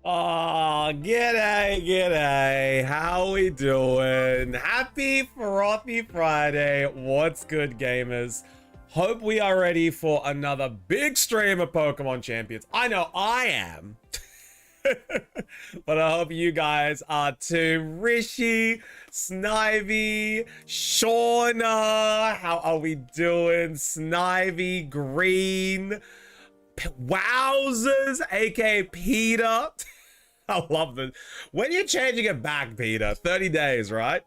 Oh, g'day, g'day. How we doing? Happy Frothy Friday. What's good, gamers? Hope we are ready for another big stream of Pokemon Champions. I know I am. But I hope you guys are too. Rishi, Snivy, Shauna, how are we doing? Snivy, Green, Wowzers, aka Peter. I love this. When you're changing it back, Peter, 30 days, right?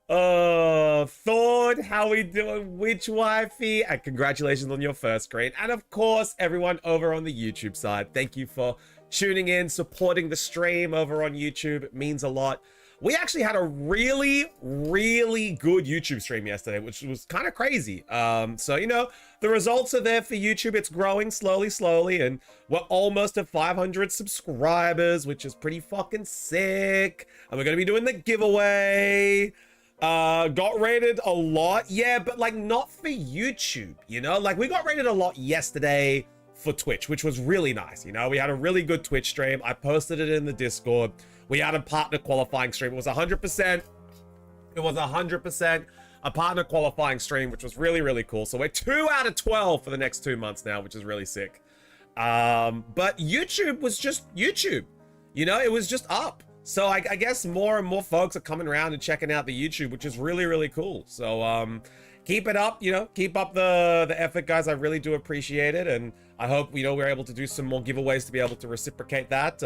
Thord, how we doing? Witch Wifey, and congratulations on your first screen. And of course, everyone over on the YouTube side, thank you for tuning in, supporting the stream over on YouTube. It means a lot. We actually had a really good YouTube stream yesterday, which was kind of crazy. So, you know, the results are there for YouTube. It's growing slowly, and we're almost at 500 subscribers, which is pretty fucking sick. And we're going to be doing the giveaway. Got rated a lot. Yeah, but like not for YouTube, you know? Like we got rated a lot yesterday for Twitch, which was really nice. You know, we had a really good Twitch stream. I posted it in the Discord. We had a partner qualifying stream. It was 100%. It was 100% a partner qualifying stream, which was really cool. So we're 2 out of 12 for the next 2 months now, which is really sick. But YouTube was just YouTube. You know, it was just up. So I guess more and more folks are coming around and checking out the YouTube, which is really cool. So keep it up, you know, keep up the effort, guys. I really do appreciate it. And I hope, you know, we're able to do some more giveaways to be able to reciprocate that.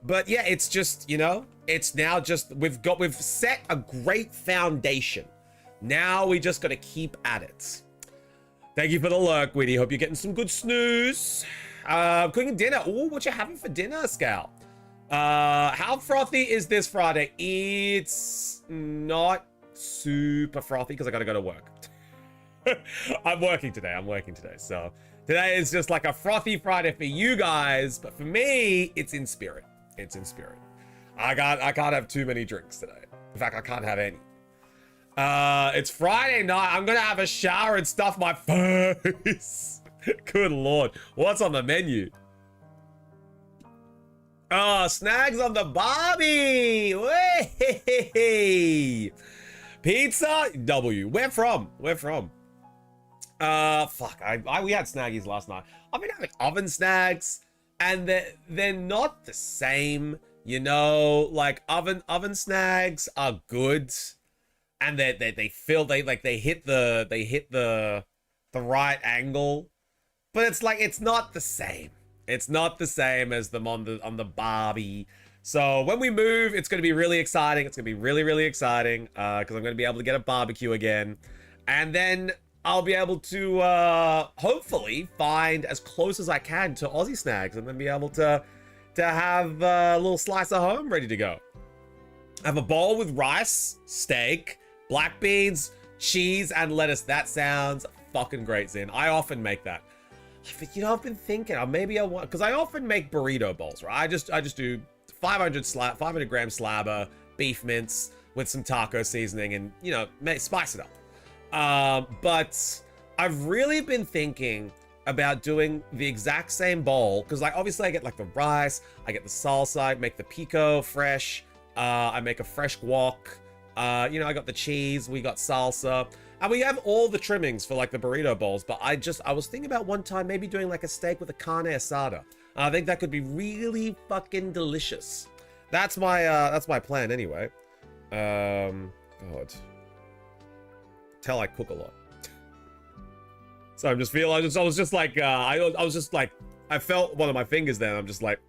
But yeah, it's just, you know, it's now just, we've set a great foundation. Now we just got to keep at it. Thank you for the lurk, Witty. Hope you're getting some good snooze. Cooking dinner. Ooh, what you having for dinner, Scout? How frothy is this Friday? It's not super frothy because I got to go to work. I'm working today. So today is just like a frothy Friday for you guys, but for me, it's in spirit. It's in spirit. I can't have too many drinks today. In fact, I can't have any. It's Friday night. I'm gonna have a shower and stuff my face. Good Lord. What's on the menu? Oh, snags on the Barbie. Way. Pizza W. Where from? Fuck. We had snaggies last night. I've been having oven snags, and they're not the same. You know, like oven snags are good, and they hit the right angle, but it's like it's not the same. It's not the same as them on the Barbie. So when we move, it's going to be really exciting. It's going to be really exciting because I'm going to be able to get a barbecue again, and then I'll be able to hopefully find as close as I can to Aussie snags, and then be able to have a little slice of home ready to go. I have a bowl with rice, steak, black beans, cheese, and lettuce. That sounds fucking great, Zin. I often make that. You know, I've been thinking, maybe I want, because I often make burrito bowls, right? I just do 500 gram slabber, beef mince with some taco seasoning, and you know, spice it up. But I've really been thinking about doing the exact same bowl, because like obviously I get like the rice, I get the salsa, I make the pico fresh, I make a fresh guac, you know, I got the cheese, we got salsa, and we have all the trimmings for like the burrito bowls. But I was thinking about one time maybe doing like a steak with a carne asada. I think that could be really fucking delicious. That's my plan anyway. God. Tell I cook a lot. So I'm just feeling, I was just like, I felt one of my fingers there, and I'm just like,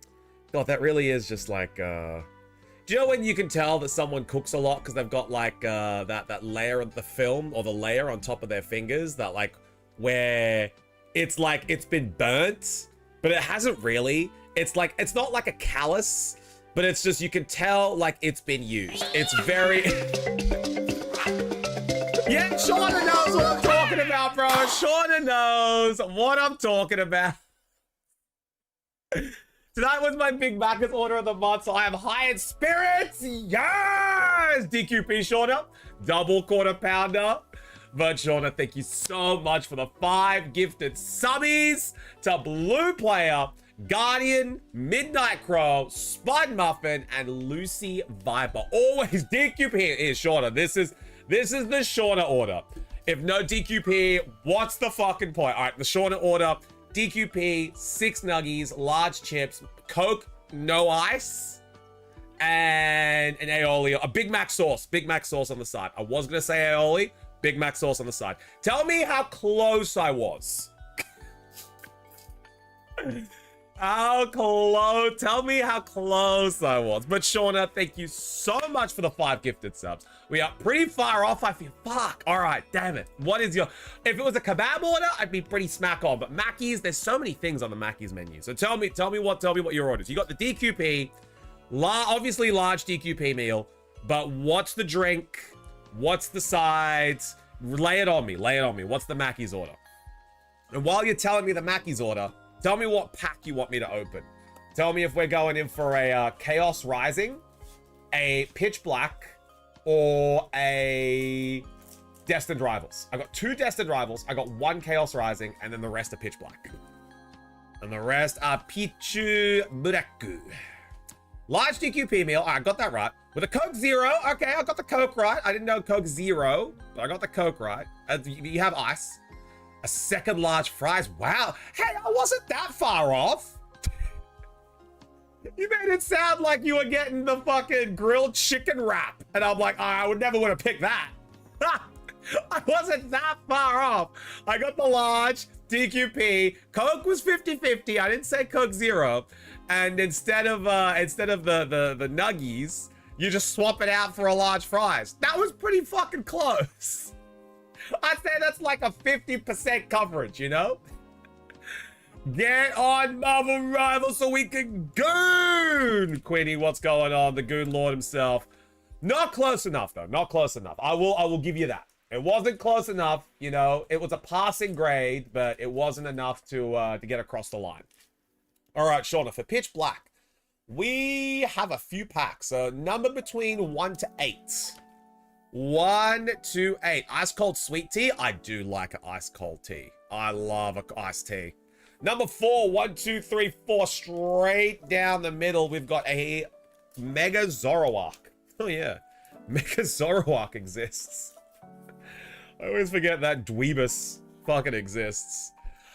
God, that really is just like, do you know when you can tell that someone cooks a lot because they've got like that layer of the film or the layer on top of their fingers that like where it's like it's been burnt, but it hasn't really. It's like, it's not like a callus, but it's just, you can tell like it's been used. It's very... Yeah, Shauna knows what I'm talking about, bro. Shauna knows what I'm talking about. Tonight was my Big Macca's order of the month, so I am high in spirits. Yes! DQP, Shauna. Double quarter pounder. But Shauna, thank you so much for the 5 gifted subbies to Blue Player Guardian, Midnight Crow, Spud Muffin, and Lucy Viper. Always DQP is shorter. This is the shorter order. If no DQP, what's the fucking point? All right, the shorter order, DQP, 6 nuggies, large chips, Coke, no ice, and an aioli, a Big Mac sauce. Big Mac sauce on the side. I was gonna say aioli, Big Mac sauce on the side. Tell me how close I was. How close? Tell me how close I was. But Shauna, thank you so much for the 5 gifted subs. We are pretty far off, I feel. Fuck. All right, damn it. What is your... If it was a kebab order, I'd be pretty smack on. But Mackey's, there's so many things on the Mackey's menu. So tell me what your orders. You got the DQP, obviously large DQP meal. But what's the drink? What's the sides? Lay it on me. Lay it on me. What's the Mackey's order? And while you're telling me the Mackey's order, tell me what pack you want me to open. Tell me if we're going in for a Chaos Rising, a Pitch Black, or a Destined Rivals. I got 2 Destined Rivals. I got 1 Chaos Rising, and then the rest are Pitch Black. And the rest are Pichu Buraku. Large DQP meal. I got that right. With a Coke Zero. Okay, I got the Coke right. I didn't know Coke Zero, but I got the Coke right. You have ice. A second large fries. Wow. Hey, I wasn't that far off. You made it sound like you were getting the fucking grilled chicken wrap. And I'm like, oh, I would never want to pick that. I wasn't that far off. I got the large DQP. Coke was 50-50. I didn't say Coke Zero. And instead of the nuggies, you just swap it out for a large fries. That was pretty fucking close. I'd say that's like a 50% coverage, you know? Get on Marvel Rival so we can goon! Queenie, what's going on? The goon lord himself. Not close enough, though. Not close enough. I will give you that. It wasn't close enough, you know? It was a passing grade, but it wasn't enough to get across the line. All right, Shauna, for Pitch Black, we have a few packs. So number between 1 to 8. 1 to 8. Ice cold sweet tea. I do like an ice cold tea. I love an iced tea. Number 4. 1, 2, 3, 4. Straight down the middle, we've got a Mega Zoroark. Oh yeah, Mega Zoroark exists. I always forget that Dweebus fucking exists.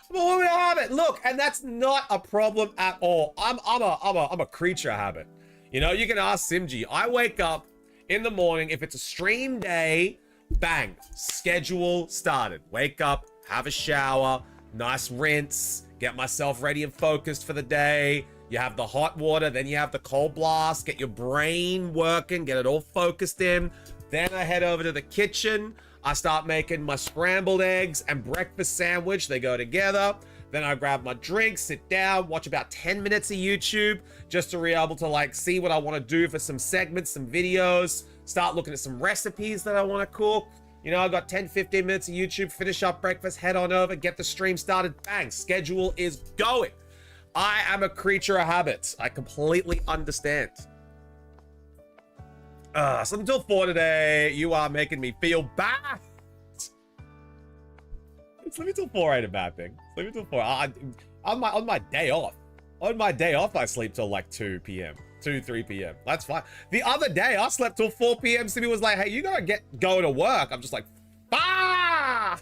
But we have it. Look, and that's not a problem at all. I'm a creature of habit. You know, you can ask Simji. I wake up in the morning, if it's a stream day, bang, schedule started. Wake up, have a shower, nice rinse, get myself ready and focused for the day. You have the hot water, then you have the cold blast, get your brain working, get it all focused in. Then I head over to the kitchen. I start making my scrambled eggs and breakfast sandwich. They go together. Then I grab my drink, sit down, watch about 10 minutes of YouTube just to be able to like see what I want to do for some segments, some videos, start looking at some recipes that I want to cook. You know, I got 10, 15 minutes of YouTube, finish up breakfast, head on over, get the stream started, bang, schedule is going. I am a creature of habits. I completely understand. So until 4 today, you are making me feel bad. Sleep until 4 ain't a bad thing. Sleep until 4. On my day off. On my day off, I sleep till like 2 p.m. 2, 3 p.m. That's fine. The other day, I slept till 4 p.m. Simi was like, hey, you gotta go to work. I'm just like, bah!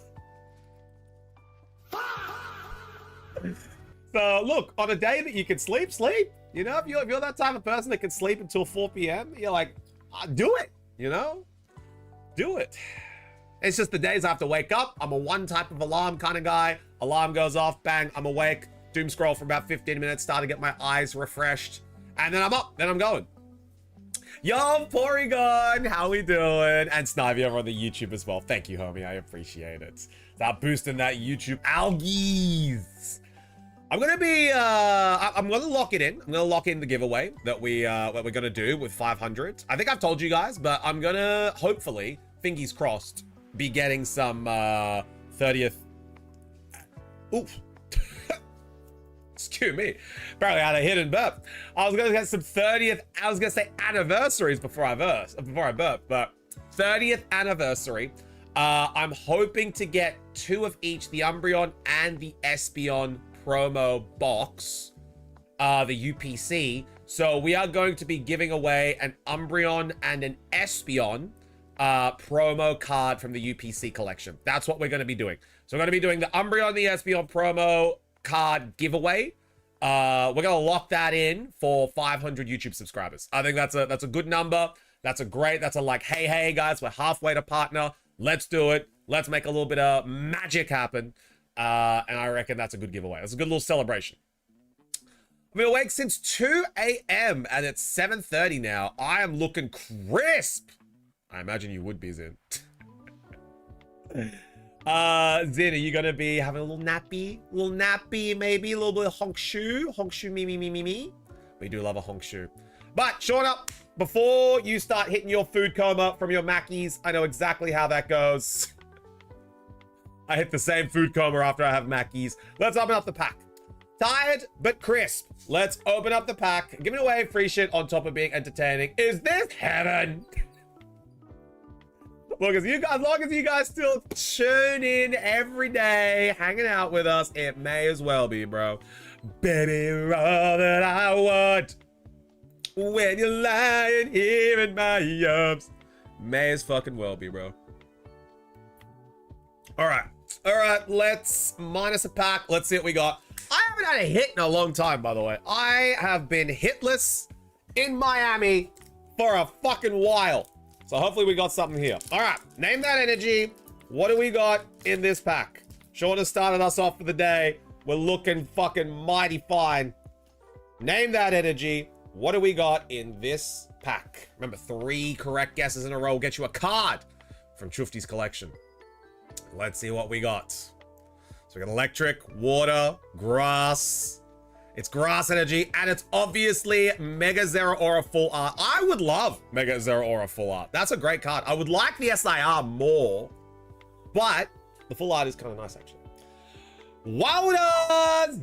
So look, on a day that you can sleep, sleep. You know, if you're that type of person that can sleep until 4 p.m., you're like, do it, you know? Do it. It's just the days I have to wake up. I'm a one type of alarm kind of guy. Alarm goes off, bang, I'm awake. Doom scroll for about 15 minutes, start to get my eyes refreshed. And then I'm up, then I'm going. Yo, Porygon, how we doing? And Snivy over on the YouTube as well. Thank you, homie, I appreciate it. Start boosting that YouTube algies. I'm gonna be, I'm gonna lock it in. I'm gonna lock in the giveaway that what we're gonna do with 500. I think I've told you guys, but I'm gonna, hopefully, fingers crossed, be getting some 30th. Oof. Excuse me. Apparently I had a hidden burp. I was gonna get some 30th, I was gonna say anniversaries before I burp, but 30th anniversary. I'm hoping to get 2 of each, the Umbreon and the Espeon promo box the UPC. So we are going to be giving away an Umbreon and an Espeon promo card from the UPC collection. That's what we're going to be doing. So we're going to be doing the Umbreon and the Espeon promo card giveaway. We're going to lock that in for 500 YouTube subscribers. I think that's a good number. That's a like, hey guys, we're halfway to partner. Let's do it. Let's make a little bit of magic happen. And I reckon that's a good giveaway. That's a good little celebration. I've been awake since 2 a.m. and it's 7:30 now. I am looking crisp. I imagine you would be, Zin. Zin, are you gonna be having a little nappy? Maybe a little bit of honkshu, me. We do love a honkshu. But Shauna, before you start hitting your food coma from your Mackies, I know exactly how that goes. I hit the same food coma after I have Mackies. Let's open up the pack. Tired but crisp. Let's open up the pack. Giving away free shit on top of being entertaining. Is this heaven? Look, as long as you guys still tune in every day, hanging out with us, it may as well be, bro. Baby, all that I want when you're lying here in my arms. May as fucking well be, bro. All right, let's minus a pack. Let's see what we got. I haven't had a hit in a long time, by the way. I have been hitless in Miami for a fucking while. So hopefully we got something here. All right, name that energy. What do we got in this pack? Shauna started us off for the day. We're looking fucking mighty fine. Name that energy. What do we got in this pack? Remember, 3 correct guesses in a row will get you a card from Chufti's collection. Let's see what we got. So we got electric, water, grass. It's grass energy, and it's obviously Mega Zeraora Full Art. I would love Mega Zeraora Full Art. That's a great card. I would like the SIR more, but the Full Art is kind of nice, actually. Wilder,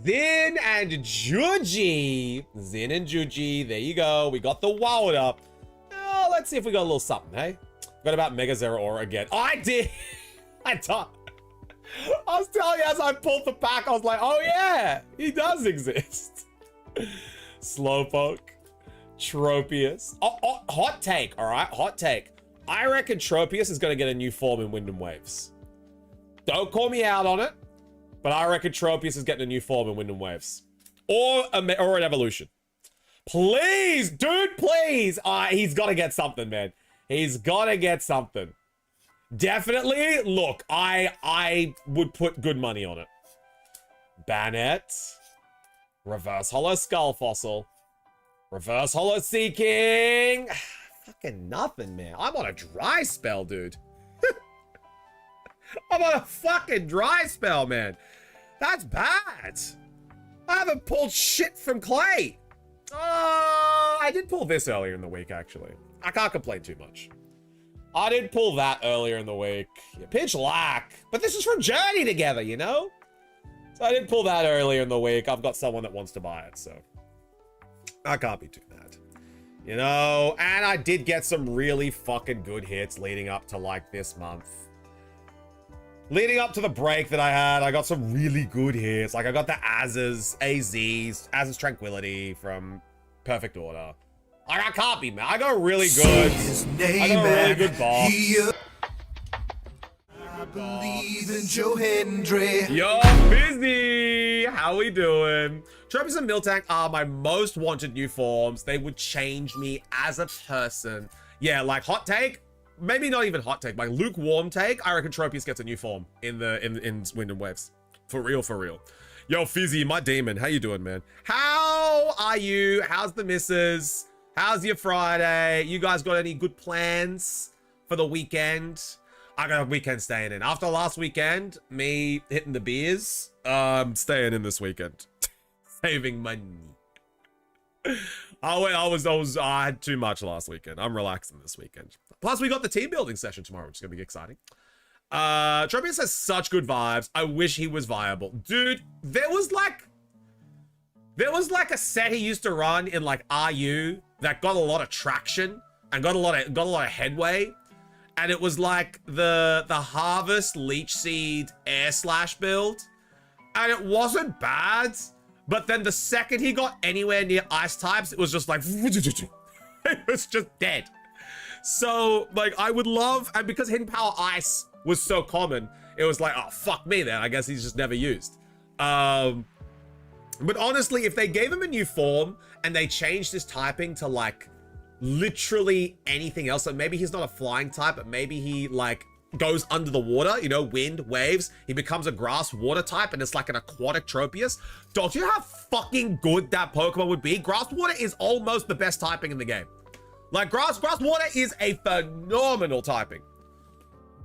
Zin, and Juji. Zin and Juji, there you go. We got the Wilder. Oh, let's see if we got a little something, hey? Forgot about Mega Zeraora again. I did. I was telling you as I pulled the pack, I was like, oh yeah, he does exist. Slowpoke, Tropius. Oh, hot take, all right, hot take. I reckon Tropius is going to get a new form in Wind and Waves. Don't call me out on it, but I reckon Tropius is getting a new form in Wind and Waves. Or an evolution. Please, dude, please. He's got to get something, man. He's got to get something. Definitely, look, I would put good money on it. Bannet. Reverse Holo Skull Fossil. Reverse Holo Seeking. Fucking nothing, man. I'm on a dry spell, dude. I'm on a fucking dry spell, man. That's bad. I haven't pulled shit from Clay. I did pull this earlier in the week, actually. I can't complain too much. I did pull that earlier in the week. Yeah, Pitch Lack. But this is from Journey together, you know? So I did pull that earlier in the week. I've got someone that wants to buy it, so I can't be too mad. You know, and I did get some really fucking good hits leading up to, like, this month. Leading up to the break that I had, I got some really good hits. Like, I got the Az's Tranquility from Perfect Order. I can't be, man. I got a really good. Box. I believe in Joe Hendry. Yo, busy. How we doing? Tropius and Miltank are my most wanted new forms. They would change me as a person. Yeah, like hot take. Maybe not even hot take. Like lukewarm take. I reckon Tropius gets a new form in Wind and Waves. For real, for real. Yo, Fizzy, my demon. How you doing, man? How are you? How's the missus? How's your Friday? You guys got any good plans for the weekend? I got a weekend staying in. After last weekend, me hitting the beers, staying in this weekend. Saving money. I had too much last weekend. I'm relaxing this weekend. Plus, we got the team building session tomorrow, which is going to be exciting. Tropius has such good vibes. I wish he was viable. Dude, there was like a set he used to run in like RU that got a lot of traction and got a lot of headway, and it was like the Harvest Leech Seed Air Slash build, and it wasn't bad, But then the second he got anywhere near ice types, it was just like, it was just dead. So, like, I would love, and because Hidden Power Ice was so common, it was like, oh, fuck me then. I guess he's just never used. But honestly, if they gave him a new form and they changed his typing to, like, literally anything else, like maybe he's not a flying type, but maybe he, like, goes under the water, you know, wind, waves, he becomes a grass water type, and it's like an aquatic Tropius. Dog, do you know how fucking good that Pokemon would be? Grass water is almost the best typing in the game. Like, grass water is a phenomenal typing.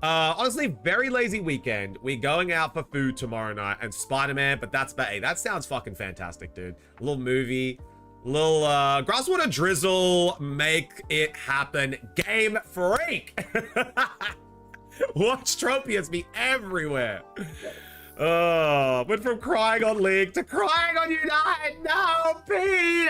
Honestly, very lazy weekend. We're going out for food tomorrow night and Spider-Man, but hey, that sounds fucking fantastic, dude. A little movie, little grass water drizzle, make it happen. Game freak. Watch Tropius be everywhere. Went from crying on League to crying on Unite. No, Peter.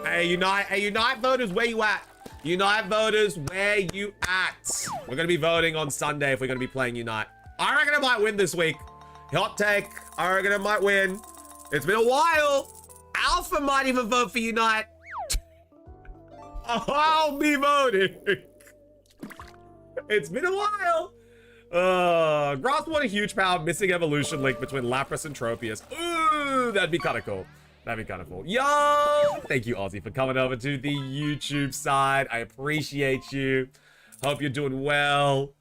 Hey, Unite voters, where you at? Unite voters, where you at? We're gonna be voting on Sunday if we're gonna be playing Unite. I reckon it might win this week. Hot take, I reckon it might win. It's been a while. Alpha might even vote for Unite. I'll be voting. It's been a while. Grass water huge power, missing evolution link between Lapras and Tropius. Ooh, that'd be kind of cool. That'd be kind of cool. Yo! Thank you, Ozzy, for coming over to the YouTube side. I appreciate you. Hope you're doing well.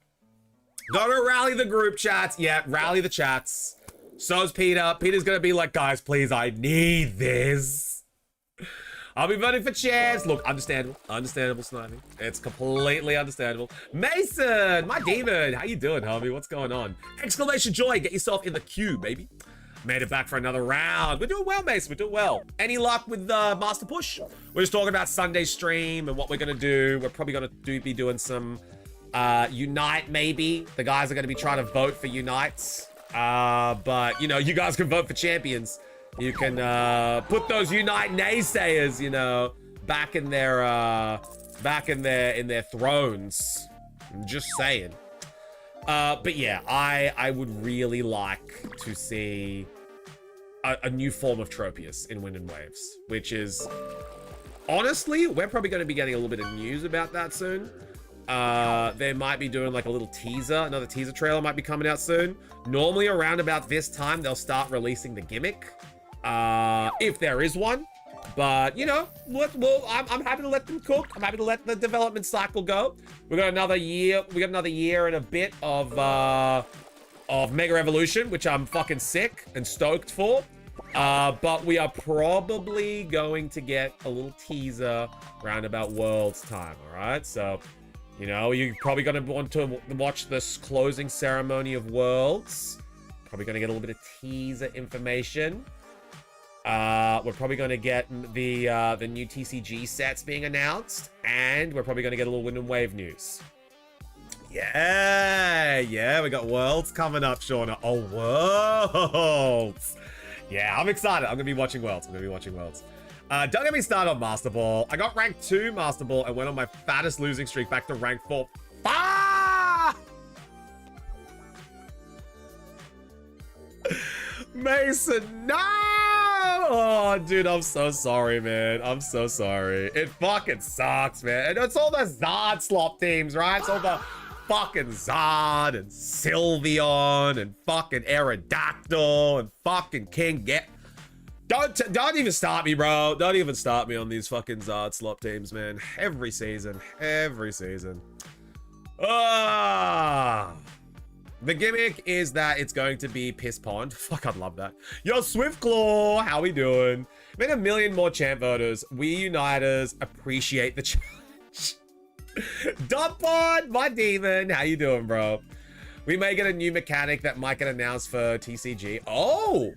Gotta rally the group chats. Yeah, rally the chats. So's Peter. Peter's gonna be like, guys, please, I need this. I'll be voting for chairs. Look, understandable. Understandable, Snivy. It's completely understandable. Mason, my demon. How you doing, homie? What's going on? Exclamation joy. Get yourself in the queue, baby. Made it back for another round. We're doing well, Mason. We're doing well. Any luck with Master Push? We're just talking about Sunday stream and what we're going to do. We're probably going to be doing some Unite, maybe. The guys are going to be trying to vote for Unites. But, you know, you guys can vote for champions. You can put those Unite naysayers, you know, back in their thrones. I'm just saying. But yeah, I would really like to see a new form of Tropius in Wind and Waves, which is, honestly, we're probably going to be getting a little bit of news about that soon. They might be doing like a little teaser, another teaser trailer might be coming out soon. Normally around about this time, they'll start releasing the gimmick, if there is one. But, you know, I'm happy to let them cook. I'm happy to let the development cycle go. We got another year. We got another year and a bit of Mega Evolution, which I'm fucking sick and stoked for. But we are probably going to get a little teaser around about Worlds time, all right? So, you know, you're probably going to want to watch this closing ceremony of Worlds. Probably going to get a little bit of teaser information. We're probably going to get the new TCG sets being announced, and we're probably going to get a little Wind and Wave news. Yeah, we got Worlds coming up, Shauna. Oh, Worlds. Yeah, I'm excited. I'm going to be watching Worlds. Don't get me started on Master Ball. I got rank 2 Master Ball and went on my fattest losing streak back to rank 4. Ah! Mason, no! Oh, dude, I'm so sorry, man. I'm so sorry. It fucking sucks, man. And it's all the Zard slop teams, right? It's all the fucking Zard and Sylveon and fucking Aerodactyl and fucking King Get. Don't even start me, bro. Don't even start me on these fucking Zard slop teams, man. Every season. The gimmick is that it's going to be Piss Pond. Fuck, I'd love that. Yo, Swiftclaw, how we doing? Made a million more champ voters. We Uniters appreciate the challenge. Dumpod, my demon, how you doing, bro? We may get a new mechanic that might get announced for TCG. Oh,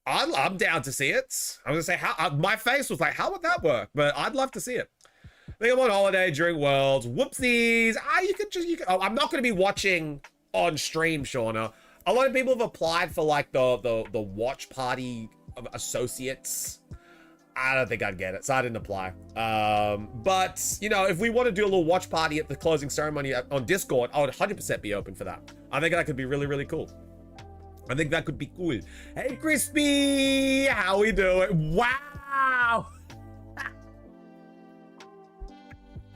I'm down to see it. I was gonna say, how my face was like, how would that work? But I'd love to see it. I think I'm on holiday during Worlds. Whoopsies. Oh, I'm not going to be watching on stream, Shauna. A lot of people have applied for like the watch party of associates. I don't think I'd get it, so I didn't apply. But, you know, if we want to do a little watch party at the closing ceremony on Discord, I would 100% be open for that. I think that could be really, really cool. I think that could be cool. Hey, Crispy, how we doing? Wow.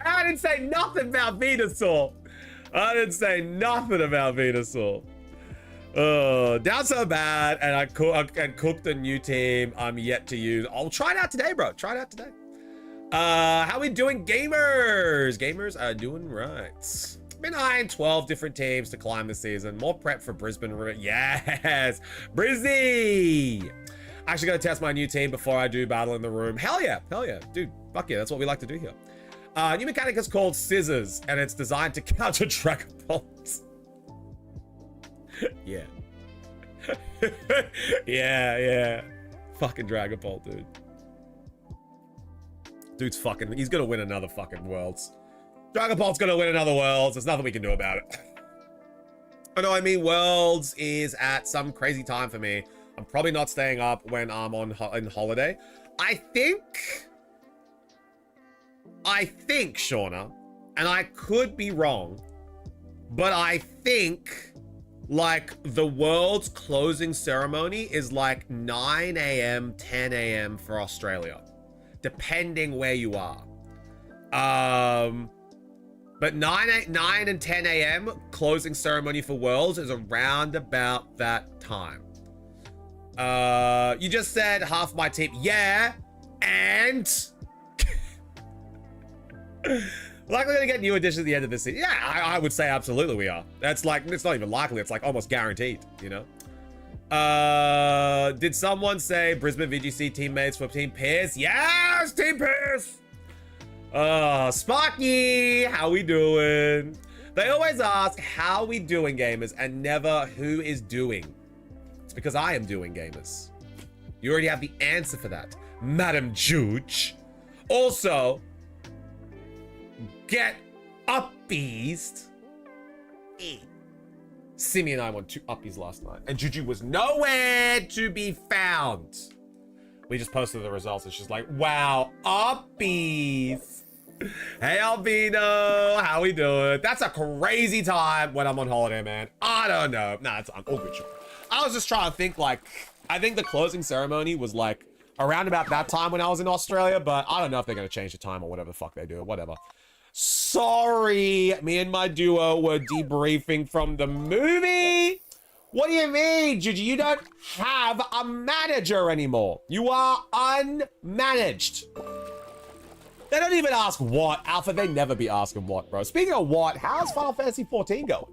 I didn't say nothing about Venusaur. I didn't say nothing about Venusaur. Down so bad, and I cooked a new team I'm yet to use. I'll try it out today, bro. Try it out today. How we doing, gamers? Gamers are doing right. Been eyeing 12 different teams to climb this season. More prep for Brisbane. Yes, Brizzy. Actually gonna test my new team before I do battle in the room. Hell yeah, dude. Fuck yeah, that's what we like to do here. New mechanic is called Scissors, and it's designed to counter Dragon Balls. Yeah. yeah. Fucking Dragon Ball, dude. Dude's fucking, he's gonna win another fucking Worlds. Dragon Ball's gonna win another Worlds. There's nothing we can do about it. I know, I mean, Worlds is at some crazy time for me. I'm probably not staying up when I'm on holiday. I think, Shauna, and I could be wrong, but I think, like, the World's closing ceremony is like 9 a.m., 10 a.m. for Australia, depending where you are. But 9 and 10 a.m. closing ceremony for Worlds is around about that time. You just said half my team. Yeah, and likely gonna get new additions at the end of this season. Yeah, I would say absolutely we are. That's like, it's not even likely, it's like almost guaranteed, you know? Did someone say Brisbane VGC teammates for Team Pierce? Yes, Team Pierce! Sparky, how we doing? They always ask, how we doing, gamers, and never who is doing. It's because I am doing, gamers. You already have the answer for that, Madam Juge. Also, get uppies. Simi and I won 2 uppies last night, and Juju was nowhere to be found. We just posted the results, and she's like, wow, uppies. Hey, Albino, how we doing? That's a crazy time when I'm on holiday, man. I don't know. Nah, I'm all good. I was just trying to think, like, I think the closing ceremony was like around about that time when I was in Australia, but I don't know if they're going to change the time or whatever the fuck they do, whatever. Sorry, me and my duo were debriefing from the movie. What do you mean, Gigi? You don't have a manager anymore. You are unmanaged. They don't even ask what. Alpha, they never be asking what, bro. Speaking of what, how's Final Fantasy 14 going?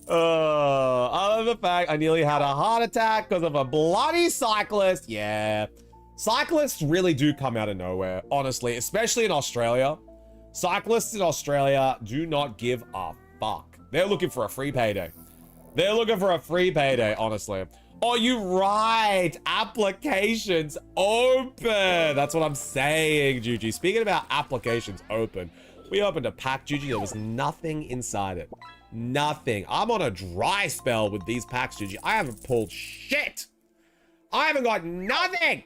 Other than the fact I nearly had a heart attack because of a bloody cyclist. Yeah. Cyclists really do come out of nowhere, honestly, especially in Australia. Cyclists in Australia do not give a fuck. They're looking for a free payday. They're looking for a free payday, honestly. Oh, you right. Applications open. That's what I'm saying, Juji. Speaking about applications open, we opened a pack, Juji. There was nothing inside it. Nothing. I'm on a dry spell with these packs, Juji. I haven't pulled shit. I haven't got nothing.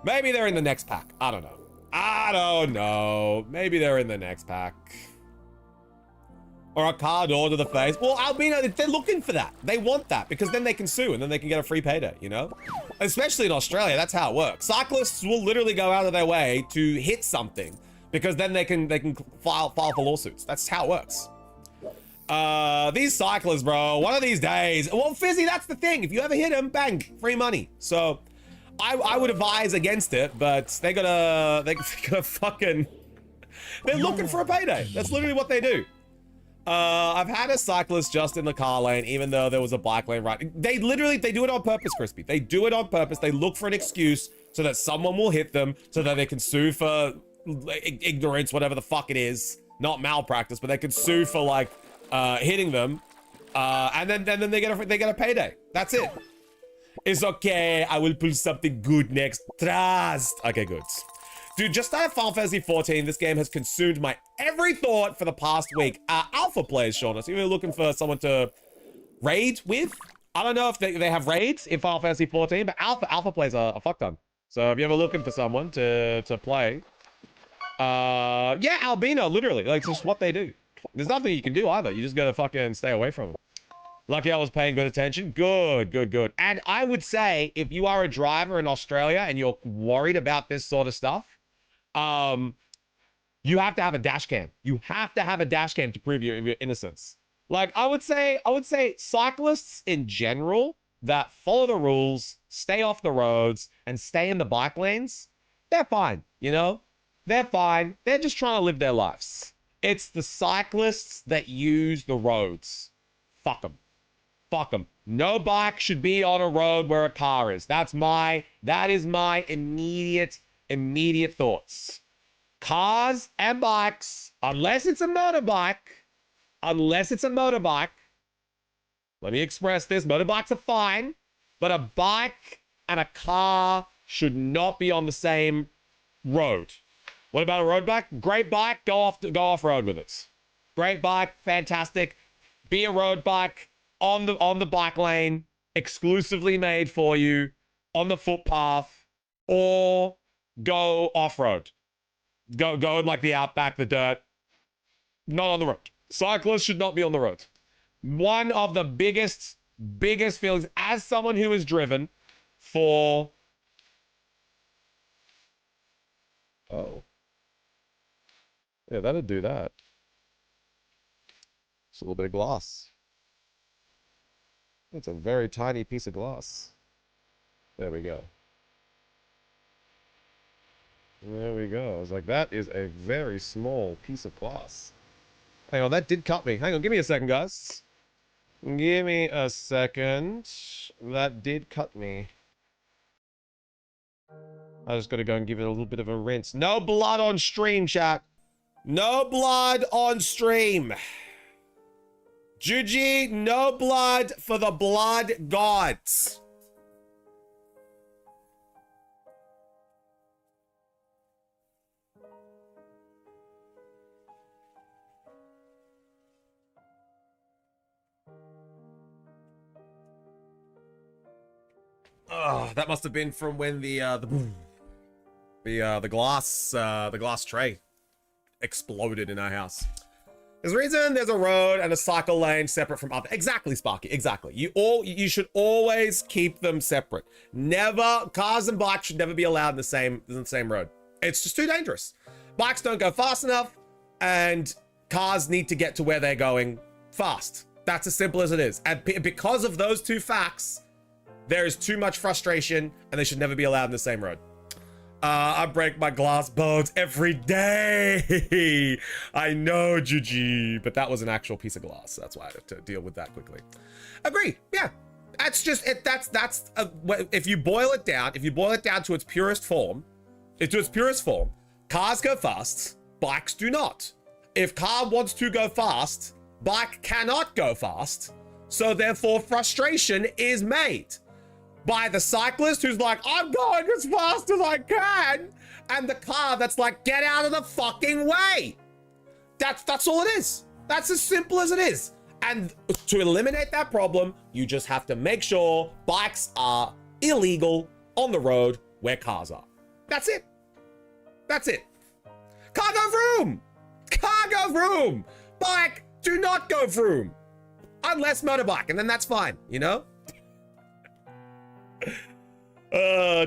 Maybe they're in the next pack. I don't know. I don't know. Maybe they're in the next pack. Or a card door to the face. Well, Albino, they're looking for that. They want that because then they can sue and then they can get a free payday, you know? Especially in Australia, that's how it works. Cyclists will literally go out of their way to hit something because then they can file for lawsuits. That's how it works. These cyclists, bro, one of these days. Well, Fizzy, that's the thing. If you ever hit them, bang, free money. So I would advise against it, but they gotta fucking, they're looking for a payday. That's literally what they do. I've had a cyclist just in the car lane, even though there was a bike lane right. They do it on purpose, Crispy. They do it on purpose. They look for an excuse so that someone will hit them so that they can sue for ignorance, whatever the fuck it is. Not malpractice, but they can sue for like, hitting them. And then they get a payday. That's it. It's okay. I will pull something good next. Trust. Okay, good. Dude, just started Final Fantasy 14. This game has consumed my every thought for the past week. Alpha players, Shauna. So you're looking for someone to raid with? I don't know if they have raids in Final Fantasy 14, but alpha players are a fuck ton. So if you're ever looking for someone to play, yeah, Albino, literally. Like, it's just what they do. There's nothing you can do either. You just gotta fucking stay away from them. Lucky I was paying good attention. Good, good, good. And I would say if you are a driver in Australia and you're worried about this sort of stuff, you have to have a dash cam. You have to have a dash cam to prove your innocence. Like I would say cyclists in general that follow the rules, stay off the roads, and stay in the bike lanes, they're fine, you know? They're fine. They're just trying to live their lives. It's the cyclists that use the roads. Fuck them. Fuck them. No bike should be on a road where a car is. That is my immediate thoughts. Cars and bikes, unless it's a motorbike, let me express this, motorbikes are fine, but a bike and a car should not be on the same road. What about a road bike? Great bike, go off road with it. Great bike, fantastic. Be a road bike on the bike lane, exclusively made for you, on the footpath, or go off-road. Go in like the outback, the dirt. Not on the road. Cyclists should not be on the road. One of the biggest feelings as someone who has driven for... Oh. Yeah, that'd do that. It's a little bit of glass. It's a very tiny piece of glass. There we go. There we go. I was like, that is a very small piece of glass. Hang on, that did cut me. Hang on, give me a second, guys. Give me a second. That did cut me. I just gotta go and give it a little bit of a rinse. No blood on stream, chat. No blood on stream. Juji, no blood for the blood gods. Oh, that must have been from when the glass tray exploded in our house. There's a reason there's a road and a cycle lane separate from other. Exactly, Sparky. Exactly. You should always keep them separate. Never, cars and bikes should never be allowed in the same road. It's just too dangerous. Bikes don't go fast enough, and cars need to get to where they're going fast. That's as simple as it is. And because of those two facts, there is too much frustration, and they should never be allowed in the same road. I break my glass bones every day. I know, Juji, but that was an actual piece of glass. So that's why I had to deal with that quickly. Agree. Yeah, that's just it. If you boil it down to its purest form, cars go fast, bikes do not. If car wants to go fast, bike cannot go fast. So therefore, frustration is made by the cyclist who's like, I'm going as fast as I can, and the car that's like, get out of the fucking way. That's all it is. That's as simple as it is. And to eliminate that problem, you just have to make sure bikes are illegal on the road where cars are. That's it. That's it. Car go vroom. Car go vroom. Bike, do not go vroom. Unless motorbike, and then that's fine, you know?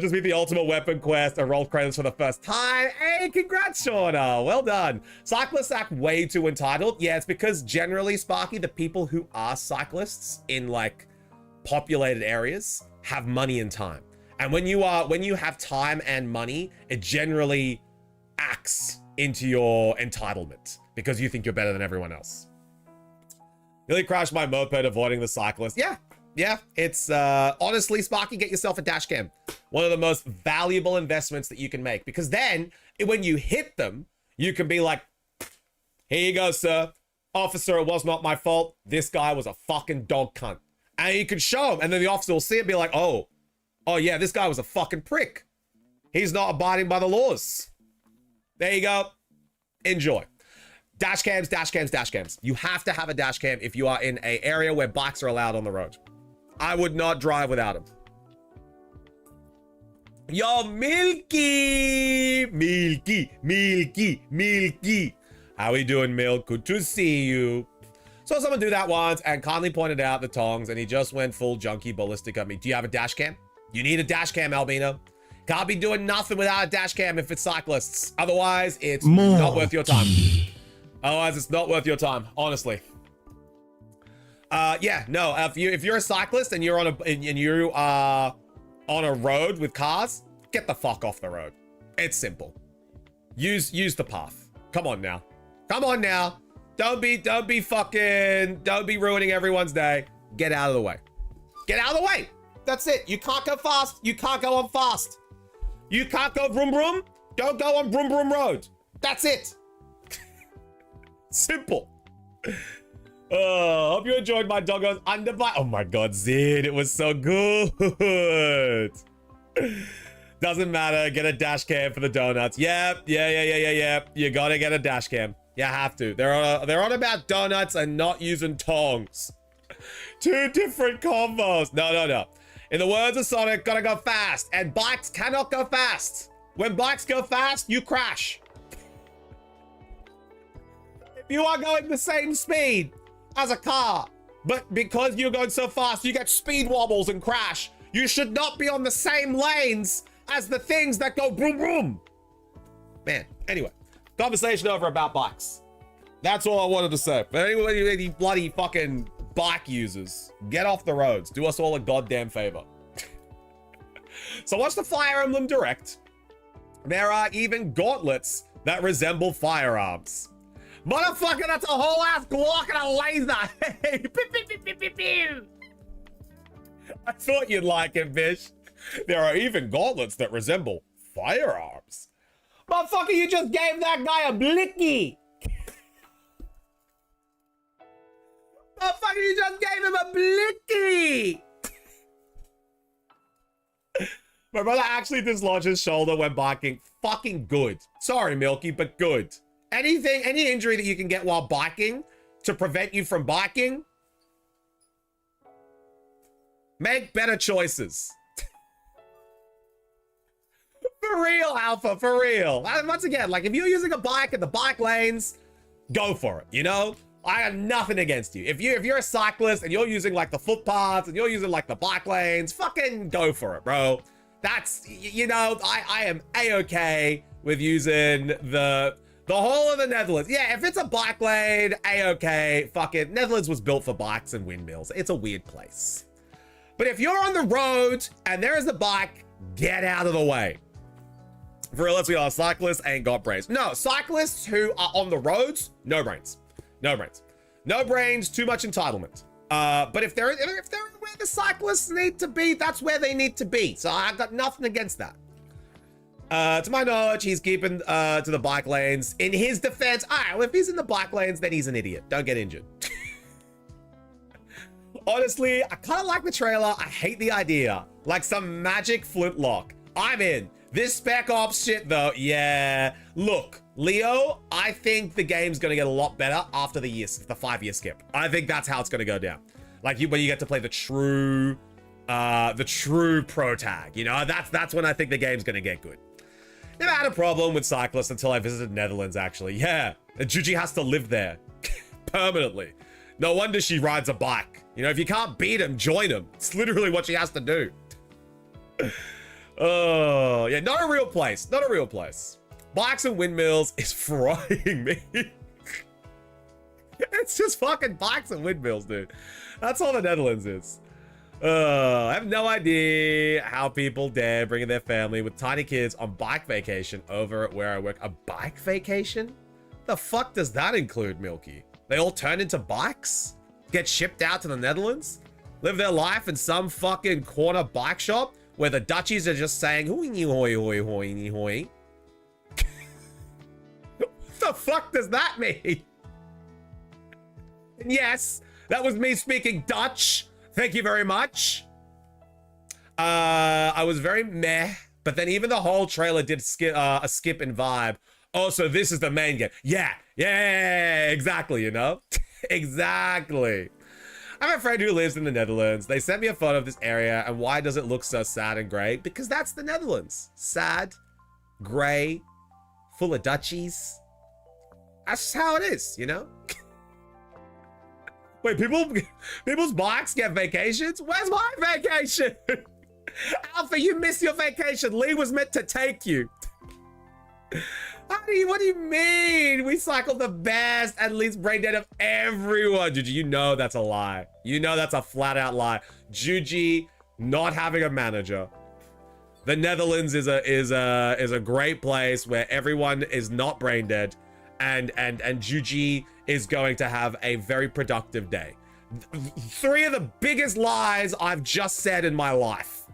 Just beat the ultimate weapon quest and rolled credits for the first time. Hey, congrats, Shauna. Well done. Cyclists act way too entitled. Yeah, it's because generally, Sparky, the people who are cyclists in like populated areas have money and time. And when you have time and money, it generally acts into your entitlement because you think you're better than everyone else. Nearly crashed my moped avoiding the cyclist. Yeah, it's honestly, Sparky, get yourself a dash cam. One of the most valuable investments that you can make, because then when you hit them, you can be like, here you go, sir. Officer, it was not my fault. This guy was a fucking dog cunt. And you can show him, and then the officer will see it and be like, oh yeah, this guy was a fucking prick. He's not abiding by the laws. There you go. Enjoy. Dash cams, dash cams, dash cams. You have to have a dash cam if you are in an area where bikes are allowed on the road. I would not drive without them. Yo, Milky. How we doing, Milk? Good to see you. Saw someone do that once and kindly pointed out the tongs, and he just went full junkie ballistic at me. Do you have a dash cam? You need a dash cam, Albino. Can't be doing nothing without a dash cam if it's cyclists. Otherwise, it's not worth your time. Otherwise, it's not worth your time, honestly. Yeah, no. If you're a cyclist and you're on a road with cars, get the fuck off the road. It's simple. Use the path. Come on now. Come on now. Don't be ruining everyone's day. Get out of the way. Get out of the way. That's it. You can't go fast. You can't go on fast. You can't go vroom vroom. Don't go on vroom vroom road. That's it. Simple. Hope you enjoyed my doggo's underbite. Oh my god, Zid, it was so good. Doesn't matter. Get a dash cam for the donuts. Yep. Yeah. You gotta get a dash cam. You have to. They're on about donuts and not using tongs. Two different combos. No. In the words of Sonic, gotta go fast. And bikes cannot go fast. When bikes go fast, you crash. If you are going the same speed as a car, but because you're going so fast, you get speed wobbles and crash, you should not be on the same lanes as the things that go boom boom. Man, anyway, conversation over about bikes. That's all I wanted to say. But anyway, any bloody fucking bike users, get off the roads. Do us all a goddamn favor. So watch the Fire Emblem Direct. There are even gauntlets that resemble firearms. Motherfucker, that's a whole ass Glock and a laser. Hey, I thought you'd like it, bitch. There are even gauntlets that resemble firearms. Motherfucker, you just gave that guy a blicky. Motherfucker, you just gave him a blicky. My brother actually dislodged his shoulder when biking. Fucking good. Sorry, Milky, but good. Any injury that you can get while biking to prevent you from biking, make better choices. For real, Alpha, for real. And once again, like if you're using a bike in the bike lanes, go for it, you know? I got nothing against you. If you're a cyclist and you're using like the footpaths and you're using like the bike lanes, fucking go for it, bro. That's, you know, I am A-okay with using the whole of the Netherlands. Yeah, if it's a bike lane, A-okay. Fuck it. Netherlands was built for bikes and windmills. It's a weird place. But if you're on the road and there is a bike, get out of the way. For real, let's be honest, cyclists ain't got brains. No, cyclists who are on the roads, no brains. No brains. No brains, too much entitlement. But if they're where the cyclists need to be, that's where they need to be. So I've got nothing against that. To my knowledge, he's keeping to the bike lanes. In his defense, all right, well, if he's in the bike lanes, then he's an idiot. Don't get injured. Honestly, I kind of like the trailer. I hate the idea. Like some magic flintlock. I'm in. This Spec Ops shit, though, yeah. Look, Leo, I think the game's going to get a lot better after the 5-year skip. I think that's how it's going to go down. Like, when you get to play the true pro tag, you know? That's when I think the game's going to get good. Never had a problem with cyclists until I visited Netherlands, actually. Yeah, and Juji has to live there permanently. No wonder she rides a bike. You know, if you can't beat him, join him. It's literally what she has to do. Oh, yeah, not a real place. Not a real place. Bikes and windmills is frying me. It's just fucking bikes and windmills, dude. That's all the Netherlands is. I have no idea how people dare bring their family with tiny kids on bike vacation over at where I work. A bike vacation? The fuck does that include, Milky? They all turn into bikes? Get shipped out to the Netherlands? Live their life in some fucking corner bike shop where the Dutchies are just saying, hoi, hoi, hoi, hoi, hoi. What the fuck does that mean? And yes, that was me speaking Dutch. Thank you very much. I was very meh, but then even the whole trailer did a skip in vibe. Oh, so this is the main game. Yeah, exactly, you know? Exactly. I have a friend who lives in the Netherlands. They sent me a photo of this area, and why does it look so sad and grey? Because that's the Netherlands. Sad, grey, full of Dutchies. That's just how it is, you know? Wait, people's bikes get vacations? Where's my vacation? Alpha, you missed your vacation. Lee was meant to take you. What do you mean? We cycled the best and least brain dead of everyone. Juji, you know that's a lie. You know that's a flat out lie. Juji not having a manager. The Netherlands is a great place where everyone is not brain dead, and Juji is going to have a very productive day. 3 of the biggest lies I've just said in my life.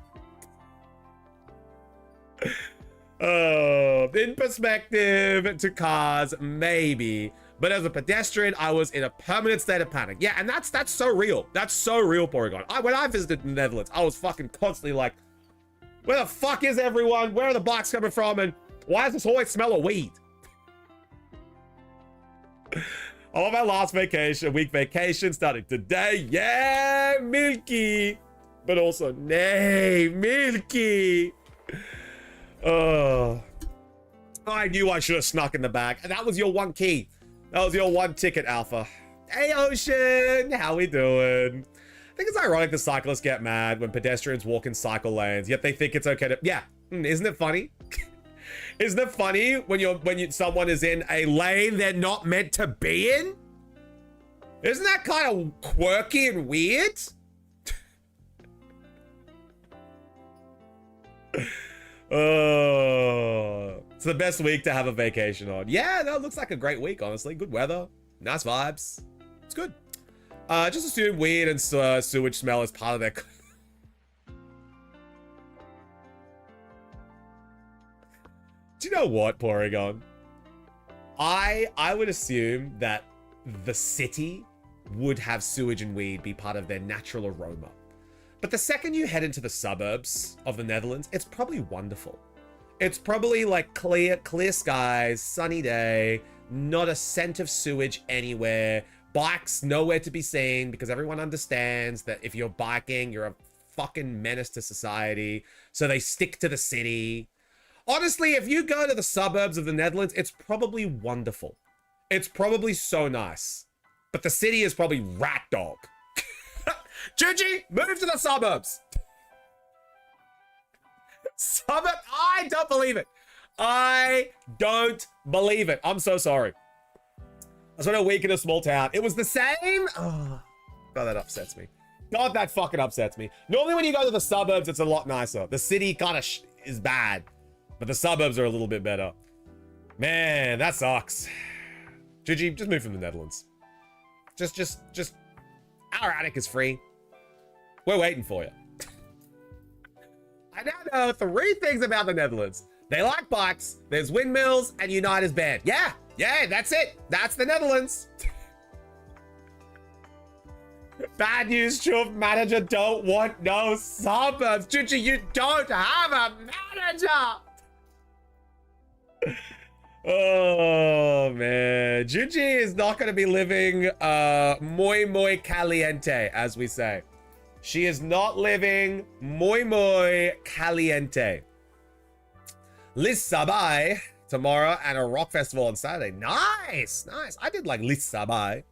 In perspective to cars, maybe. But as a pedestrian, I was in a permanent state of panic. Yeah, and that's so real. That's so real, Porygon. When I visited the Netherlands, I was fucking constantly like, where the fuck is everyone? Where are the bikes coming from? And why does this always smell of weed? I love our last week vacation starting today. Yeah, Milky. But also, nay, Milky. I knew I should have snuck in the bag. That was your one key. That was your one ticket, Alpha. Hey, Ocean. How we doing? I think it's ironic the cyclists get mad when pedestrians walk in cycle lanes, yet they think it's okay to... Yeah. Isn't it funny? Isn't it funny when someone is in a lane they're not meant to be in? Isn't that kind of quirky and weird? Oh, it's the best week to have a vacation on. Yeah, that looks like a great week, honestly. Good weather, nice vibes. It's good. Just assume weed and sewage smell is part of their... Do you know what, Porygon? I would assume that the city would have sewage and weed be part of their natural aroma. But the second you head into the suburbs of the Netherlands, it's probably wonderful. It's probably like clear skies, sunny day, not a scent of sewage anywhere, bikes nowhere to be seen because everyone understands that if you're biking, you're a fucking menace to society. So they stick to the city. Honestly, if you go to the suburbs of the Netherlands, it's probably wonderful. It's probably so nice. But the city is probably rat dog. Juji, move to the suburbs. I don't believe it. I don't believe it. I'm so sorry. I spent a week in a small town. It was the same. Oh, God, that upsets me. God, that fucking upsets me. Normally when you go to the suburbs, it's a lot nicer. The city kind of is bad, but the suburbs are a little bit better. Man, that sucks. Juji, just move from the Netherlands. Just, our attic is free. We're waiting for you. I now know 3 things about the Netherlands. They like bikes, there's windmills, and Unite is banned. Yeah, that's it. That's the Netherlands. Bad news, Chuv. Manager don't want no suburbs. Juji, you don't have a manager. Oh, man. Juji is not going to be living muy caliente, as we say. She is not living muy caliente. Lissabai tomorrow and a rock festival on Saturday. Nice. I did like Lissabai. It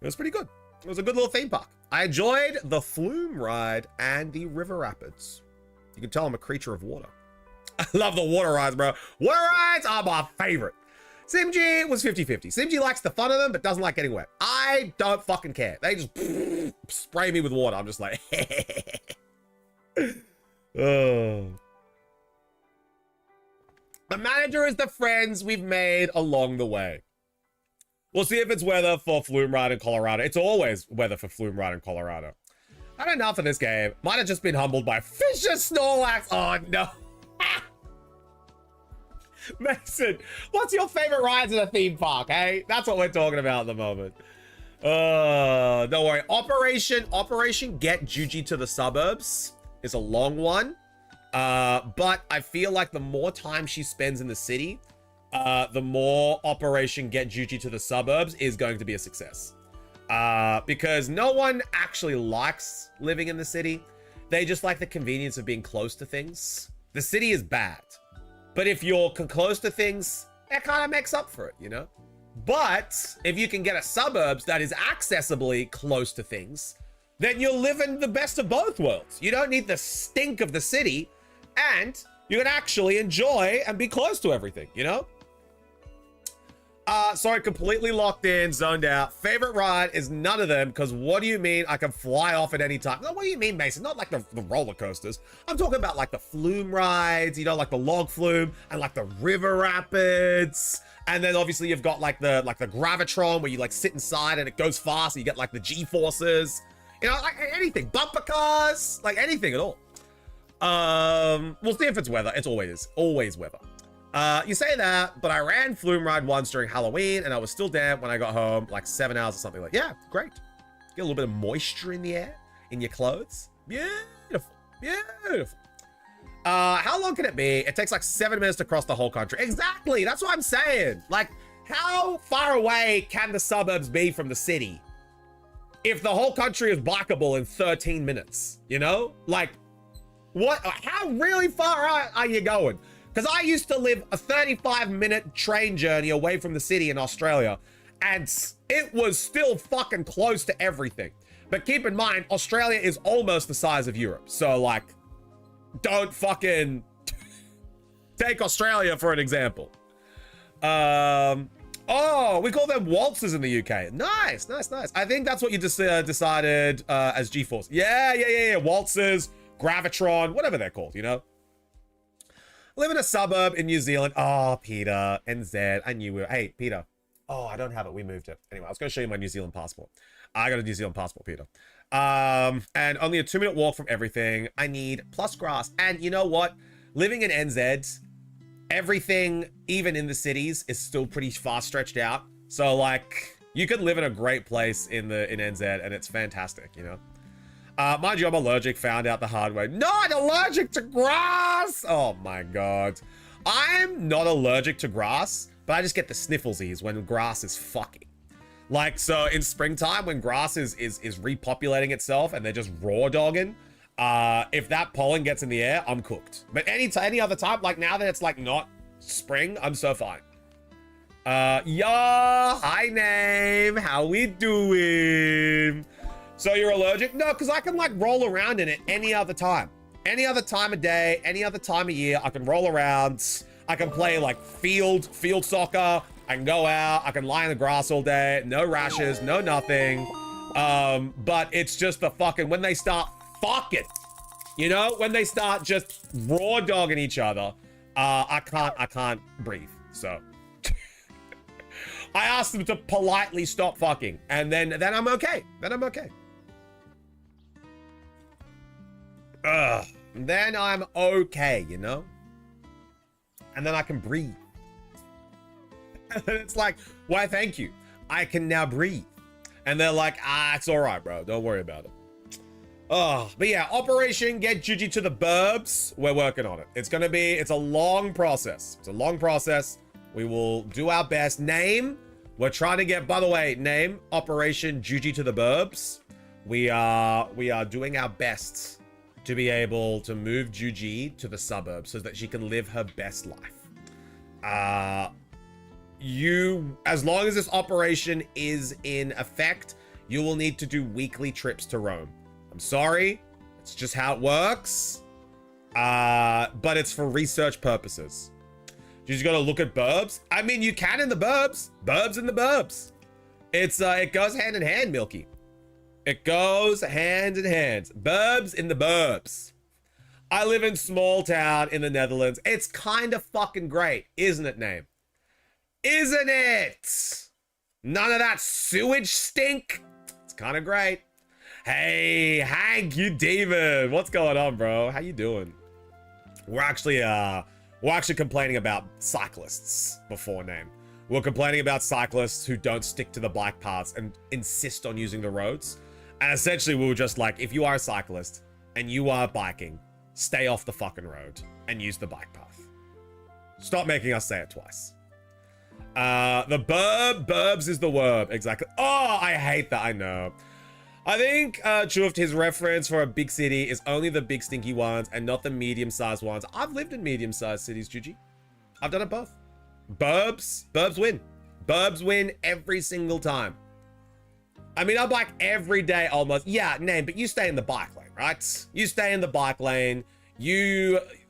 was pretty good. It was a good little theme park. I enjoyed the flume ride and the river rapids. You can tell I'm a creature of water. I love the water rides, bro. Water rides are my favorite. Simji was 50-50. Simji likes the fun of them, but doesn't like getting wet. I don't fucking care. They just spray me with water. I'm just like, oh. The manager is the friends we've made along the way. We'll see if it's weather for Flume Ride in Colorado. It's always weather for Flume Ride in Colorado. I don't know for this game. Might have just been humbled by Fisher Snorlax. Oh, no. Mason, what's your favorite rides in a theme park, hey? That's what we're talking about at the moment. Don't worry. Operation Get Juji to the Suburbs is a long one. But I feel like the more time she spends in the city, the more Operation Get Juji to the Suburbs is going to be a success. Because no one actually likes living in the city. They just like the convenience of being close to things. The city is bad. But if you're close to things, it kind of makes up for it, you know? But if you can get a suburbs that is accessibly close to things, then you're living the best of both worlds. You don't need the stink of the city, and you can actually enjoy and be close to everything, you know? Sorry, completely locked in, zoned out. Favorite ride is none of them, because what do you mean I can fly off at any time? No, what do you mean, Mason? Not like the roller coasters. I'm talking about like the flume rides, you know, like the log flume and like the river rapids. And then obviously you've got like the gravitron where you like sit inside and it goes fast and you get like the G-forces. You know, like anything. Bumper cars, like anything at all. We'll see if it's weather. It's always weather. You say that, but I ran flume ride once during Halloween and I was still damp when I got home, like 7 hours or something. Like, yeah, great. Get a little bit of moisture in the air, in your clothes. Beautiful, beautiful. How long can it be? It takes like 7 minutes to cross the whole country. Exactly, that's what I'm saying. Like, how far away can the suburbs be from the city if the whole country is bikeable in 13 minutes, you know? Like, how really far are you going? Because I used to live a 35-minute train journey away from the city in Australia, and it was still fucking close to everything. But keep in mind, Australia is almost the size of Europe. So, like, don't fucking take Australia for an example. Oh, we call them waltzes in the UK. Nice, nice, nice. I think that's what you just decided as G-Force. Yeah. Waltzes, Gravitron, whatever they're called, you know? Live in a suburb in New Zealand. Oh, Peter, NZ. I knew we were. Hey, Peter. Oh, I don't have it. We moved it. Anyway, I was going to show you my New Zealand passport. I got a New Zealand passport, Peter. And only a 2-minute walk from everything. I need plus grass. And you know what? Living in NZ, everything, even in the cities, is still pretty far stretched out. So, like, you could live in a great place in NZ, and it's fantastic, you know? Mind you, I'm allergic, found out the hard way. Not allergic to grass! Oh my god. I'm not allergic to grass, but I just get the snifflesies when grass is fucking. Like, so in springtime, when grass is repopulating itself and they're just raw dogging, if that pollen gets in the air, I'm cooked. But any other time, like now that it's like not spring, I'm so fine. Yeah, hi name, how we doing? So you're allergic? No, because I can like roll around in it any other time. Any other time of day, any other time of year, I can roll around. I can play like field soccer. I can go out. I can lie in the grass all day. No rashes, no nothing. But it's just the fucking, when they start fucking, you know, when they start just raw dogging each other, I can't breathe. So I asked them to politely stop fucking, and then I'm okay. Then I'm okay. Then I'm okay, you know? And then I can breathe. And it's like, why, thank you. I can now breathe. And they're like, it's all right, bro. Don't worry about it. Oh, but yeah, Operation Get Juji to the Burbs. We're working on it. It's a long process. It's a long process. We will do our best. Name, we're trying to get, by the way, name, Operation Juji to the Burbs. We are doing our best to be able to move Juji to the suburbs so that she can live her best life. As long as this operation is in effect, you will need to do weekly trips to Rome. I'm sorry, it's just how it works. But it's for research purposes. You just gotta look at burbs. I mean, you can in the burbs. Burbs in the burbs. It goes hand in hand, Milky. It goes hand in hand. Burbs in the burbs. I live in small town in the Netherlands. It's kind of fucking great, isn't it, Name? Isn't it? None of that sewage stink. It's kind of great. Hey, Hank, you David. What's going on, bro? How you doing? We're actually complaining about cyclists before, Name. We're complaining about cyclists who don't stick to the bike paths and insist on using the roads. And essentially, we were just like, if you are a cyclist and you are biking, stay off the fucking road and use the bike path. Stop making us say it twice. The burbs is the verb. Exactly. Oh, I hate that. I know. I think, Chuft, his reference for a big city is only the big stinky ones and not the medium-sized ones. I've lived in medium-sized cities, Juji. I've done it both. Burbs win. Burbs win every single time. I mean, I bike every day almost. Yeah, name, but you stay in the bike lane, right? You stay in the bike lane.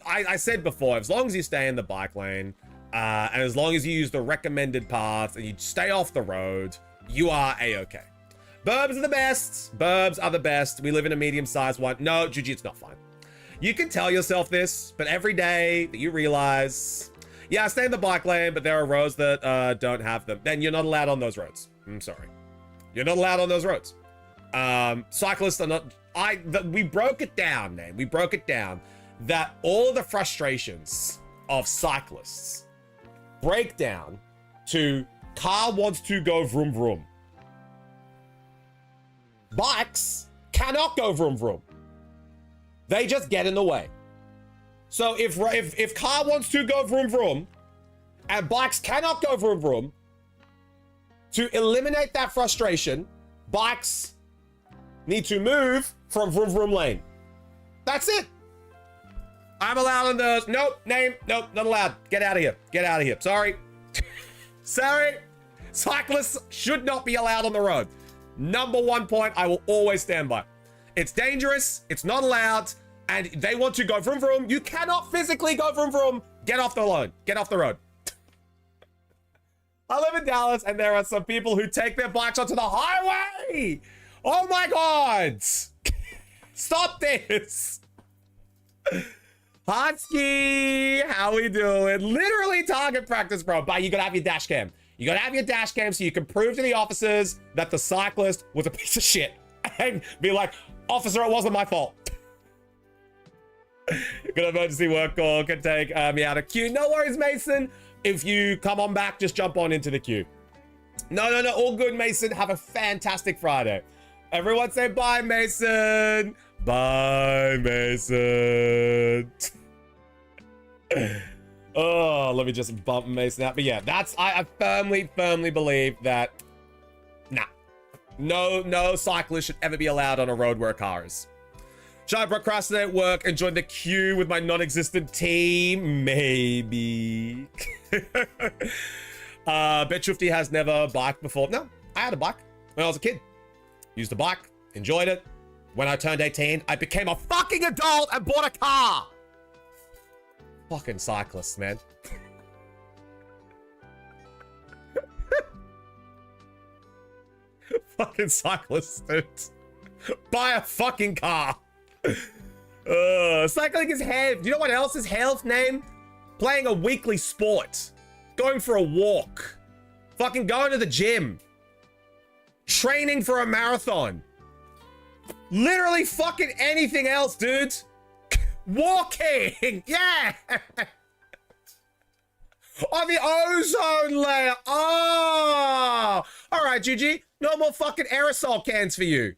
I said before, as long as you stay in the bike lane, and as long as you use the recommended paths and you stay off the road, you are A-okay. Burbs are the best. Burbs are the best. We live in a medium-sized one. No, Juji, it's not fine. You can tell yourself this, but every day that you realize, yeah, stay in the bike lane, but there are roads that don't have them, then you're not allowed on those roads. I'm sorry. You're not allowed on those roads. Cyclists are not... we broke it down, man. We broke it down that all the frustrations of cyclists break down to car wants to go vroom vroom. Bikes cannot go vroom vroom. They just get in the way. So if car wants to go vroom vroom and bikes cannot go vroom vroom, to eliminate that frustration, bikes need to move from vroom vroom lane. That's it. I'm allowed on those. Nope, name, nope, not allowed. Get out of here. Get out of here. Sorry. Sorry. Cyclists should not be allowed on the road. Number one point I will always stand by. It's dangerous. It's not allowed. And they want to go vroom vroom. You cannot physically go vroom vroom. Get off the road. Get off the road. I live in Dallas and there are some people who take their bikes onto the highway. Oh my God. Stop this. Hotski, how we doing? Literally target practice, bro. But you gotta have your dash cam. You gotta have your dash cam so you can prove to the officers that the cyclist was a piece of shit. And be like, officer, it wasn't my fault. Good emergency work call can take me out of queue. No worries, Mason. If you come on back, just jump on into the queue. No, all good, Mason. Have a fantastic Friday. Everyone say bye, Mason. Bye, Mason. Oh, let me just bump Mason out. But yeah, I firmly believe that, nah, no cyclist should ever be allowed on a road where a car is. Should I procrastinate work and join the queue with my non-existent team? Maybe. Bet50 has never biked before. No, I had a bike when I was a kid. Used a bike, enjoyed it. When I turned 18, I became a fucking adult and bought a car. Fucking cyclists, man. Fucking cyclists, dude. Buy a fucking car. Cycling is health. You know what else is health, name? Playing a weekly sport. Going for a walk. Fucking going to the gym. Training for a marathon. Literally fucking anything else, dude. Walking. Yeah. On the ozone layer. Oh. All right, GG. No more fucking aerosol cans for you.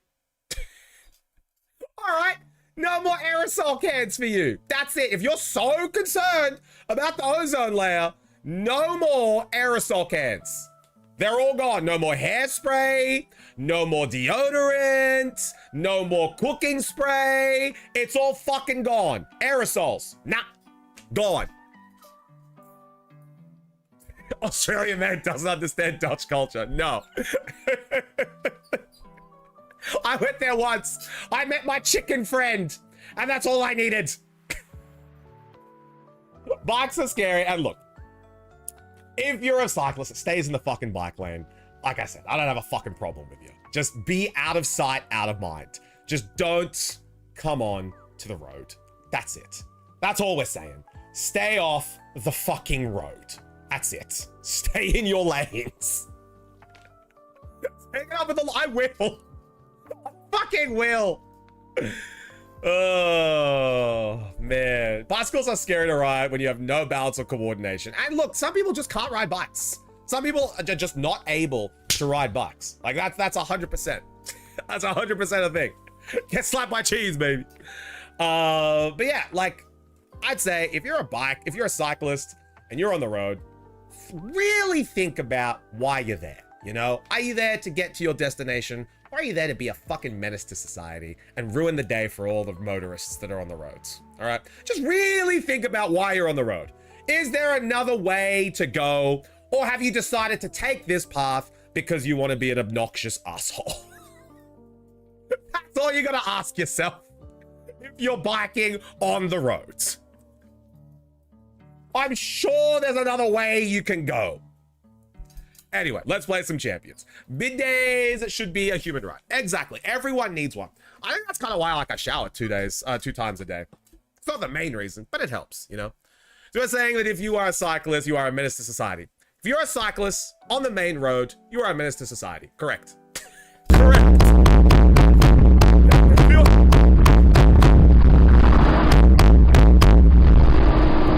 All right. No more aerosol cans for you. That's it. If you're so concerned about the ozone layer, no more aerosol cans. They're all gone. No more hairspray. No more deodorant. No more cooking spray. It's all fucking gone. Aerosols. Nah. Gone. Australian man doesn't understand Dutch culture. No. I went there once. I met my chicken friend, and that's all I needed. Bikes are scary, and look, if you're a cyclist that stays in the fucking bike lane, like I said, I don't have a fucking problem with you. Just be out of sight, out of mind. Just don't come on to the road. That's it. That's all we're saying. Stay off the fucking road. That's it. Stay in your lanes. Take it up with the... I will. Fucking will. Oh man, bicycles are scary to ride when you have no balance or coordination. And look, some people just can't ride bikes. Some people are just not able to ride bikes. Like that's 100%. That's 100% a thing. Get slapped by cheese, baby. But yeah, like I'd say if you're a cyclist and you're on the road, really think about why you're there. You know, are you there to get to your destination? Or are you there to be a fucking menace to society and ruin the day for all the motorists that are on the roads? All right, just really think about why you're on the road. Is there another way to go? Or have you decided to take this path because you want to be an obnoxious asshole? That's all you gotta ask yourself if you're biking on the roads. I'm sure there's another way you can go. Anyway, let's play some champions. Middays should be a human right. Exactly. Everyone needs one. I think that's kind of why I shower 2 times a day. It's not the main reason, but it helps, you know? So we're saying that if you are a cyclist, you are a menace to society. If you're a cyclist on the main road, you are a menace to society. Correct. Correct.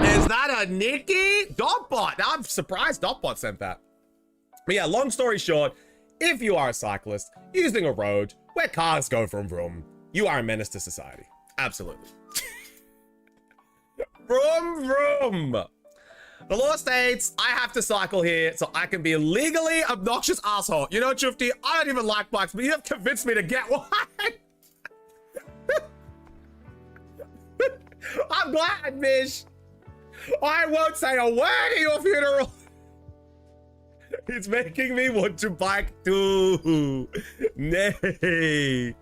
Is that a Nikki? Dotbot. I'm surprised Dotbot sent that. But yeah, long story short, if you are a cyclist using a road where cars go vroom vroom, you are a menace to society. Absolutely. Vroom vroom. The law states I have to cycle here so I can be a legally obnoxious asshole. You know, Chufty, I don't even like bikes, but you have convinced me to get one. I'm glad, Mish. I won't say a word at your funeral. It's making me want to bike too. Nay.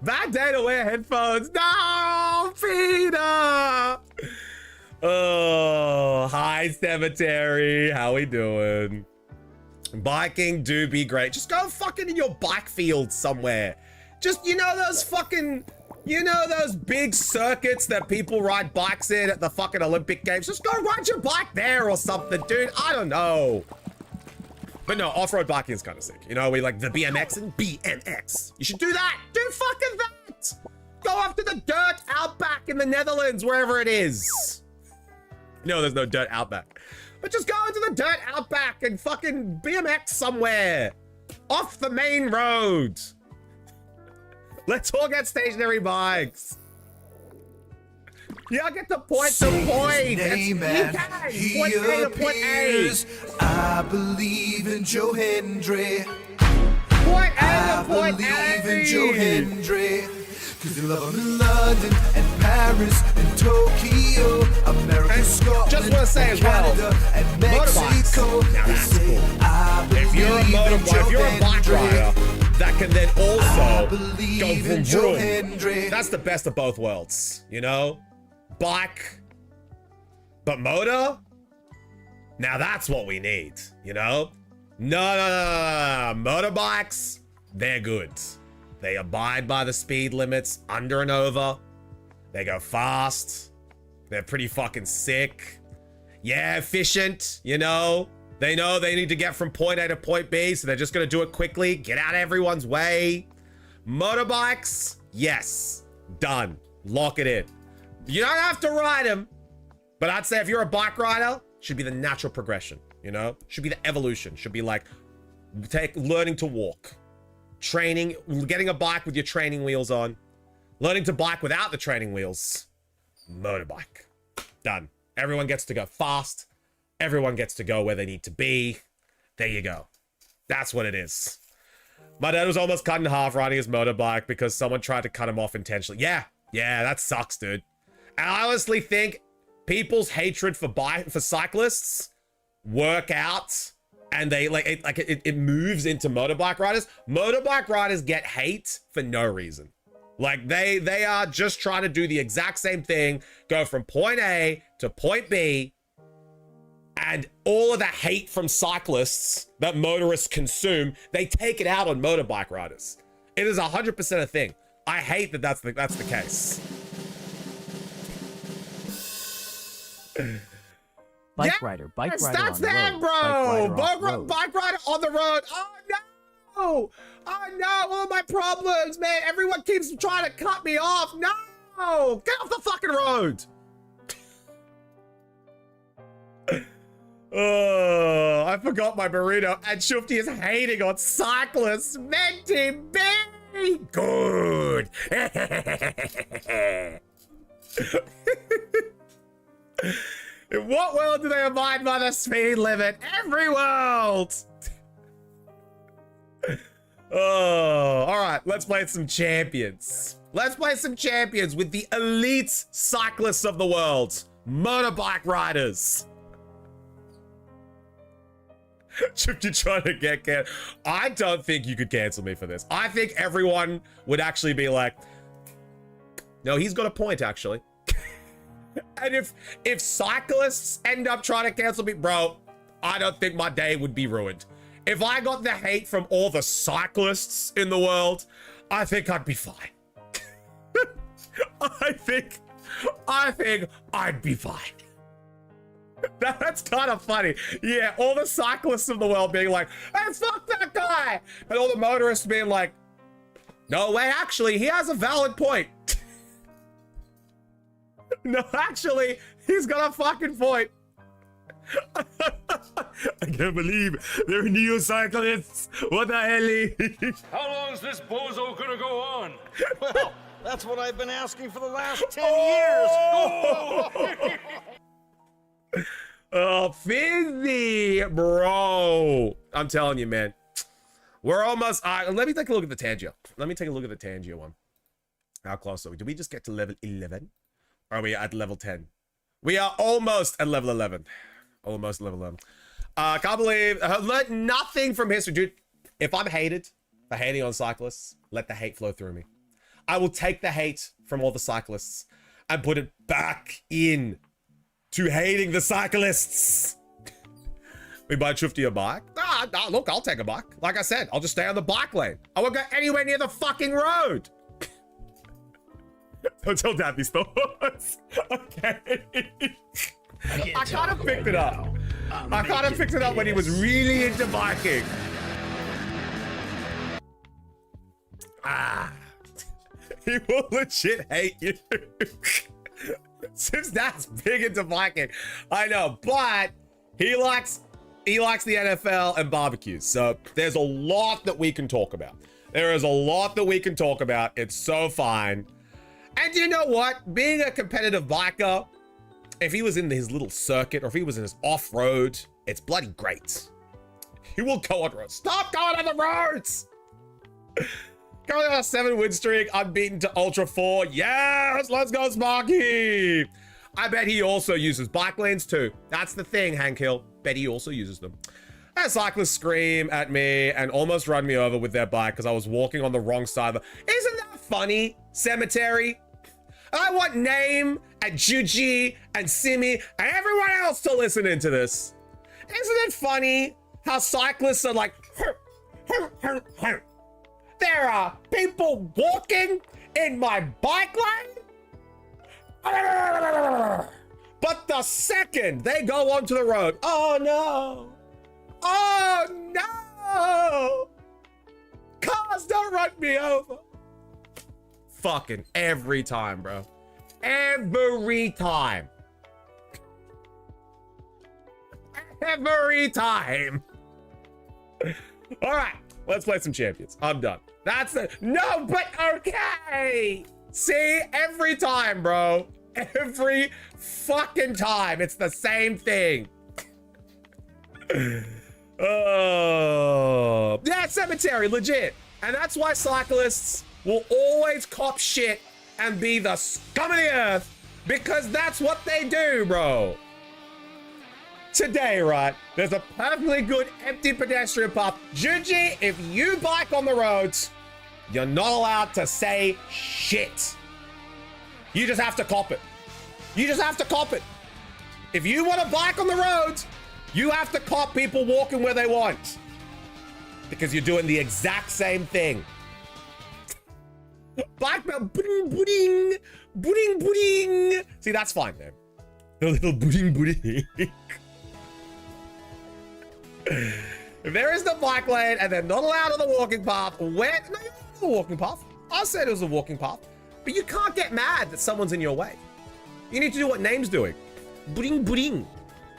Bad day to wear headphones. No, Peter. Oh, hi, Cemetery. How we doing? Biking do be great. Just go fucking in your bike field somewhere. Just, you know those fucking... You know those big circuits that people ride bikes in at the fucking Olympic Games? Just go ride your bike there or something, dude. I don't know. But no, off-road biking is kind of sick. You know, we like the BMX and BMX. You should do that. Do fucking that. Go off to the dirt outback in the Netherlands, wherever it is. No, there's no dirt outback. But just go into the dirt outback and fucking BMX somewhere. Off the main road. Let's all get stationary bikes. Yeah, get to point to point. Name and he point A to point A. I believe in Joe Hendry. Point A I to point believe A. in Joe Hendry. Cause you love him in London and Paris and Tokyo, America, And Scotland, just want to say as well, Canada and Mexico. motorbikes. Now that's cool. If you're a motorbike, if you're a bike rider, that can then also go vroom vroom. That's the best of both worlds, you know? Bike, but motor? Now that's what we need, you know? No. Motorbikes, they're good. They abide by the speed limits under and over. They go fast. They're pretty fucking sick. Yeah, efficient, you know? They know they need to get from point A to point B, so they're just gonna do it quickly, get out of everyone's way. Motorbikes, yes, done. Lock it in. You don't have to ride them, but I'd say if you're a bike rider, should be the natural progression, you know? Should be the evolution. Should be like learning to walk, training, getting a bike with your training wheels on, learning to bike without the training wheels. Motorbike, done. Everyone gets to go fast. Everyone gets to go where they need to be. There you go. That's what it is. My dad was almost cut in half riding his motorbike because someone tried to cut him off intentionally. Yeah, that sucks, dude. And I honestly think people's hatred for cyclists work out, and they it moves into motorbike riders. Motorbike riders get hate for no reason. Like they are just trying to do the exact same thing, go from point A to point B. And all of the hate from cyclists that motorists consume, they take it out on motorbike riders. It is 100% a thing. I hate that that's the case. Bike rider That's on the them, road. bro. Bike rider off Bike rider on the road. the road. Oh no, all my problems, man. Everyone keeps trying to cut me off. No, get off the fucking road. Oh, I forgot my burrito, and Shufty is hating on cyclists. Menti be good. In what world do they abide by the speed limit? Every world. Oh, all right. Let's play some champions. Let's play some champions with the elite cyclists of the world, motorbike riders. You're trying to get can. I don't think you could cancel me for this. I think everyone would actually be like, no, he's got a point, actually. And if cyclists end up trying to cancel me, bro, I don't think my day would be ruined. If I got the hate from all the cyclists in the world, I think I'd be fine. I think I'd be fine. That's kind of funny. Yeah, all the cyclists of the world being like, hey, fuck that guy. And all the motorists being like, no way, actually, he has a valid point. No, actually, he's got a fucking point. I can't believe they're neo-cyclists. What the hell? How long is this bozo gonna go on? Well, that's what I've been asking for the last 10 years. Oh, Fizzy, bro. I'm telling you, man. We're almost... let me take a look at the Tangier. Let me take a look at the Tangier one. How close are we? Did we just get to level 11? Or are we at level 10? We are almost at level 11. Almost level 11. Can't believe... learned nothing from history. Dude, if I'm hated for hating on cyclists, let the hate flow through me. I will take the hate from all the cyclists and put it back in to hating the cyclists. We buy Shufty a bike? Nah, look, I'll take a bike. Like I said, I'll just stay on the bike lane. I won't go anywhere near the fucking road. Don't tell Dad these thoughts. Okay. I kind of picked it up. I kind of picked it up when he was really into biking. He will legit hate you. Since that's big into biking. I know, but he likes the NFL and barbecues. So there's a lot that we can talk about. There is a lot that we can talk about. It's so fine. And you know what? Being a competitive biker, if he was in his little circuit or if he was in his off-road, it's bloody great. He will go on roads. Stop going on the roads! Currently on a 7-win streak, unbeaten to Ultra 4. Yes, let's go, Sparky! I bet he also uses bike lanes too. That's the thing, Hank Hill. Bet he also uses them. A cyclist scream at me and almost run me over with their bike because I was walking on the wrong side of the... Isn't that funny, Cemetery? I want Name and Juji and Simi and everyone else to listen into this. Isn't it funny how cyclists are like... There are people walking in my bike lane? But the second they go onto the road, oh no! Oh no! Cars don't run me over. Fucking every time, bro. Every time. Every time. All right, let's play some champions. I'm done. That's it. No, but okay. See, every time, bro. Every fucking time. It's the same thing. Oh. Yeah, Cemetery, legit. And that's why cyclists will always cop shit and be the scum of the earth, because that's what they do, bro. Today, right, there's a perfectly good empty pedestrian path. Juji, if you bike on the roads, you're not allowed to say shit. You just have to cop it. You just have to cop it. If you want to bike on the roads, you have to cop people walking where they want. Because you're doing the exact same thing. Bike belt, booding, booding, booding, booding. See, that's fine, man. The little booding, booding. If there is no bike lane and they're not allowed on the walking path, where? No, you're on the walking path. I said it was a walking path. But you can't get mad that someone's in your way. You need to do what Name's doing. Booding, booding.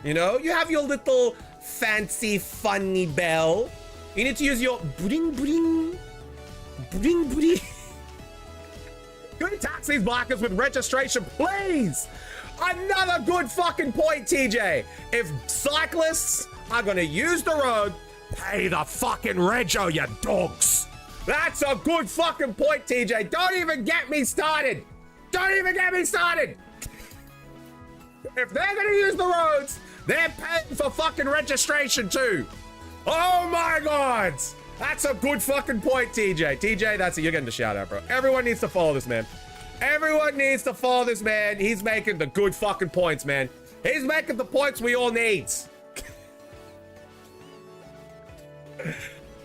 You know, you have your little fancy, funny bell. You need to use your booding, booding, booding, booding. Good tax these bikers with registration, please. Another good fucking point, TJ. If cyclists are gonna use the road, pay the fucking rego, you dogs. That's a good fucking point, TJ. Don't even get me started. Don't even get me started. If they're gonna use the roads, they're paying for fucking registration too. Oh my God. That's a good fucking point, TJ. TJ, that's it. You're getting the shout out, bro. Everyone needs to follow this man. Everyone needs to follow this man. He's making the good fucking points, man. He's making the points we all need.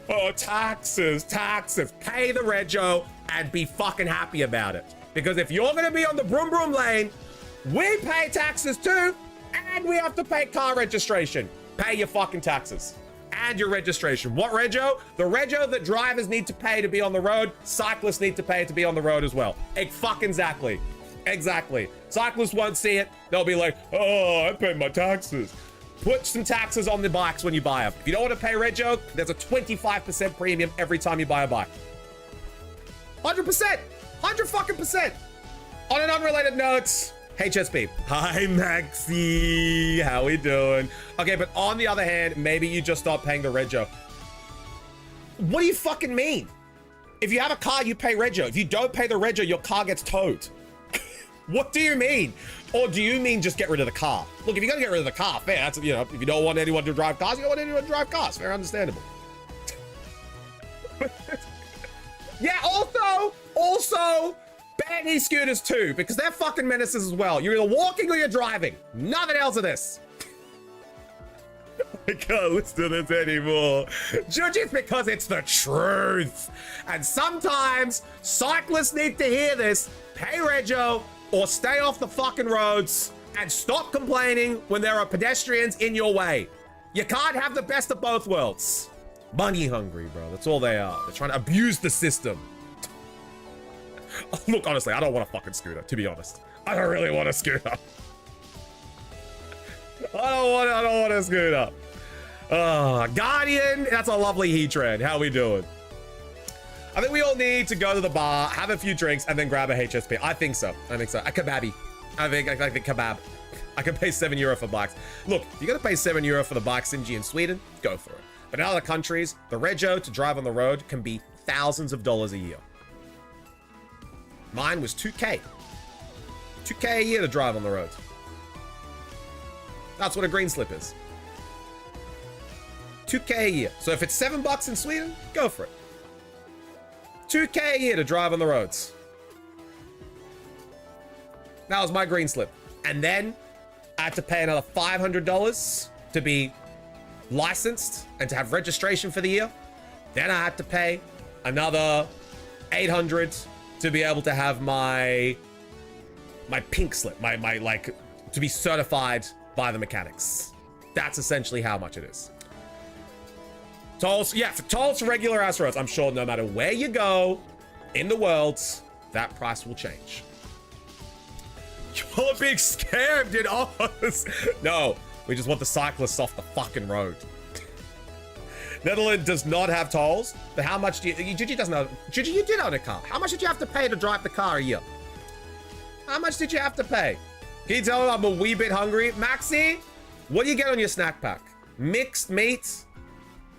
Oh, taxes, taxes. Pay the rego and be fucking happy about it. Because if you're gonna be on the broom broom lane, we pay taxes too, and we have to pay car registration. Pay your fucking taxes and your registration. What rego? The rego that drivers need to pay to be on the road, cyclists need to pay to be on the road as well. Fucking exactly. Exactly. Cyclists won't see it. They'll be like, oh, I paid my taxes. Put some taxes on the bikes when you buy them. If you don't want to pay rego, there's a 25% premium every time you buy a bike. 100%. 100 fucking percent. On an unrelated note, HSP. Hi, Maxi. How we doing? Okay, but on the other hand, maybe you just start paying the rego. What do you fucking mean? If you have a car, you pay rego. If you don't pay the rego, your car gets towed. What do you mean? Or do you mean just get rid of the car? Look, if you're gonna get rid of the car, fair. That's, you know, if you don't want anyone to drive cars, you don't want anyone to drive cars. Fair, understandable. Yeah, also, ban e-scooters too, because they're fucking menaces as well. You're either walking or you're driving. Nothing else of this. I can't listen to this anymore. Judge it because it's the truth. And sometimes cyclists need to hear this. Pay rego or stay off the fucking roads and stop complaining when there are pedestrians in your way. You can't have the best of both worlds. Money hungry, bro. That's all they are. They're trying to abuse the system. Look, honestly, I don't want a fucking scooter, to be honest. I don't really want a scooter. I don't want a scooter. Guardian, that's a lovely Heatran. How we doing? I think we all need to go to the bar, have a few drinks, and then grab a HSP. I think so. A kebabby. I think kebab. I can pay €7 for bikes. Look, if you're gonna pay €7 for the bikes in Sweden, go for it. But in other countries, the rego to drive on the road can be thousands of dollars a year. Mine was 2K. 2K a year to drive on the road. That's what a green slip is. 2K a year. So if it's $7 in Sweden, go for it. 2K a year to drive on the roads. That was my green slip. And then I had to pay another $500 to be licensed and to have registration for the year. Then I had to pay another $800 to be able to have my pink slip, my like, to be certified by the mechanics. That's essentially how much it is. Tolls, yeah, for tolls for regular ass roads, I'm sure no matter where you go in the world, that price will change. You're being scammed in Oz. No, we just want the cyclists off the fucking road. Netherlands does not have tolls, but how much do you... Gigi doesn't know. Gigi, you did own a car. How much did you have to pay to drive the car a year? How much did you have to pay? Can you tell me I'm a wee bit hungry? Maxi, what do you get on your snack pack? Mixed meat?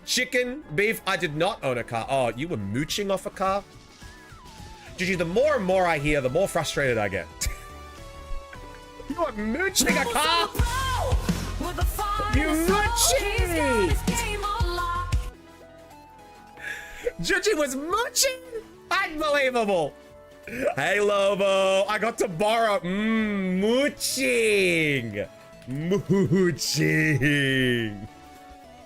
Chicken? Beef? I did not own a car. Oh, you were mooching off a car? Gigi, the more and more I hear, the more frustrated I get. You were mooching a car? You mooching! Gigi was mooching? Unbelievable. Hey, Lobo. I got to borrow. Mooching. Mooching.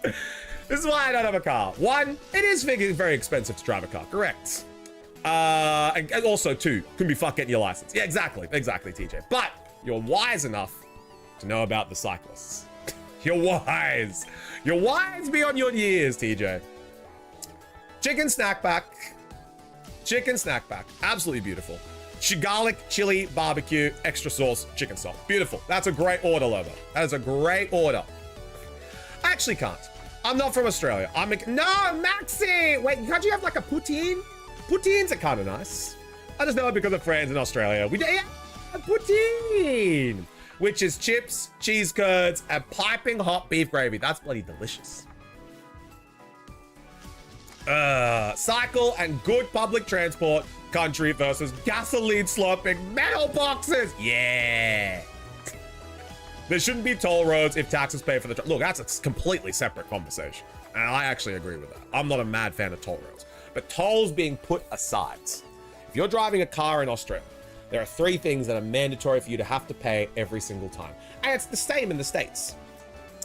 This is why I don't have a car. One, it is very expensive to drive a car. Correct. And also, two, couldn't be fuck getting your license. Yeah, exactly. Exactly, TJ. But you're wise enough to know about the cyclists. You're wise. You're wise beyond your years, TJ. Chicken snack pack. Chicken snack pack. Absolutely beautiful. Garlic, chili, barbecue, extra sauce, chicken salt. Beautiful. That's a great order, Lobo. That is a great order. I actually can't. I'm not from Australia. No, Maxi! Wait, can't you have like a poutine? Poutines are kind of nice. I just know it because of friends in Australia. We do, yeah, poutine! Which is chips, cheese curds, and piping hot beef gravy. That's bloody delicious. Cycle and good public transport country versus gasoline slopping metal boxes. Yeah. There shouldn't be toll roads if taxes pay for the... Look, that's a completely separate conversation. And I actually agree with that. I'm not a mad fan of toll roads. But tolls being put aside, if you're driving a car in Australia, there are 3 things that are mandatory for you to have to pay every single time. And it's the same in the States.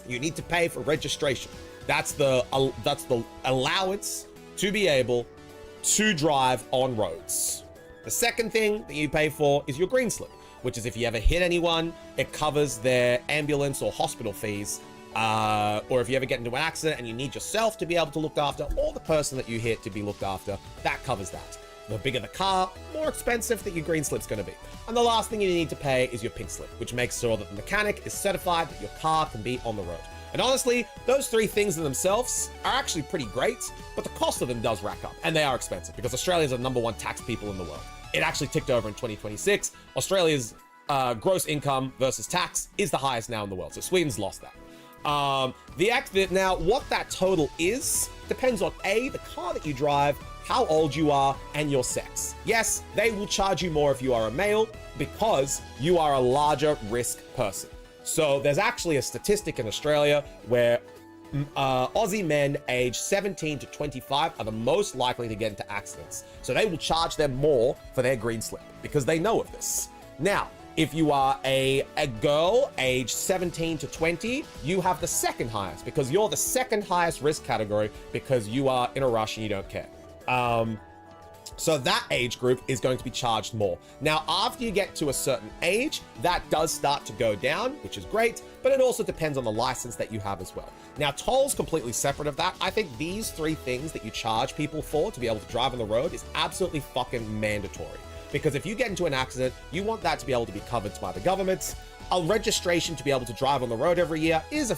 You need to pay for registration. That's the allowance to be able to drive on roads. The second thing that you pay for is your green slip, which is if you ever hit anyone, it covers their ambulance or hospital fees. Or if you ever get into an accident and you need yourself to be able to look after, or the person that you hit to be looked after, that covers that. The bigger the car, more expensive that your green slip's going to be. And the last thing you need to pay is your pink slip, which makes sure that the mechanic is certified that your car can be on the road. And honestly, those 3 things in themselves are actually pretty great, but the cost of them does rack up, and they are expensive because Australians are the #1 tax people in the world. It actually ticked over in 2026. Australia's gross income versus tax is the highest now in the world, so Sweden's lost that. Now, what that total is depends on A, the car that you drive, how old you are, and your sex. Yes, they will charge you more if you are a male because you are a larger risk person. So there's actually a statistic in Australia where Aussie men aged 17 to 25 are the most likely to get into accidents. So they will charge them more for their green slip because they know of this. Now, if you are a girl aged 17 to 20, you have the second highest because you're the second highest risk category because you are in a rush and you don't care. So that age group is going to be charged more. Now, after you get to a certain age, that does start to go down, which is great, but it also depends on the license that you have as well. Now, tolls completely separate of that. I think these 3 things that you charge people for to be able to drive on the road is absolutely fucking mandatory. Because if you get into an accident, you want that to be able to be covered by the government. A registration to be able to drive on the road every year is a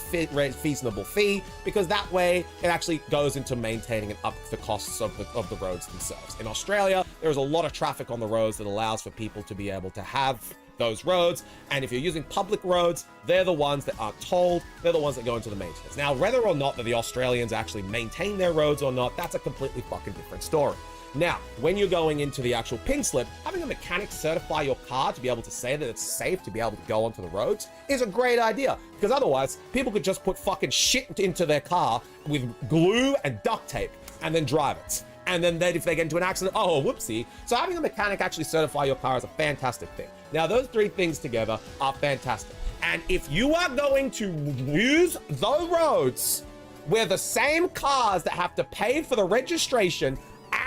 reasonable fee because that way it actually goes into maintaining and up the costs of the roads themselves. In Australia, there's a lot of traffic on the roads that allows for people to be able to have those roads. And if you're using public roads, they're the ones that aren't tolled. They're the ones that go into the maintenance. Now, whether or not that the Australians actually maintain their roads or not, that's a completely fucking different story. Now, when you're going into the actual pink slip, having a mechanic certify your car to be able to say that it's safe to be able to go onto the roads is a great idea. Because otherwise, people could just put fucking shit into their car with glue and duct tape and then drive it. And then if they get into an accident, oh, whoopsie. So having a mechanic actually certify your car is a fantastic thing. Now, those 3 things together are fantastic. And if you are going to use the roads where the same cars that have to pay for the registration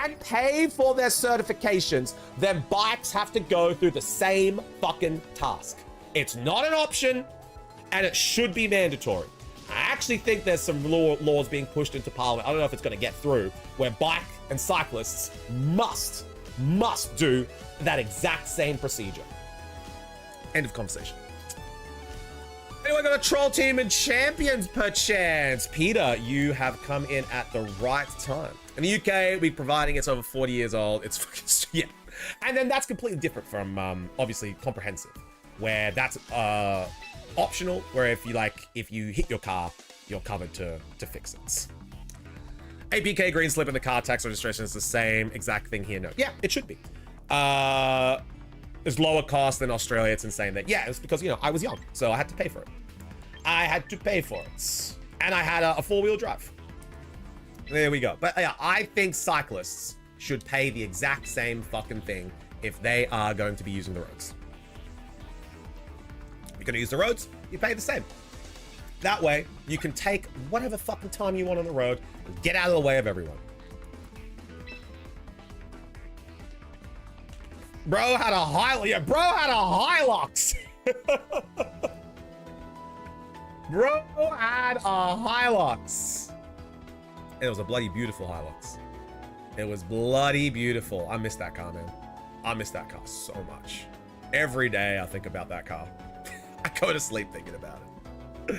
and pay for their certifications, then bikes have to go through the same fucking task. It's not an option, and it should be mandatory. I actually think there's some laws being pushed into Parliament. I don't know if it's going to get through, where bike and cyclists must do that exact same procedure. End of conversation. Anyway, got a troll team and champions perchance. Peter, you have come in at the right time. In the UK, we're providing it's over 40 years old. It's fucking, yeah. And then that's completely different from, obviously, comprehensive, where that's optional, where if you hit your car, you're covered to fix it. APK green slip and the car tax registration is the same exact thing here. No, yeah, it should be. It's lower cost than Australia. It's insane that, yeah, it's because, I was young, so I had to pay for it. And I had a 4-wheel drive. There we go. But yeah, I think cyclists should pay the exact same fucking thing if they are going to be using the roads. If you're going to use the roads, you pay the same. That way, you can take whatever fucking time you want on the road and get out of the way of everyone. Bro had a Hilux. Bro had a Hilux. It was a bloody beautiful Hilux. It was bloody beautiful. I miss that car, man. I miss that car so much. Every day I think about that car. I go to sleep thinking about it.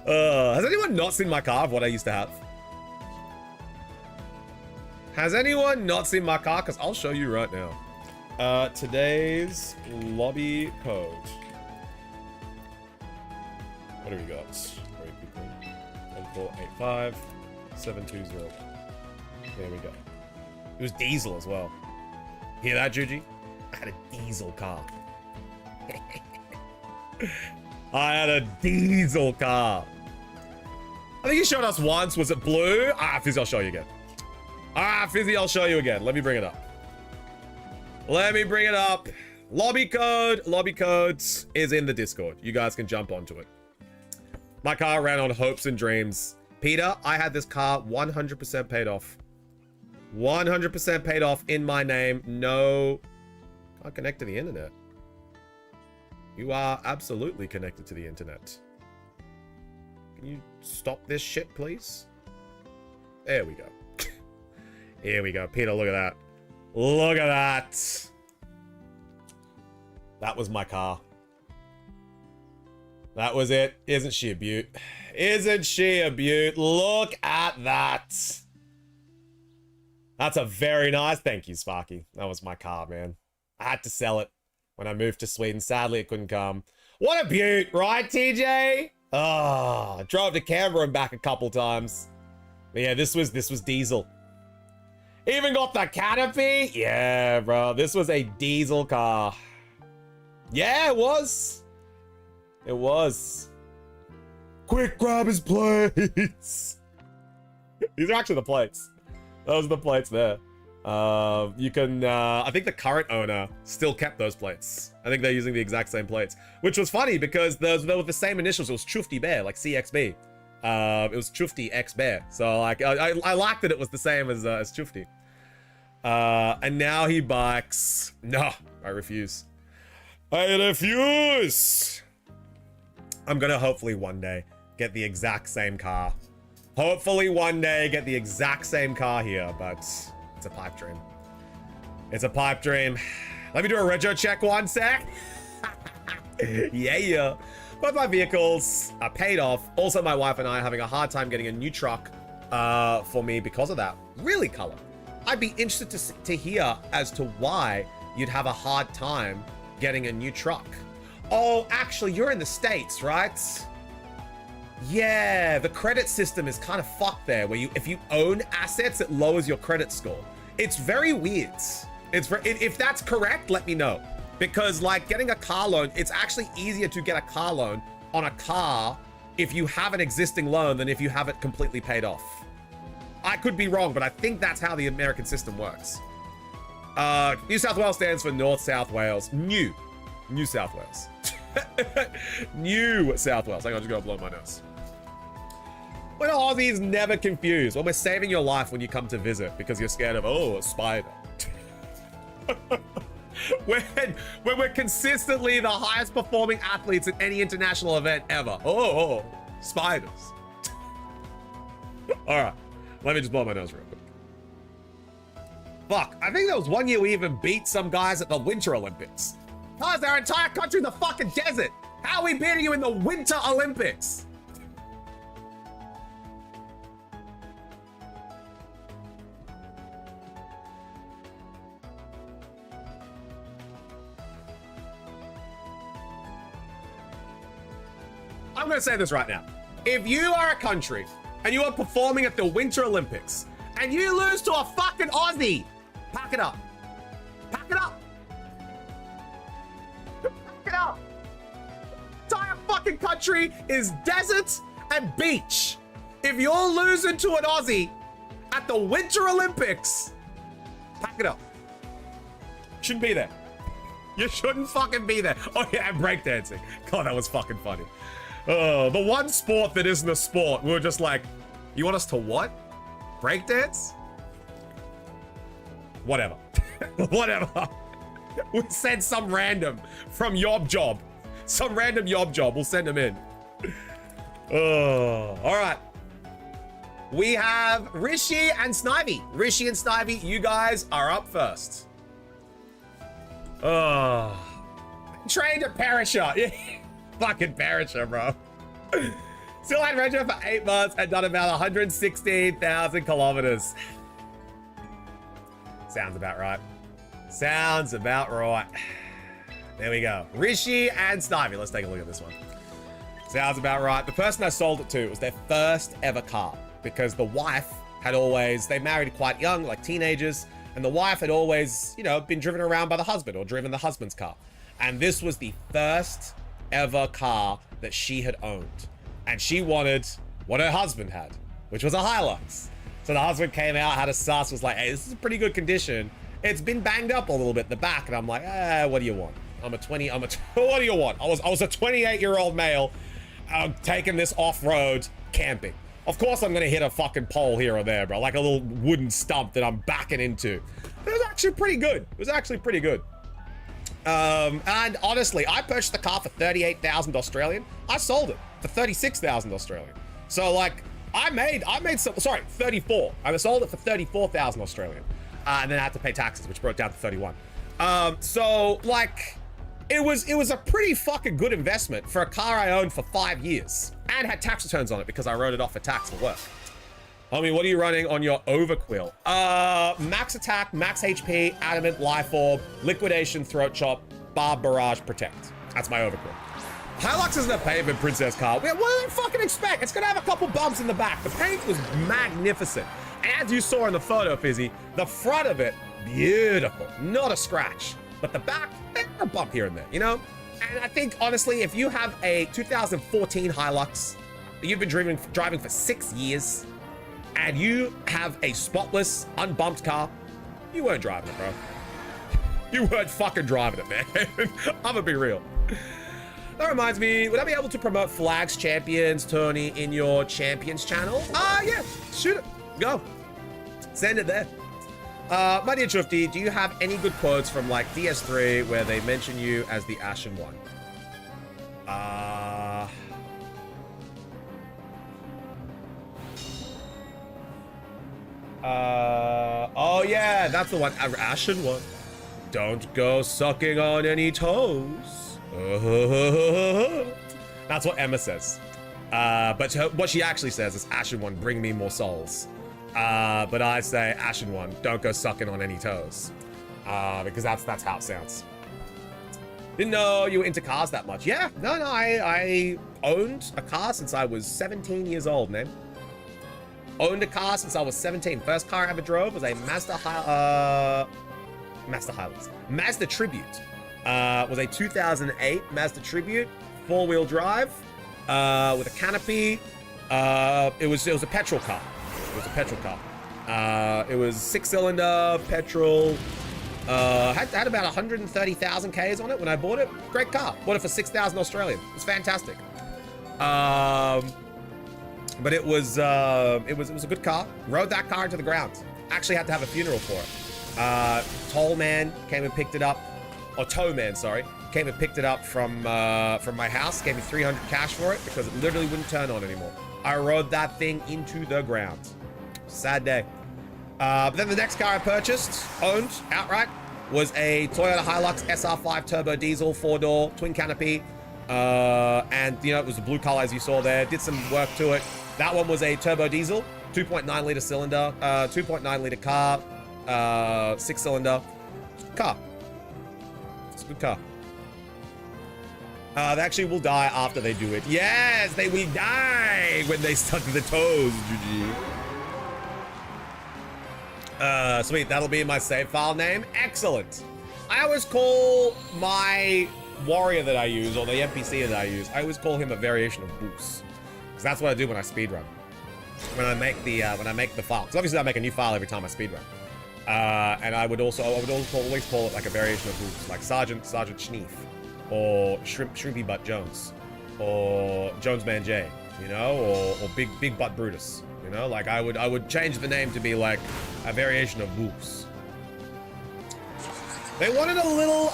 Has anyone not seen my car of what I used to have? Has anyone not seen my car? Because I'll show you right now. Today's lobby code. What do we got? Very quickly. 1485 720. There we go. It was diesel as well. Hear that, Juji? I had a diesel car. I had a diesel car. I think you showed us once. Was it blue? Fizzy, I'll show you again. Fizzy, I'll show you again. Let me bring it up. Let me bring it up. Lobby codes is in the Discord. You guys can jump onto it. My car ran on hopes and dreams. Peter, I had this car 100% paid off. 100% paid off in my name. No, can't connect to the internet. You are absolutely connected to the internet. Can you stop this shit, please? There we go. Here we go. Peter, look at that. Look at that. That was my car. That was it. Isn't she a beaut? Isn't she a beaut? Look at that. That's a very nice... Thank you, Sparky. That was my car, man. I had to sell it when I moved to Sweden. Sadly, it couldn't come. What a beaut, right, TJ? Oh, I drove to Canberra and back a couple times. But yeah, this was diesel. Even got the canopy. Yeah, bro. This was a diesel car. Yeah, it was. It was. Quick, grab his plates. These are actually the plates. Those are the plates there. You can, I think the current owner still kept those plates. I think they're using the exact same plates, which was funny because they were the same initials. It was Chufty Bear, like CXB. It was Chufty X Bear. So like, I liked that it was the same as Chufty. And now he bikes. No, I refuse. I refuse. I'm gonna hopefully one day get the exact same car. Hopefully one day get the exact same car here, but it's a pipe dream. It's a pipe dream. Let me do a rego check one sec. Yeah. Both my vehicles are paid off. Also, my wife and I are having a hard time getting a new truck for me because of that. Really, Color? I'd be interested to hear as to why you'd have a hard time getting a new truck. Oh, actually, you're in the States, right? Yeah, the credit system is kind of fucked there, where if you own assets, it lowers your credit score. It's very weird. If that's correct, let me know. Because like getting a car loan, it's actually easier to get a car loan on a car if you have an existing loan than if you have it completely paid off. I could be wrong, but I think that's how the American system works. New South Wales stands for North South Wales. New South Wales. New South Wales. Hang on, I'm just gonna blow my nose. When Aussies never confused. Well, we're saving your life when you come to visit because you're scared of, oh, a spider. when we're consistently the highest performing athletes at any international event ever. Oh, spiders. All right, let me just blow my nose real quick. Fuck, I think there was one year we even beat some guys at the Winter Olympics. Cause our entire country in the fucking desert. How are we beating you in the Winter Olympics? I'm gonna say this right now. If you are a country and you are performing at the Winter Olympics and you lose to a fucking Aussie, pack it up. Pack it up. Pack it up. Entire fucking country is desert and beach. If you're losing to an Aussie at the Winter Olympics, pack it up. Shouldn't be there. You shouldn't fucking be there. Oh yeah, and breakdancing. God, that was fucking funny. The one sport that isn't a sport. We were just like, you want us to what? Breakdance? Whatever. Whatever. We send some random from Yob Job. Some random Yob Job. We'll send him in. All right. We have Rishi and Snivy. Rishi and Snivy, you guys are up first. Trained at Parachute. Fucking Parachute, bro. Still had Rego for 8 months and done about 116,000 kilometers. Sounds about right. Sounds about right. There we go. Rishi and Snivy. Let's take a look at this one. Sounds about right. The person I sold it to, it was their first ever car because the wife had always, they married quite young, like teenagers, and the wife had always, you know, been driven around by the husband or driven the husband's car. And this was the first ever car that she had owned. And she wanted what her husband had, which was a Hilux. So the husband came out, had a sus, was like, hey, this is a pretty good condition. It's been banged up a little bit in the back. And I'm like, what do you want? what do you want? I was a 28-year-old male taking this off-road camping. Of course I'm gonna hit a fucking pole here or there, bro. Like a little wooden stump that I'm backing into. It was actually pretty good. It was actually pretty good. And honestly, I purchased the car for 38,000 Australian. I sold it for 36,000 Australian. So like, I made some, sorry, 34. I sold it for 34,000 Australian. And then I had to pay taxes, which brought it down to 31. So like, it was a pretty fucking good investment for a car I owned for 5 years and had tax returns on it because I wrote it off for tax for work. Homie, what are you running on your overquill? Max attack, max HP, adamant, life orb, liquidation, throat chop, barb barrage, protect. That's my overquill. Hilux isn't a pavement princess car. What do they fucking expect? It's gonna have a couple bumps in the back. The paint was magnificent. And as you saw in the photo, Fizzy, the front of it, beautiful, not a scratch. But the back, a bump here and there, you know? And I think, honestly, if you have a 2014 Hilux that you've been driving for 6 years, and you have a spotless, unbumped car, you weren't driving it, bro. You weren't fucking driving it, man. I'm gonna be real. That reminds me, would I be able to promote Flags Champions tourney in your Champions channel? Yeah, shoot it, go. Send it there. My dear Chufty, do you have any good quotes from like DS3 where they mention you as the Ashen One? Oh yeah, that's the one. Ashen One. Don't go sucking on any toes. That's what Emma says. But what she actually says is, Ashen One, bring me more souls. But I say, Ashen One, don't go sucking on any toes. Because that's how it sounds. Didn't know you were into cars that much. Yeah, no, I owned a car since I was 17 years old, man. Owned a car since I was 17. First car I ever drove was a Mazda Tribute. Was a 2008 Mazda Tribute, 4-wheel drive, with a canopy. It was a petrol car. It was a petrol car. It was 6-cylinder petrol. Had about 130,000 Ks on it when I bought it. Great car. Bought it for 6,000 Australian. It was fantastic. But it was a good car. Rode that car into the ground. Actually had to have a funeral for it. Toll man came and picked it up. Or tow man, sorry. Came and picked it up from my house. Gave me 300 cash for it because it literally wouldn't turn on anymore. I rode that thing into the ground. Sad day. But then the next car I purchased, owned outright, was a Toyota Hilux SR5 turbo diesel, 4-door, twin canopy. And you know, it was the blue color as you saw there. Did some work to it. That one was a turbo diesel, 2.9 liter cylinder, 2.9 liter car, 6-cylinder car. It's a good car. They actually will die after they do it. Yes, they will die when they stuck to the toes, GG. Sweet, that'll be my save file name. Excellent. I always call my warrior that I use, or the NPC that I use, I always call him a variation of Boos. Because that's what I do when I speedrun. When I make the file. Because obviously I make a new file every time I speedrun. And I would always call it like a variation of Boos, like Sergeant Schneef, or Shrimpy Butt Jones, or Jones Man J, you know, or Big Butt Brutus, you know, like I would change the name to be like a variation of Boos. They wanted a little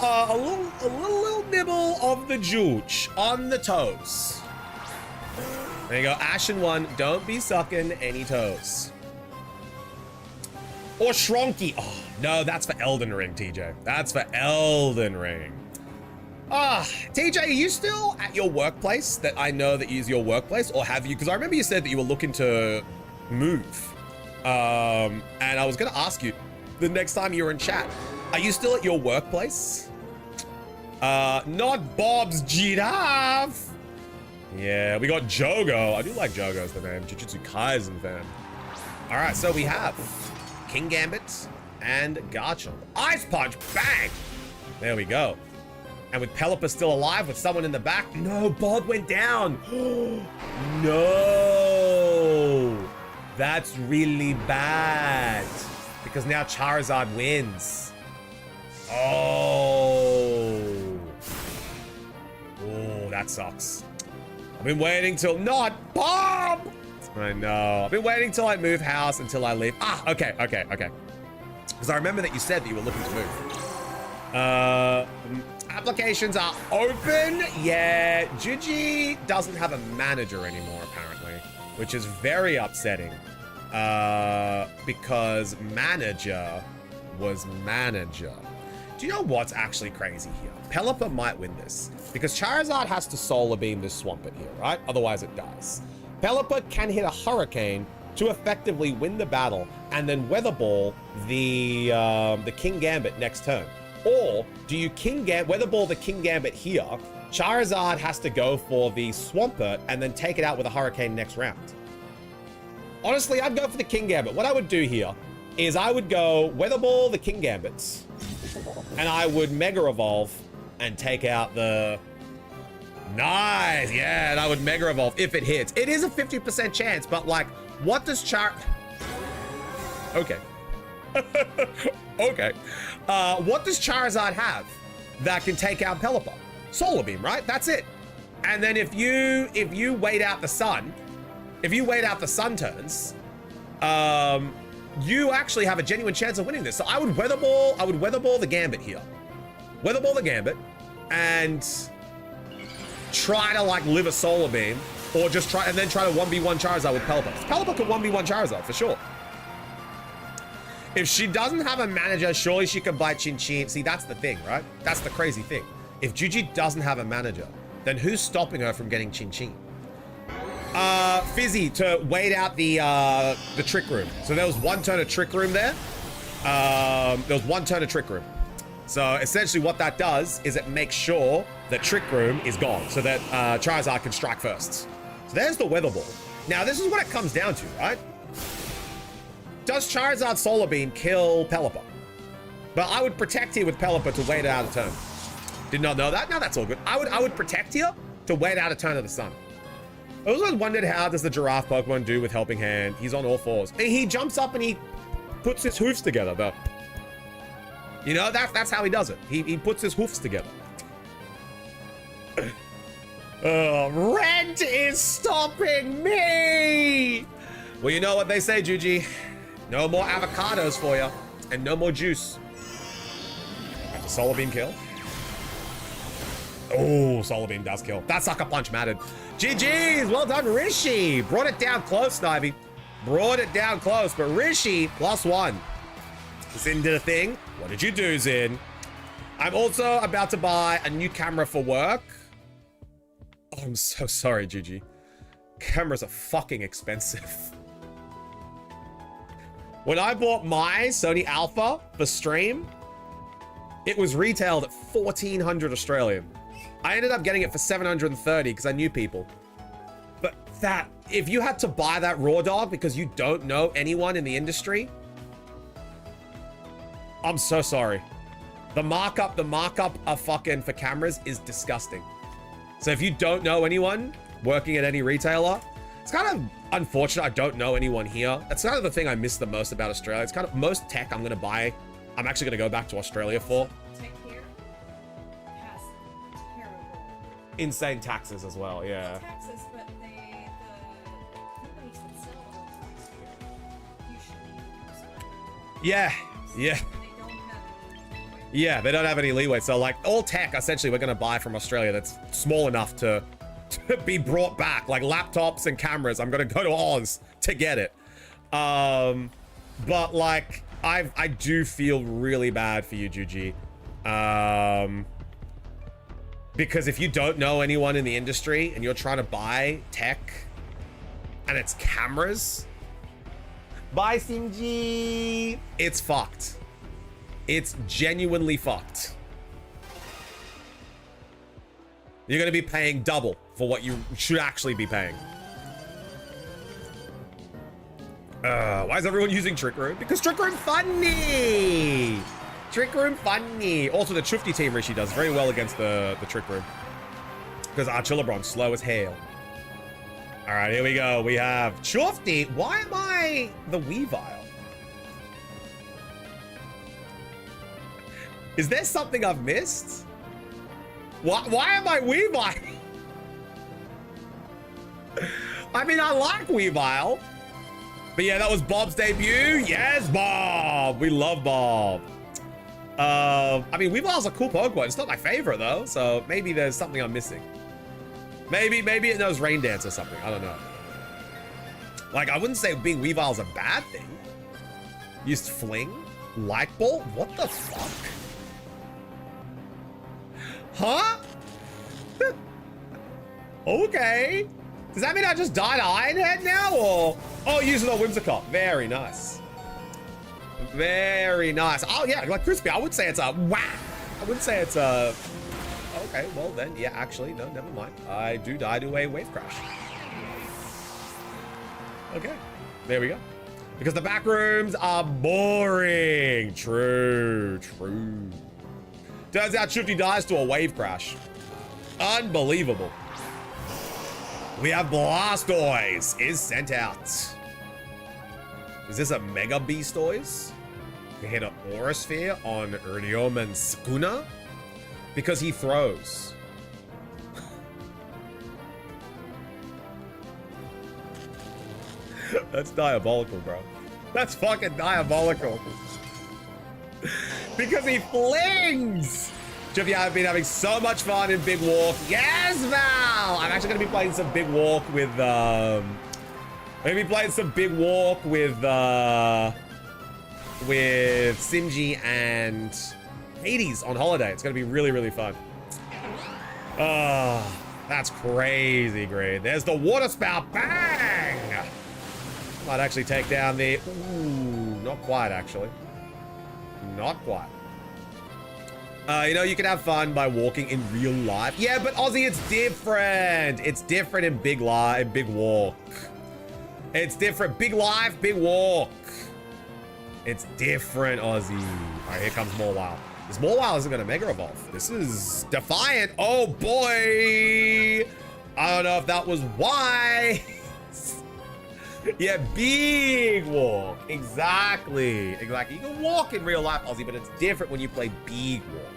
nibble of the jooch on the toes. There you go, Ashen One, don't be sucking any toes. Or Shronky. Oh, no, that's for Elden Ring, TJ. That's for Elden Ring. TJ, are you still at your workplace that I know that is your workplace, or have you? Because I remember you said that you were looking to move. And I was going to ask you the next time you were in chat, are you still at your workplace? Not Bob's Giraffe. Yeah, we got Jogo. I do like Jogo as the name. Jujutsu Kaisen fan. All right, so we have King Gambit and Garchomp. Ice Punch, bang! There we go. And with Pelipper still alive, with someone in the back, no, Bod went down. No, that's really bad because now Charizard wins. Oh, that sucks. I've been waiting till not Bob. I know. I've been waiting till I move house until I leave. Ah, okay. Because I remember that you said that you were looking to move. Applications are open. Yeah, Juji doesn't have a manager anymore, apparently, which is very upsetting. Because manager was manager. Do you know what's actually crazy here? Pelipper might win this because Charizard has to Solar Beam this Swampert here, right? Otherwise it dies. Pelipper can hit a Hurricane to effectively win the battle and then Weather Ball the King Gambit next turn. Or do you Weather Ball the King Gambit here? Charizard has to go for the Swampert and then take it out with a Hurricane next round. Honestly, I'd go for the King Gambit. What I would do here is I would go Weather Ball the King Gambits and I would Mega Evolve and take out the... Nice, yeah, and I would Mega Evolve if it hits. It is a 50% chance, but like, what does Okay. Okay. What does Charizard have that can take out Pelipper? Solar Beam, right? That's it. And then if you wait out the sun, turns, you actually have a genuine chance of winning this. So I would Weather Ball the Gambit here. Weather Ball the Gambit and try to like live a Solar Beam or just try to 1v1 Charizard with Pelipper. Pelipper can 1v1 Charizard for sure. If she doesn't have a manager, surely she can buy Chin Chin. See, that's the thing, right? That's the crazy thing. If Juji doesn't have a manager, then who's stopping her from getting Chin Chin? Fizzy to wait out the Trick Room. So there was one turn of Trick Room there. So essentially what that does is it makes sure that Trick Room is gone so that Charizard can strike first. So there's the Weather Ball. Now this is what it comes down to, right? Does Charizard Solar Beam kill Pelipper? But I would protect here with Pelipper to wait out a turn. Did not know that? No, that's all good. I would protect here to wait out a turn of the sun. I also wondered how does the giraffe Pokemon do with Helping Hand? He's on all fours. He jumps up and he puts his hoofs together, though. You know, that's how he does it. He puts his hoofs together. Rent is stopping me! Well, you know what they say, Juji. No more avocados for you, and no more juice. That's a Solar Beam kill. Oh, Solar Beam does kill. That Sucker Punch mattered. GG's, well done, Rishi. Brought it down close, Snivy. Brought it down close, but Rishi, +1. Zin did a thing. What did you do, Zin? I'm also about to buy a new camera for work. Oh, I'm so sorry, Gigi. Cameras are fucking expensive. When I bought my Sony Alpha for stream, it was retailed at 1,400 Australian. I ended up getting it for 730 because I knew people. But that, if you had to buy that raw dog because you don't know anyone in the industry, I'm so sorry. The markup of fucking for cameras is disgusting. So if you don't know anyone working at any retailer, it's kind of unfortunate I don't know anyone here. That's kind of the thing I miss the most about Australia. It's kind of most tech I'm actually going to go back to Australia for. Tech here has terrible Insane taxes as well, yeah. taxes, but the companies that sell all things here usually Yeah. they don't have any leeway. Yeah, they don't have any leeway. So like all tech, essentially, we're going to buy from Australia that's small enough to be brought back, like laptops and cameras. I'm going to go to Oz to get it. But like, I do feel really bad for you, Juji. Because if you don't know anyone in the industry and you're trying to buy tech and it's cameras, buy Simji, it's fucked. It's genuinely fucked. You're going to be paying double for what you should actually be paying. Why is everyone using Trick Room? Because Trick Room funny! Trick Room funny. Also, the Chufty team Rishi does very well against the Trick Room. Because Archilabron's slow as hell. All right, here we go. We have Chufty. Why am I the Weavile? Is there something I've missed? Why am I Weavile? I mean, I like Weavile. But yeah, that was Bob's debut. Yes, Bob. We love Bob. I mean, Weavile's a cool Pokemon. It's not my favorite, though. So maybe there's something I'm missing. Maybe it knows Rain Dance or something. I don't know. Like, I wouldn't say being Weavile's a bad thing. Used Fling? Light Ball? What the fuck? Huh? Okay. Does that mean I just died Ironhead now, or? Oh, using a Whimsicott. Very nice. Very nice. Oh, yeah, like Crispy, I would say it's a wow. I wouldn't say it's a... Okay, well then, yeah, actually, no, never mind. I do die to a Wave Crash. Okay, there we go. Because the back rooms are boring. True. Turns out Shifty dies to a Wave Crash. Unbelievable. We have Blastoise is sent out. Is this a Mega Beastoise? We hit an Aura Sphere on Ryomen Sukuna because he throws. That's diabolical, bro. That's fucking diabolical. Because he flings. Jeff, yeah, I've been having so much fun in Big Walk. Yes, Val! I'm actually gonna be playing some Big Walk with, with Simji and Hades on holiday. It's gonna be really, really fun. Oh, that's crazy great. There's the water spout. Bang! Might actually take down the... Ooh, not quite, actually. Not quite. You know, you can have fun by walking in real life. Yeah, but Ozzy, it's different. It's different in Big Walk. It's different. Big Life, Big Walk. It's different, Ozzy. All right, here comes Mawile. This Mawile isn't going to Mega Evolve. This is Defiant. Oh, boy. I don't know if that was why. Yeah, Big Walk. Exactly. You can walk in real life, Ozzy, but it's different when you play Big Walk.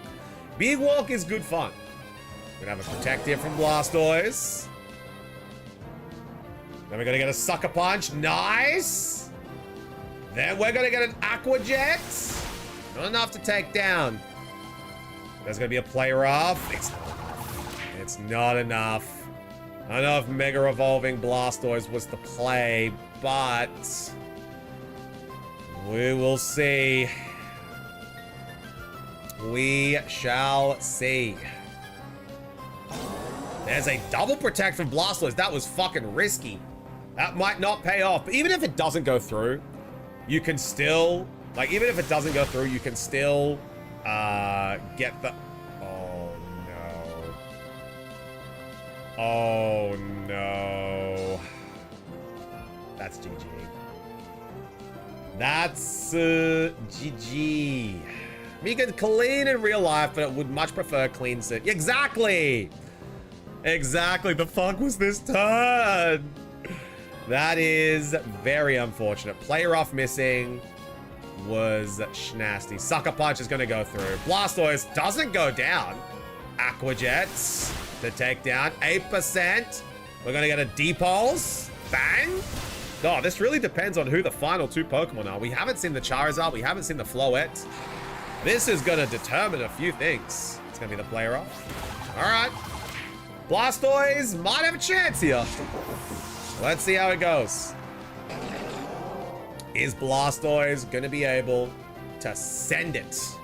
Big Walk is good fun. We're gonna have a Protect here from Blastoise. Then we're gonna get a Sucker Punch. Nice. Then we're gonna get an Aqua Jet. Not enough to take down. There's gonna be a Play Rough. It's not enough. I don't know if Mega Evolving Blastoise was the play, but we will see. We shall see. There's a double protect from Blastoise. That was fucking risky. That might not pay off. But even if it doesn't go through, you can still, like, even if it doesn't go through, you can still get the... Oh no. That's GG. That's GG. You can clean in real life, but it would much prefer clean sit. Exactly! Exactly. The fuck was this turn? That is very unfortunate. Play Rough missing was nasty. Sucker Punch is going to go through. Blastoise doesn't go down. Aqua Jets to take down 8%. We're gonna get a D-Pulse. Bang. Oh, this really depends on who the final two Pokemon are. We haven't seen the Charizard. We haven't seen the Floette. This is gonna determine a few things. It's gonna be the Play Rough. All right. Blastoise might have a chance here. Let's see how it goes. Is Blastoise gonna be able to send it?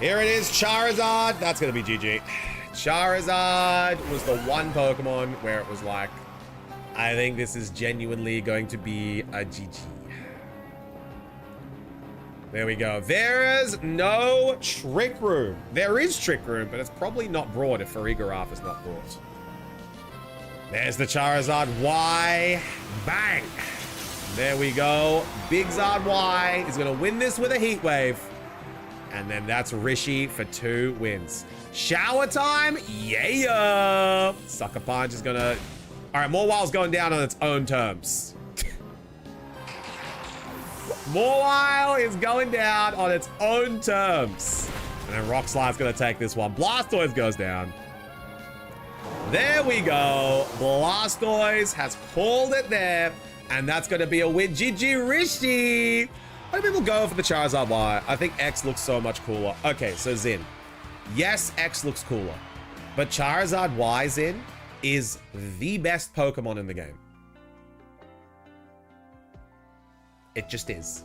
Here it is, Charizard. That's gonna be GG. Charizard was the one Pokemon where it was like, I think this is genuinely going to be a GG. There we go. There is no Trick Room. There is Trick Room, but it's probably not brought if Farigiraf is not brought. There's the Charizard Y. Bang. There we go. Big Zard Y is going to win this with a Heat Wave. And then that's Rishi for 2 wins. Shower time? Yeah! Sucker Punch is gonna... All right, Morewile's going down on its own terms. Morewile is going down on its own terms. And then Rock Slide's gonna take this one. Blastoise goes down. There we go. Blastoise has called it there. And that's gonna be a win. GG Rishi. Why do people go for the Charizard Y? I think X looks so much cooler. Okay, so Zin. Yes, X looks cooler. But Charizard Y, Zin, is the best Pokemon in the game. It just is.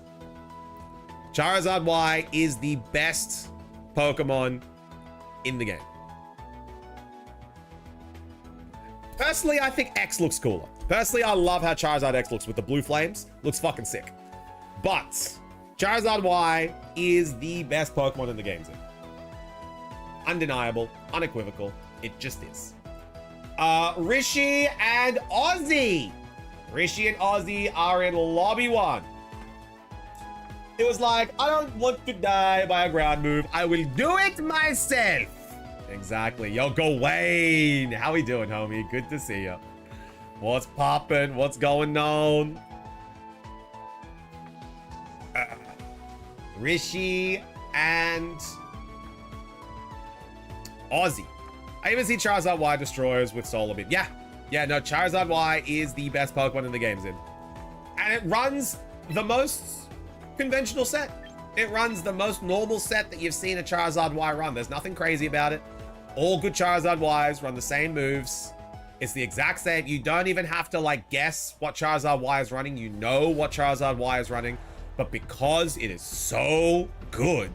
Charizard Y is the best Pokemon in the game. Personally, I think X looks cooler. Personally, I love how Charizard X looks with the blue flames. Looks fucking sick. But Charizard Y is the best Pokemon in the game. Undeniable, unequivocal. It just is. Rishi and Ozzy. Rishi and Ozzy are in lobby 1. It was like, I don't want to die by a ground move. I will do it myself. Exactly. Yo, go Wayne. How we doing, homie? Good to see you. What's poppin'? What's going on? Rishi and Ozzy. I even see Charizard Y destroyers with Solar Beam. Yeah. Yeah, no, Charizard Y is the best Pokemon in the game, Zin. And it runs the most conventional set. It runs the most normal set that you've seen a Charizard Y run. There's nothing crazy about it. All good Charizard Ys run the same moves. It's the exact same. You don't even have to like guess what Charizard Y is running. You know what Charizard Y is running. But because it is so good,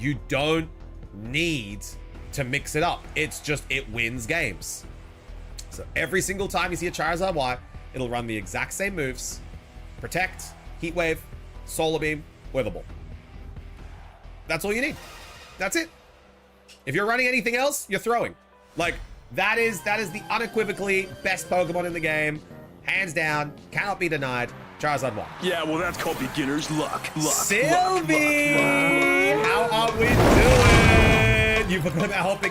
you don't need to mix it up. It's just, it wins games. So every single time you see a Charizard Y, it'll run the exact same moves. Protect, Heat Wave, Solar Beam, Weather Ball. That's all you need. That's it. If you're running anything else, you're throwing. Like, that is the unequivocally best Pokemon in the game. Hands down, cannot be denied. Charizard Y. Yeah, well, that's called beginner's luck. Sylvie! How are we doing? You forgot about helping.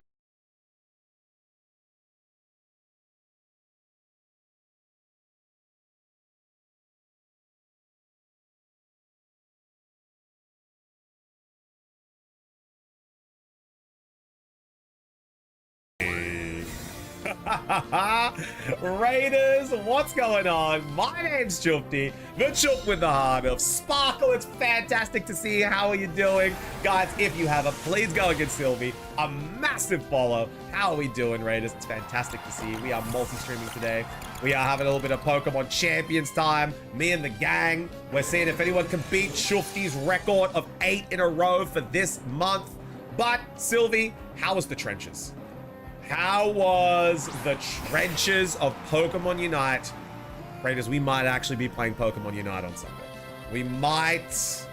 Raiders, what's going on? My name's Chufty, the Chup with the heart of Sparkle. It's fantastic to see you. How are you doing? Guys, if you haven't, please go and give Sylvie a massive follow. How are we doing, Raiders? It's fantastic to see you. We are multi-streaming today. We are having a little bit of Pokemon Champions time. Me and the gang. We're seeing if anyone can beat Chufty's record of 8 in a row for this month. But, Sylvie, how was the trenches? How was the trenches of Pokemon Unite? Raiders, we might actually be playing Pokemon Unite on Sunday. We might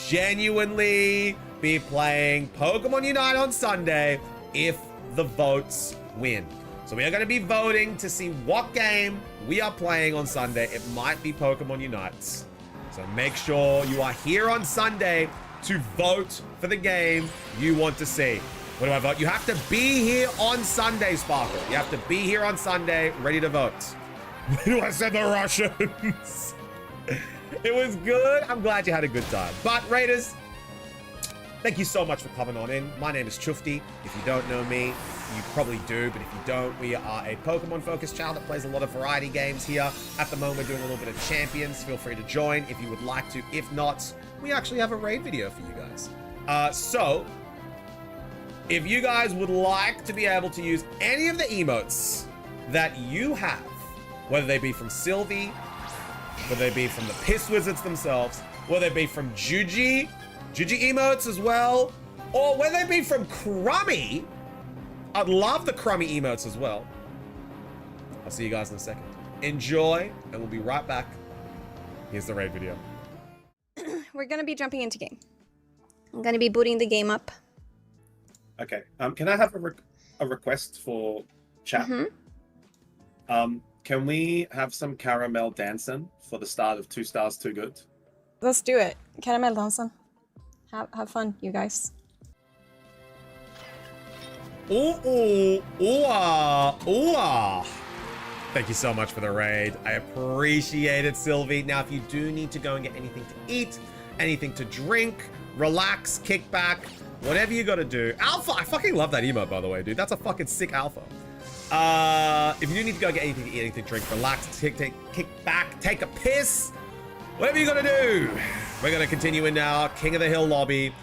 genuinely be playing Pokemon Unite on Sunday if the votes win. So we are going to be voting to see what game we are playing on Sunday. It might be Pokemon Unite. So make sure you are here on Sunday to vote for the game you want to see. What do I vote? You have to be here on Sunday, Sparkle. You have to be here on Sunday, ready to vote. What do I say, the Russians? It was good. I'm glad you had a good time. But Raiders, thank you so much for coming on in. My name is Chufty. If you don't know me, you probably do, but if you don't, we are a Pokemon-focused channel that plays a lot of variety games here. At the moment, we're doing a little bit of Champions. Feel free to join if you would like to. If not, we actually have a raid video for you guys. So, if you guys would like to be able to use any of the emotes that you have, whether they be from Sylvie, whether they be from the Piss Wizards themselves, whether they be from Juji emotes as well, or whether they be from Crummy, I'd love the Crummy emotes as well. I'll see you guys in a second. Enjoy, and we'll be right back. Here's the raid video. We're gonna be jumping into game. I'm gonna be booting the game up. Okay. Can I have a request for chat? Can we have some caramel dancing for the start of 2 Stars Too Good? Let's do it. Caramel dansen. Have fun, you guys. Ooh, ah. Thank you so much for the raid. I appreciate it, Sylvie. Now, if you do need to go and get anything to eat, anything to drink, relax, kick back, whatever you gotta do. Alpha, I fucking love that emote, by the way, dude. That's a fucking sick alpha. If you do need to go get anything to eat, anything to drink, relax, kick back, take a piss, whatever you gotta do. We're gonna continue in now. King of the Hill lobby.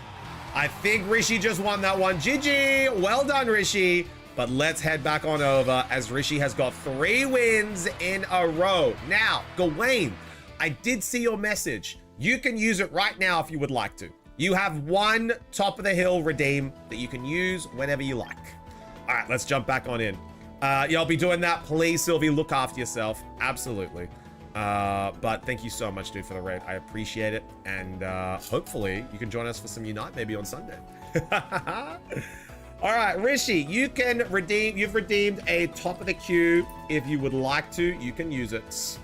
I think Rishi just won that one. GG, well done, Rishi. But let's head back on over as Rishi has got 3 wins in a row. Now, Gawain, I did see your message. You can use it right now if you would like to. You have 1 top of the hill redeem that you can use whenever you like. All right, let's jump back on in. Yeah, I'll be doing that. Please, Sylvie, look after yourself. Absolutely. But thank you so much, dude, for the raid. I appreciate it. And hopefully you can join us for some Unite maybe on Sunday. All right, Rishi, you can redeem. You've redeemed a top of the queue. If you would like to, you can use it.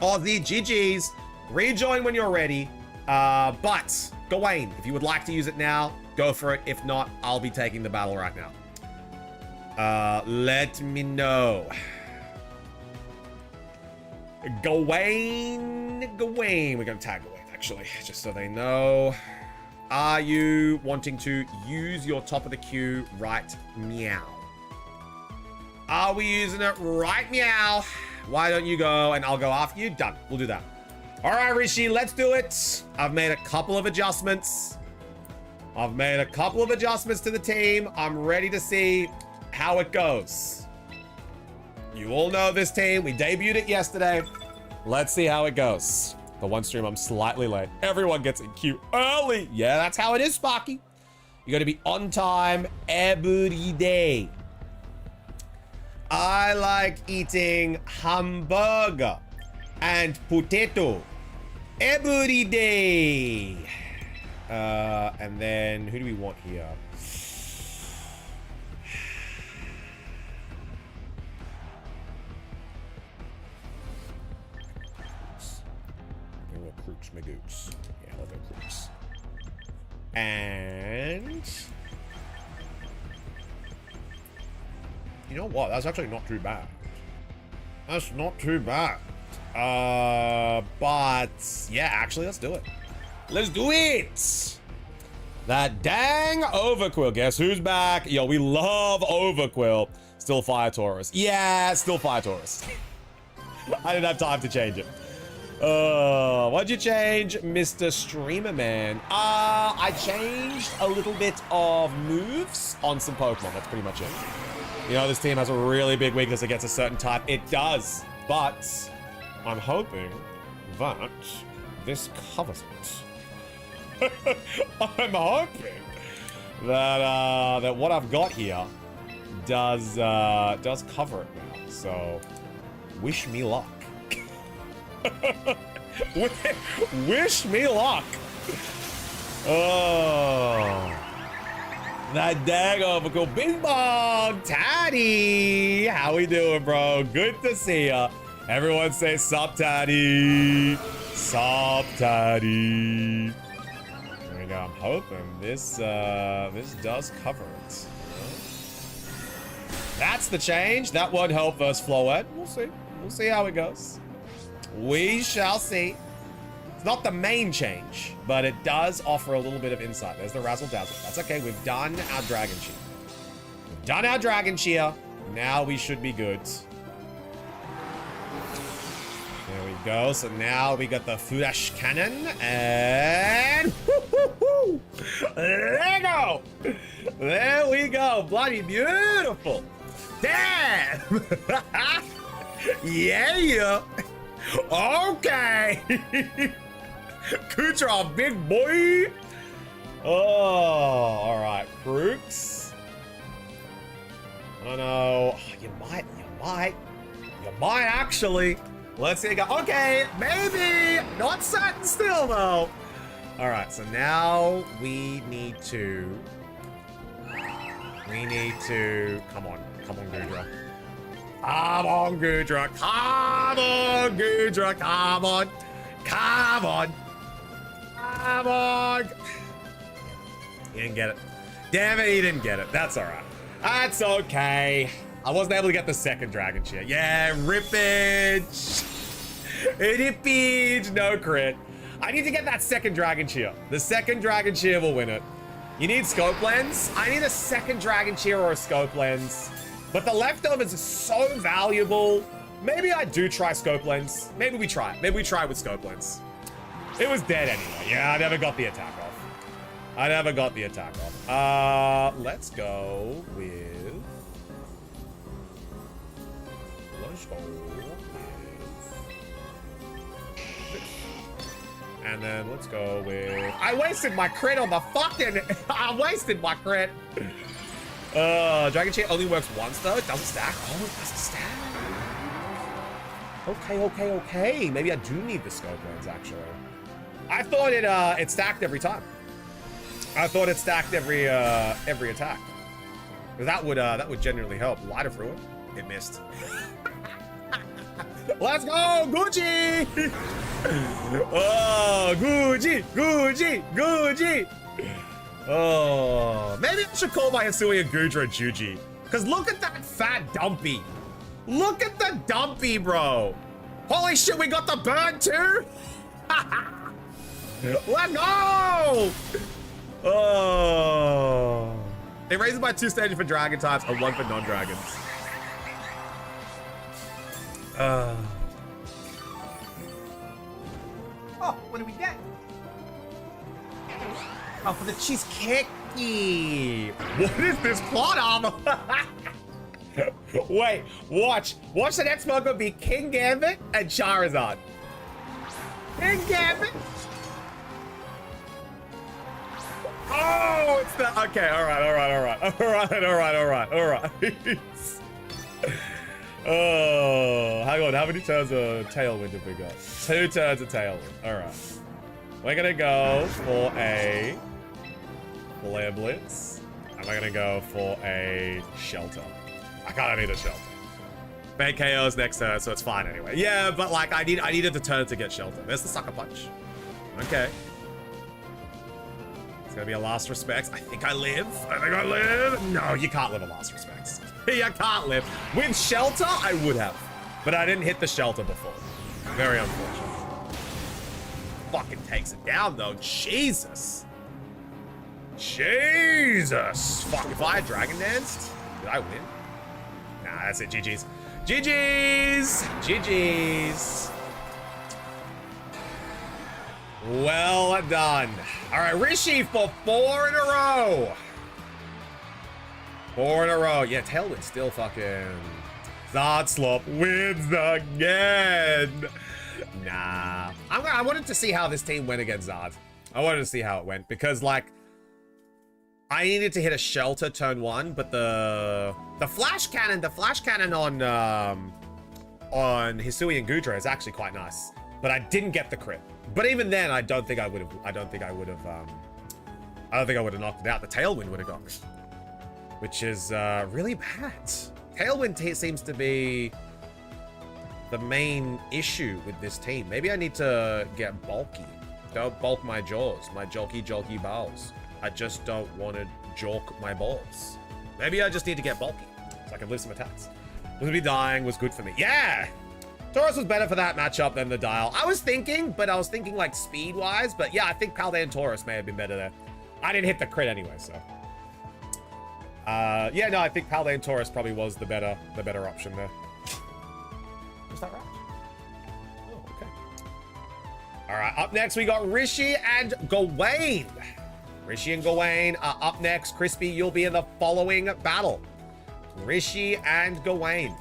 Oh, the GGs. Rejoin when you're ready. But Gawain, if you would like to use it now, go for it. If not, I'll be taking the battle right now. Let me know. Gawain. We're gonna tag Gawain actually, just so they know. Are you wanting to use your top of the queue right meow? Are we using it right meow? Why don't you go and I'll go after you? Done. We'll do that. All right, Rishi, let's do it. I've made a couple of adjustments. to the team. I'm ready to see how it goes. You all know this team. We debuted it yesterday. Let's see how it goes. The one stream, I'm slightly late. Everyone gets in queue early. Yeah, that's how it is, Sparky. You got to be on time every day. I like eating hamburger and potato every day. And then who do we want here? Recruits, Magoots. Yeah, I'll go recruits. And you know what? That's actually not too bad. That's not too bad. But yeah, actually, let's do it. Let's do it. That dang Overquill. Guess who's back? Yo, we love Overquill. Still Fire Taurus. Yeah, still Fire Taurus. I didn't have time to change it. What'd you change, Mr. Streamer Man? I changed a little bit of moves on some Pokemon. That's pretty much it. You know, this team has a really big weakness against a certain type. It does, but I'm hoping that this covers it. I'm hoping that that what I've got here does cover it now. So, wish me luck. Wish me luck. Oh, that dang Overcool. Bing bong, Taddy. How we doing, bro? Good to see ya. Everyone say sup, Taddy. Sup, Taddy. There we go. I'm hoping this does cover it. That's the change. That won't help versus Floette. We'll see. We'll see how it goes. We shall see. It's not the main change, but it does offer a little bit of insight. There's the Razzle Dazzle. That's okay. We've done our Dragon Cheer. We've done our Dragon Cheer. Now we should be good. There we go. So now we got the Flash Cannon. And there we go. There we go. Bloody beautiful. Damn. Yeah. Okay. Kutra, big boy. Oh, all right. Crooks. Oh no. You might actually. Let's see. Okay, maybe. Not certain still though. All right. So now we need to. Come on, Gudra. Come on, Gudra. Come on, Gudra. Come on. Come on. Come on. He didn't get it. Damn it, he didn't get it. That's all right. That's okay. I wasn't able to get the second dragon cheer. Yeah, rippage. Rippage, no crit. I need to get that second dragon cheer. The second dragon cheer will win it. You need scope lens? I need a second dragon cheer or a scope lens. But the leftovers are so valuable. Maybe I do try scope lens. Maybe we try it. Maybe we try it with scope lens. It was dead anyway. Yeah, I never got the attack off. I never got the attack off. Let's go with... Let's go with... And then let's go with... I wasted my crit on the fucking... I wasted my crit. Dragon Chain only works once though. It doesn't stack. Oh, it doesn't stack. Okay. Maybe I do need the scope lens actually. I thought it stacked every time. I thought it stacked every attack. That would genuinely help. Light of Ruin. It missed. Let's go, Gucci! Oh, Gucci! Oh, maybe I should call my SWE and Gudra Juji. Because look at that fat dumpy. Look at the dumpy, bro. Holy shit, we got the burn too? Let's go! Oh. It raises by 2 stages for dragon types and 1 for non-dragons. Oh, what do we get? Oh, for the cheesecake. What is this plot armor? Wait, watch. Watch the next Pokemon be King Gambit and Charizard. King Gambit. Oh, it's the... Okay, all right. Oh, hang on. How many turns of Tailwind have we got? 2 turns of Tailwind. All right. We're going to go for a Flare Blitz. And we're going to go for a Shelter. I kind of need a Shelter. Bad KO's next turn, so it's fine anyway. Yeah, but like, I needed the turn to get Shelter. There's the Sucker Punch. Okay. It's going to be a Last Respects. I think I live. No, you can't live a Last Respects. You can't live. With Shelter, I would have. But I didn't hit the Shelter before. Very unfortunate. Fucking takes it down, though. Jesus. Fuck, if I had Dragon Danced, did I win? Nah, that's it. GG's. Well done. All right, Rishi for 4 in a row. 4 in a row. Yeah, Tailwind still fucking... Zardslop wins again. Nah. I wanted to see how this team went against Zard. I wanted to see how it went because, like, I needed to hit a Shelter turn 1, but the flash cannon on Hisui and Gudra is actually quite nice. But I didn't get the crit. But even then, I don't think I would have knocked it out. The Tailwind would have got me, which is really bad. Tailwind seems to be the main issue with this team. Maybe I need to get bulky. Don't bulk my jaws, my jolky balls. I just don't want to jork my balls. Maybe I just need to get bulky so I can live some attacks. Blue dying was good for me. Yeah! Taurus was better for that matchup than the Dial. I was thinking like speed-wise, but yeah, I think Paldean Taurus may have been better there. I didn't hit the crit anyway, so. Yeah, no, I think Paldean Taurus probably was the better option there. Was that right? Oh, okay. All right, up next we got Rishi and Gawain. Rishi and Gawain are up next. Crispy, you'll be in the following battle. Rishi and Gawain.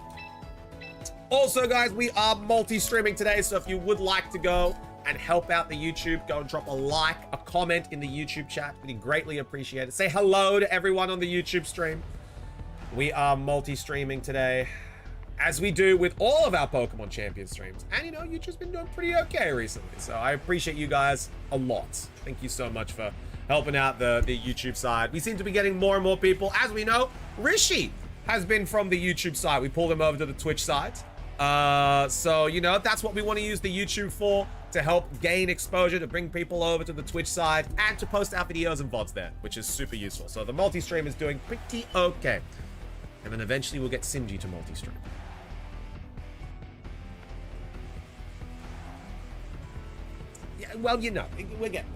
Also, guys, we are multi-streaming today, so if you would like to go and help out the YouTube, go and drop a like, a comment in the YouTube chat. We'd be greatly appreciated. Say hello to everyone on the YouTube stream. We are multi-streaming today, as we do with all of our Pokemon Champions streams. And, you know, YouTube's been doing pretty okay recently, so I appreciate you guys a lot. Thank you so much for helping out the YouTube side. We seem to be getting more and more people. As we know, Rishi has been from the YouTube side. We pulled him over to the Twitch side. So, you know, that's what we want to use the YouTube for. to help gain exposure, to bring people over to the Twitch side, and to post our videos and VODs there, which is super useful. So the multi-stream is doing pretty okay. And then eventually we'll get Simji to multi-stream. Yeah, well, you know, we're getting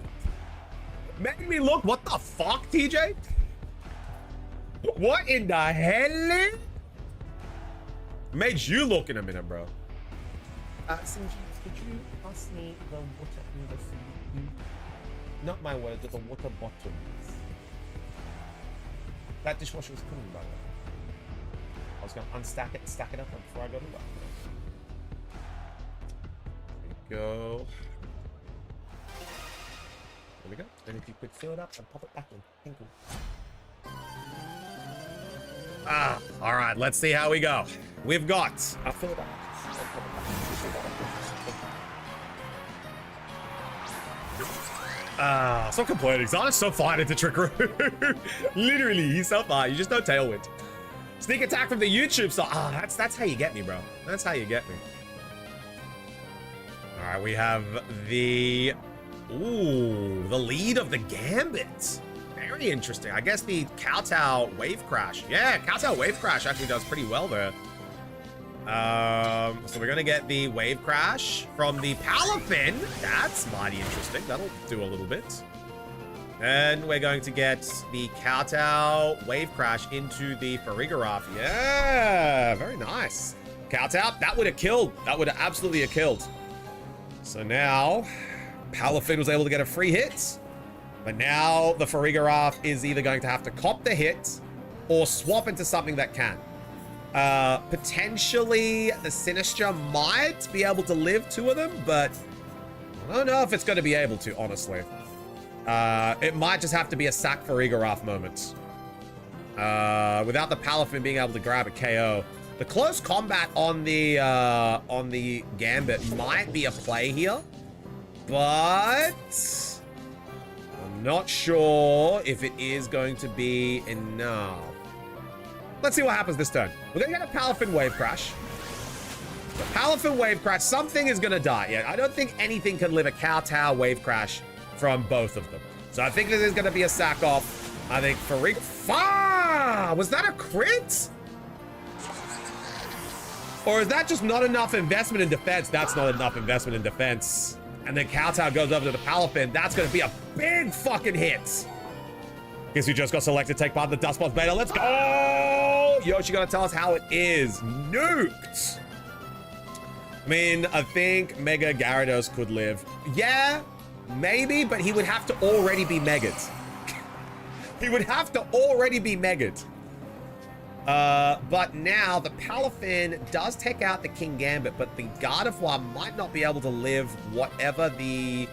there. Made me look, what the fuck, TJ? What in the hell? Made you look in a minute, bro. Simji, could you pass me the water in the food? Not my words, but the water bottle. That dishwasher was clean, by the way. I was going to unstack it and stack it up before I go to work. There we go. There we go. Then if you could fill it up and pop it back in. Thank you. All right. Let's see how we go. We've got. I'll fill it up. Stop complaining. Xana's so fine into Trick Room. Literally, he's so fine. You just know Tailwind. Sneak attack from the YouTube side. That's how you get me, bro. That's how you get me. All right, we have the lead of the Gambit. Very interesting. I guess the Kowtow Wave Crash. Yeah, Kowtow Wave Crash actually does pretty well there. So we're gonna get the Wave Crash from the Palafin. That's mighty interesting. That'll do a little bit. And we're going to get the Kowtow Wave Crash into the Farigiraf. Yeah, very nice. Kowtow, that would have killed. That would have absolutely have killed. So now, Palafin was able to get a free hit. But now the Farigiraf is either going to have to cop the hit or swap into something that can. Potentially the Sinistra might be able to live two of them, but I don't know if it's going to be able to, honestly. It might just have to be a sack Farigiraf moment. Without the Palafin being able to grab a KO. The close combat on the Gambit might be a play here, but I'm not sure if it is going to be enough. Let's see what happens this turn. We're gonna get a Palafin Wave Crash. The Palafin Wave Crash, something is gonna die. Yeah, I don't think anything can live a Kowtow Wave Crash from both of them. So I think this is gonna be a sack off. I think Farig. Was that a crit? Or is that just not enough investment in defense? That's not enough investment in defense. And then Kowtow goes over to the Palafin. That's gonna be a big fucking hit. Guess we just got selected to take part in the Dustbox beta. Let's go! Yoshi gonna tell us how it is. Nuked! I mean, I think Mega Gyarados could live. Yeah, maybe, but he would have to already be Mega'd. He would have to already be Mega'd. But now the Palafin does take out the King Gambit, but the Gardevoir might not be able to live whatever the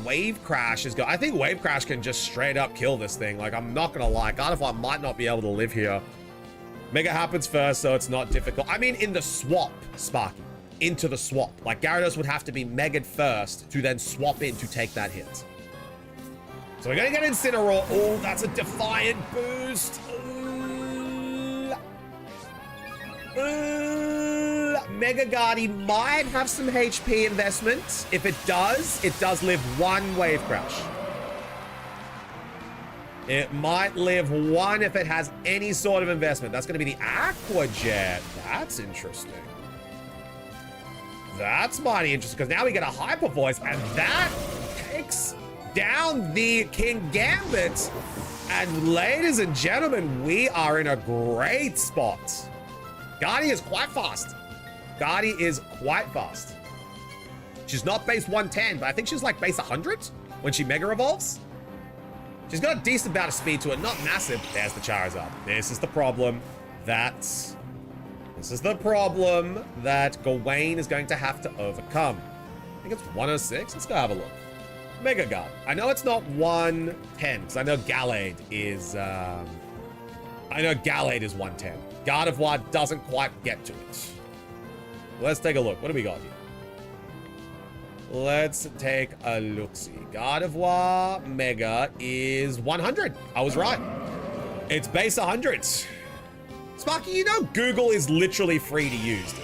Wave Crash is going. I think Wave Crash can just straight up kill this thing. Like, I'm not gonna lie, Gardevoir might not be able to live here. Mega happens first, so it's not difficult. I mean, in the swap, Sparky. Into the swap. Like, Gyarados would have to be Mega'd first to then swap in to take that hit. So we're gonna get Incineroar. Oh, that's a Defiant boost. Mega Guardy might have some HP investment. If it does live one Wave Crash. It might live one if it has any sort of investment. That's going to be the Aqua Jet. That's interesting. That's mighty interesting, because now we get a Hyper Voice, and that takes down the King Gambit. And ladies and gentlemen, we are in a great spot. Guardy is quite fast. Guardy is quite fast. She's not base 110, but I think she's like base 100 when she Mega Evolves. She's got a decent amount of speed to it, not massive. There's the Charizard. This is the problem that Gawain is going to have to overcome. I think it's 106. Let's go have a look. Mega Guard. I know it's not 110, because I know Gallade is 110. Gardevoir doesn't quite get to it. Let's take a look. What do we got here? Let's take a look-see. Gardevoir Mega is 100. I was right. It's base 100. Sparky, you know Google is literally free to use.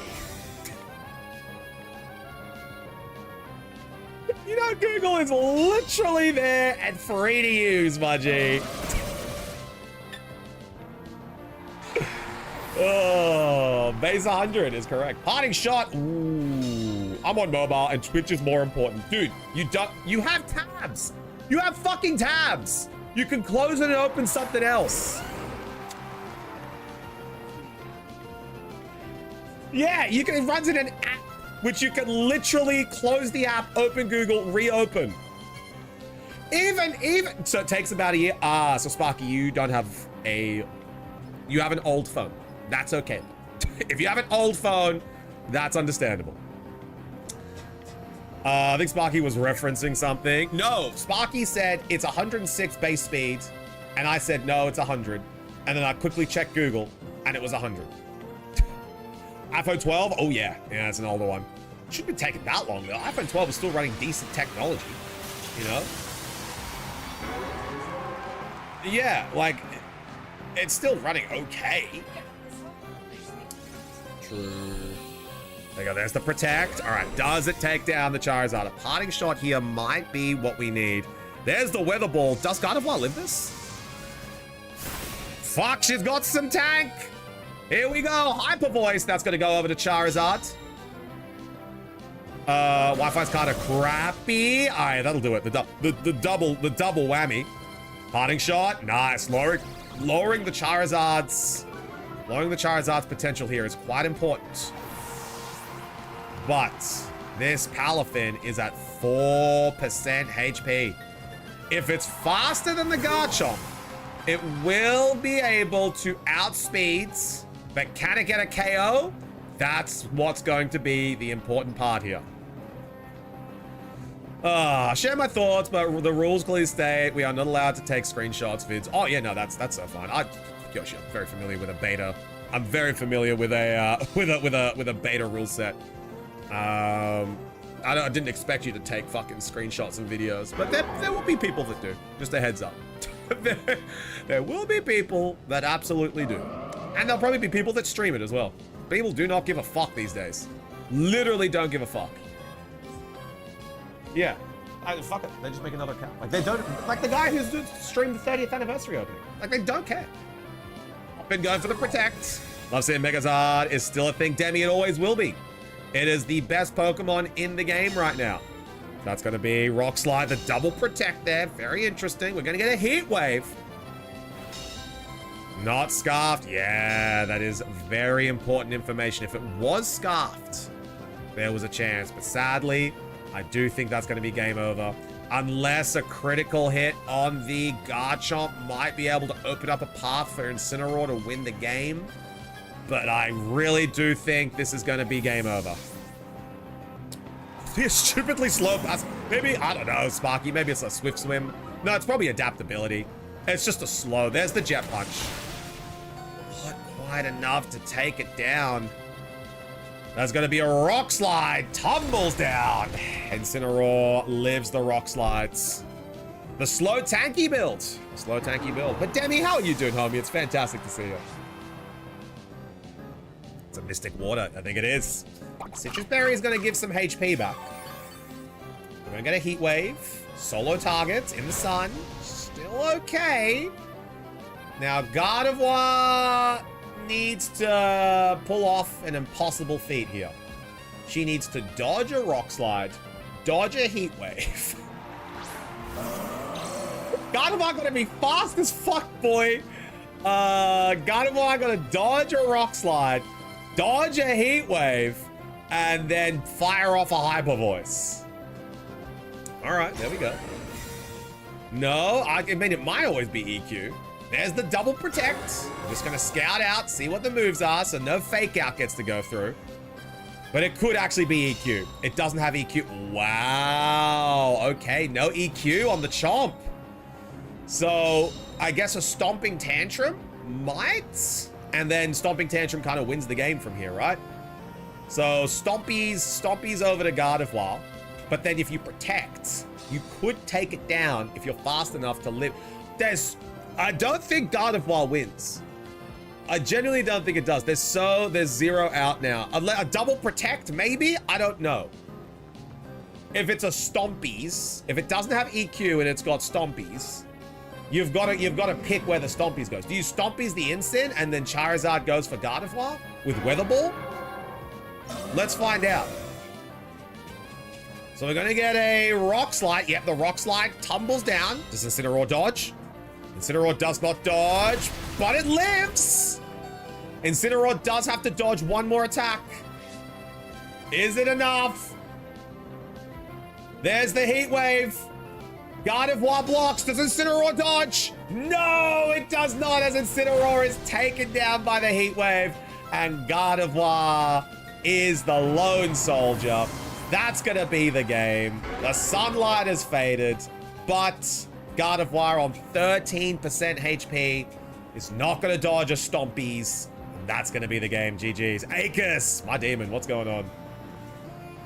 You know, Google is literally there and free to use, Mudgy. Oh, base 100 is correct. Parting shot. Ooh, I'm on mobile and Twitch is more important. Dude, you have tabs. You have fucking tabs. You can close it and open something else. Yeah, it runs in an app, which you can literally close the app, open Google, reopen. Even, so it takes about a year. Ah, so Sparky, you have an old phone. That's okay. If you have an old phone, that's understandable. I think Sparky was referencing something. No, Sparky said it's 106 base speed, and I said, no, it's 100. And then I quickly checked Google, and it was 100. iPhone 12? Oh, yeah. Yeah, it's an older one. Shouldn't be taking that long, though. iPhone 12 is still running decent technology, you know? Yeah, like, it's still running okay. True. There you go, there's the protect. All right, does it take down the Charizard? A parting shot here might be what we need. There's the weather ball. Does Gardevoir live this? Fuck, she's got some tank. Here we go, Hyper Voice. That's gonna go over to Charizard. Wi-Fi's kind of crappy. All right, that'll do it. The double whammy. Parting shot, nice. Lowering the Charizard's potential here is quite important. But this Palafin is at 4% HP. If it's faster than the Garchomp, it will be able to outspeed, but can it get a KO? That's what's going to be the important part here. Share my thoughts, but the rules clearly state we are not allowed to take screenshots, vids. Oh yeah, no, that's so fine. Yoshi, I'm very familiar with a beta. I'm very familiar with a with a beta rule set. I didn't expect you to take fucking screenshots and videos, but there will be people that do. Just a heads up. There will be people that absolutely do, and there'll probably be people that stream it as well. People do not give a fuck these days. Literally don't give a fuck. Yeah. Fuck it. They just make another account. Like, they don't... Like, the guy who's streamed the 30th anniversary opening. Like, they don't care. I've been going for the protect. Love seeing Megazard is still a thing. Demi, it always will be. It is the best Pokemon in the game right now. That's going to be Rock Slide, the double protect there. Very interesting. We're going to get a Heat Wave. Not Scarfed. Yeah, that is very important information. If it was Scarfed, there was a chance. But sadly... I do think that's going to be game over. Unless a critical hit on the Garchomp might be able to open up a path for Incineroar to win the game. But I really do think this is going to be game over. This stupidly slow pass. Maybe, I don't know, Sparky. Maybe it's a Swift Swim. No, it's probably adaptability. It's just a slow. There's the Jet Punch. Not quite enough to take it down. There's going to be a Rock Slide. Tumbles down. Incineroar lives the Rock Slides. The slow tanky build. Slow tanky build. But Demi, how are you doing, homie? It's fantastic to see you. It's a Mystic Water. I think it is. Citrus Berry is going to give some HP back. We're going to get a Heat Wave. Solo targets in the sun. Still okay. Now, Gardevoir needs to pull off an impossible feat here. She needs to dodge a Rock Slide, dodge a Heat Wave. Gardevoir gonna be fast as fuck, boy. Gardevoir gonna dodge a Rock Slide, dodge a Heat Wave, and then fire off a Hyper Voice. All right, there we go. No, I mean, it might always be EQ. There's the double protect. I'm just gonna scout out, see what the moves are, so no fake out gets to go through. But it could actually be EQ. It doesn't have EQ. Wow, okay, no EQ on the Chomp. So I guess a Stomping Tantrum might, and then Stomping Tantrum kind of wins the game from here, right? So Stompy's over to Gardevoir, but then if you protect, you could take it down if you're fast enough to live. I don't think Gardevoir wins. I genuinely don't think it does. There's zero out now. A double protect, maybe? I don't know. if it's a Stompies, if it doesn't have EQ and it's got Stompies, you've got to pick where the Stompies goes. Do you Stompies the Incin and then Charizard goes for Gardevoir with Weather Ball? Let's find out. So we're gonna get a Rock Slide. Yep, the Rock Slide tumbles down. Does Incineroar dodge? Incineroar does not dodge, but it lives. Incineroar does have to dodge one more attack. Is it enough? There's the Heat Wave. Gardevoir blocks. Does Incineroar dodge? No, it does not, as Incineroar is taken down by the Heat Wave. And Gardevoir is the lone soldier. That's gonna be the game. The sunlight has faded, but Gardevoir on 13% HP is not gonna dodge a Stompies. And that's gonna be the game. GG's. Acus, my demon, what's going on?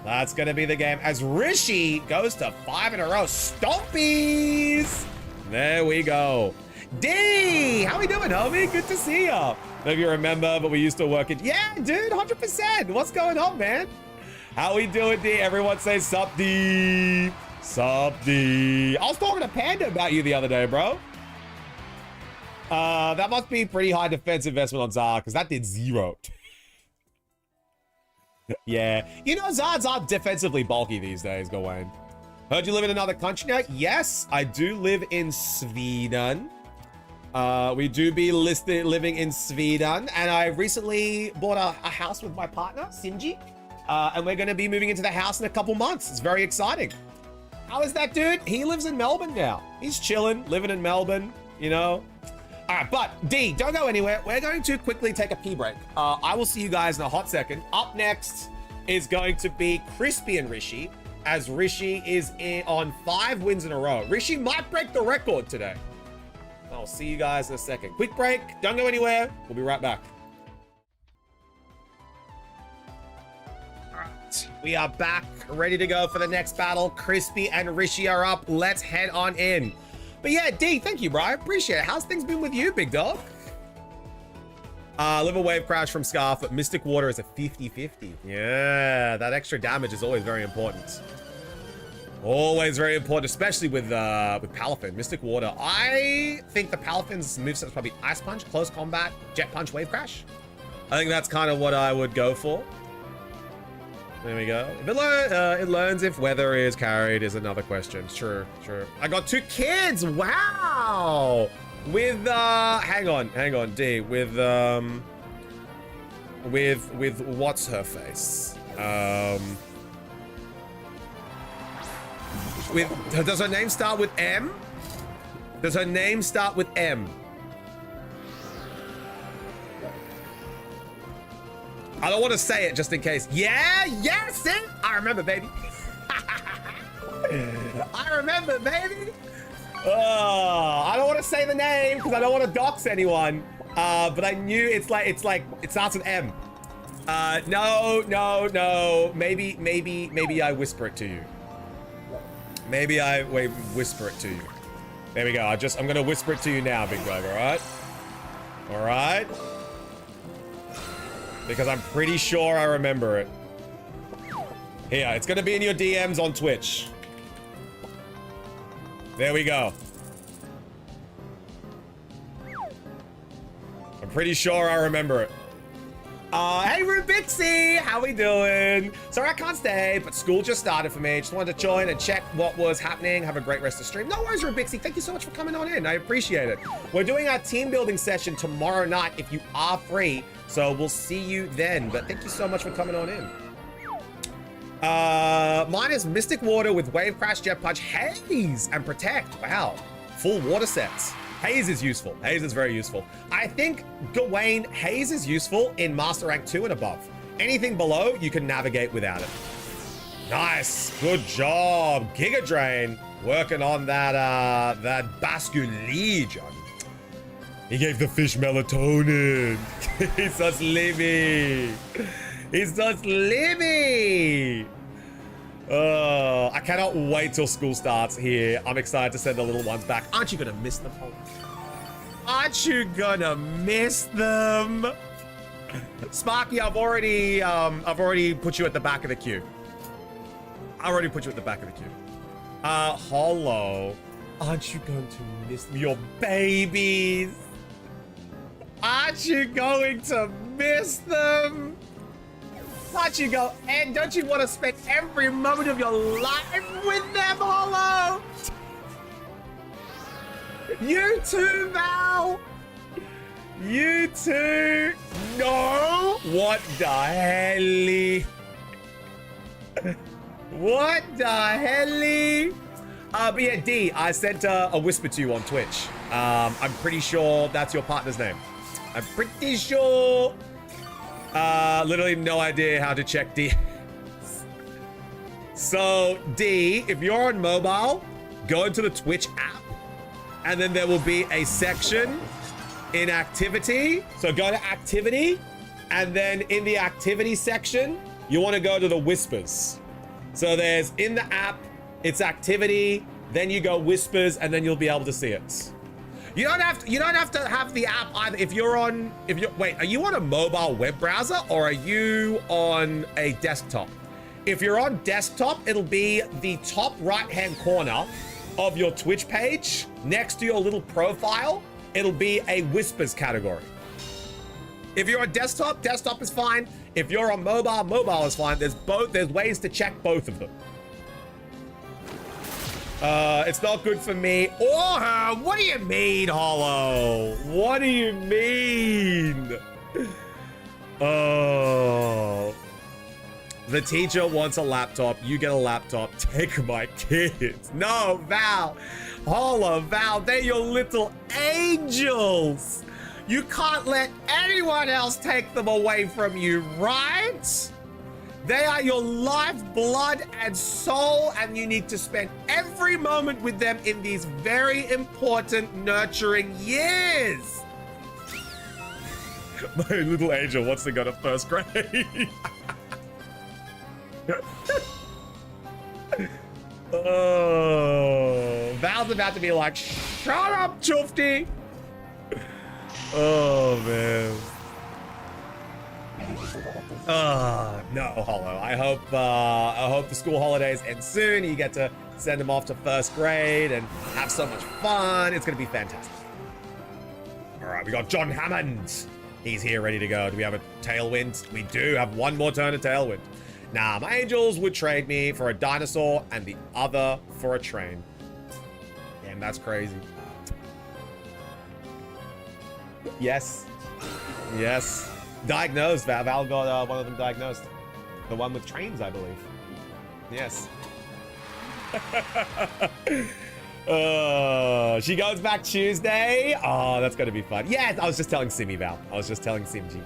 That's gonna be the game as Rishi goes to 5 in a row. Stompies! There we go. D, how we doing, homie? Good to see ya. If you remember, but we used to work in... Yeah, dude, 100%. What's going on, man? How we doing, D? Everyone say sup, D. Sup, D. I was talking to Panda about you the other day, bro. That must be pretty high defense investment on Zard, because that did 0. Yeah. You know, Zards are defensively bulky these days, Gawain. Heard you live in another country now? Yes, I do live in Sweden. We do be living in Sweden, and I recently bought a house with my partner, Sinji, and we're going to be moving into the house in a couple months. It's very exciting. How is that, dude? He lives in Melbourne now. He's chilling, living in Melbourne, you know. All right, but D, don't go anywhere. We're going to quickly take a pee break. I will see you guys in a hot second. Up next is going to be Crispy and Rishi, as Rishi is on 5 wins in a row. Rishi might break the record today. I'll see you guys in a second. Quick break. Don't go anywhere. We'll be right back. All right. We are back, ready to go for the next battle. Crispy and Rishi are up. Let's head on in. But yeah, D, thank you, bro. I appreciate it. How's things been with you, big dog? Live a Wave Crash from Scarf, but Mystic Water is a 50-50. Yeah, that extra damage is always very important. Always very important, especially with Palafin. Mystic Water. I think the Palafin's moveset is probably Ice Punch, Close Combat, Jet Punch, Wave Crash. I think that's kind of what I would go for. There we go. If it learns if weather is carried is another question. Sure. I got 2 kids. Wow. With hang on, D. With what's her face? Does her name start with M? Does her name start with M? I don't want to say it just in case. Yeah, see? I remember, baby. I remember, baby. I don't want to say the name because I don't want to dox anyone. But I knew it starts with M. No. Maybe I whisper it to you. Maybe I whisper it to you. There we go. I'm gonna whisper it to you now, big dog. All right. Because I'm pretty sure I remember it. Here, it's gonna be in your DMs on Twitch. There we go. I'm pretty sure I remember it. Hey Rubixie, how we doing? Sorry I can't stay, but school just started for me. Just wanted to join and check what was happening. Have a great rest of the stream. No worries, Rubixie. Thank you so much for coming on in. I appreciate it. We're doing our team building session tomorrow night if you are free. So we'll see you then. But thank you so much for coming on in. Mine is Mystic Water with Wave Crash, Jet Punch, Haze, and Protect. Wow. Full water sets. Haze is useful. Haze is very useful. I think, Gawain, Haze is useful in Master Rank 2 and above. Anything below, you can navigate without it. Nice. Good job. Giga Drain. Working on that Basculegion. He gave the fish melatonin. He's so sleepy. He's so sleepy. I cannot wait till school starts here. I'm excited to send the little ones back. Aren't you gonna miss them? Aren't you gonna miss them? Sparky, I've already put you at the back of the queue. I already put you at the back of the queue. Hollow. Aren't you going to miss your babies? Aren't you going to miss them? Aren't you go? And don't you want to spend every moment of your life with them, Hollow? You too, Val. You too. No. What the hell? What the hell? But yeah, D, I sent a whisper to you on Twitch. I'm pretty sure that's your partner's name. I'm pretty sure. Literally no idea how to check D. So, D, if you're on mobile, go into the Twitch app, and then there will be a section in activity. So go to activity, and then in the activity section, you want to go to the whispers. So there's in the app, it's activity, then you go whispers, and then you'll be able to see it. You don't have to have the app either. Wait, are you on a mobile web browser or are you on a desktop? If you're on desktop, it'll be the top right-hand corner of your Twitch page. Next to your little profile, it'll be a whispers category. If you're on desktop, desktop is fine. If you're on mobile, mobile is fine. There's ways to check both of them. It's not good for me or her. What do you mean, Hollow? What do you mean? Oh. The teacher wants a laptop. You get a laptop. Take my kids. No, Val. Hollow, Val, they're your little angels. You can't let anyone else take them away from you, right? They are your life, blood, and soul, and you need to spend every moment with them in these very important, nurturing years. My little angel wants to go to first grade. Oh, Val's about to be like, shut up, Chufty. Oh, man. No, Hollow. I hope the school holidays end soon. You get to send them off to first grade and have so much fun. It's gonna be fantastic. All right, we got John Hammond. He's here, ready to go. Do we have a Tailwind? We do have one more turn of Tailwind. Nah, my angels would trade me for a dinosaur and the other for a train. Damn, that's crazy. Yes. Yes. Diagnosed. Val got one of them diagnosed. The one with trains, I believe. Yes. She goes back Tuesday. Oh, that's gonna be fun. Yeah, I was just telling Simmy, Val. I was just telling Simji.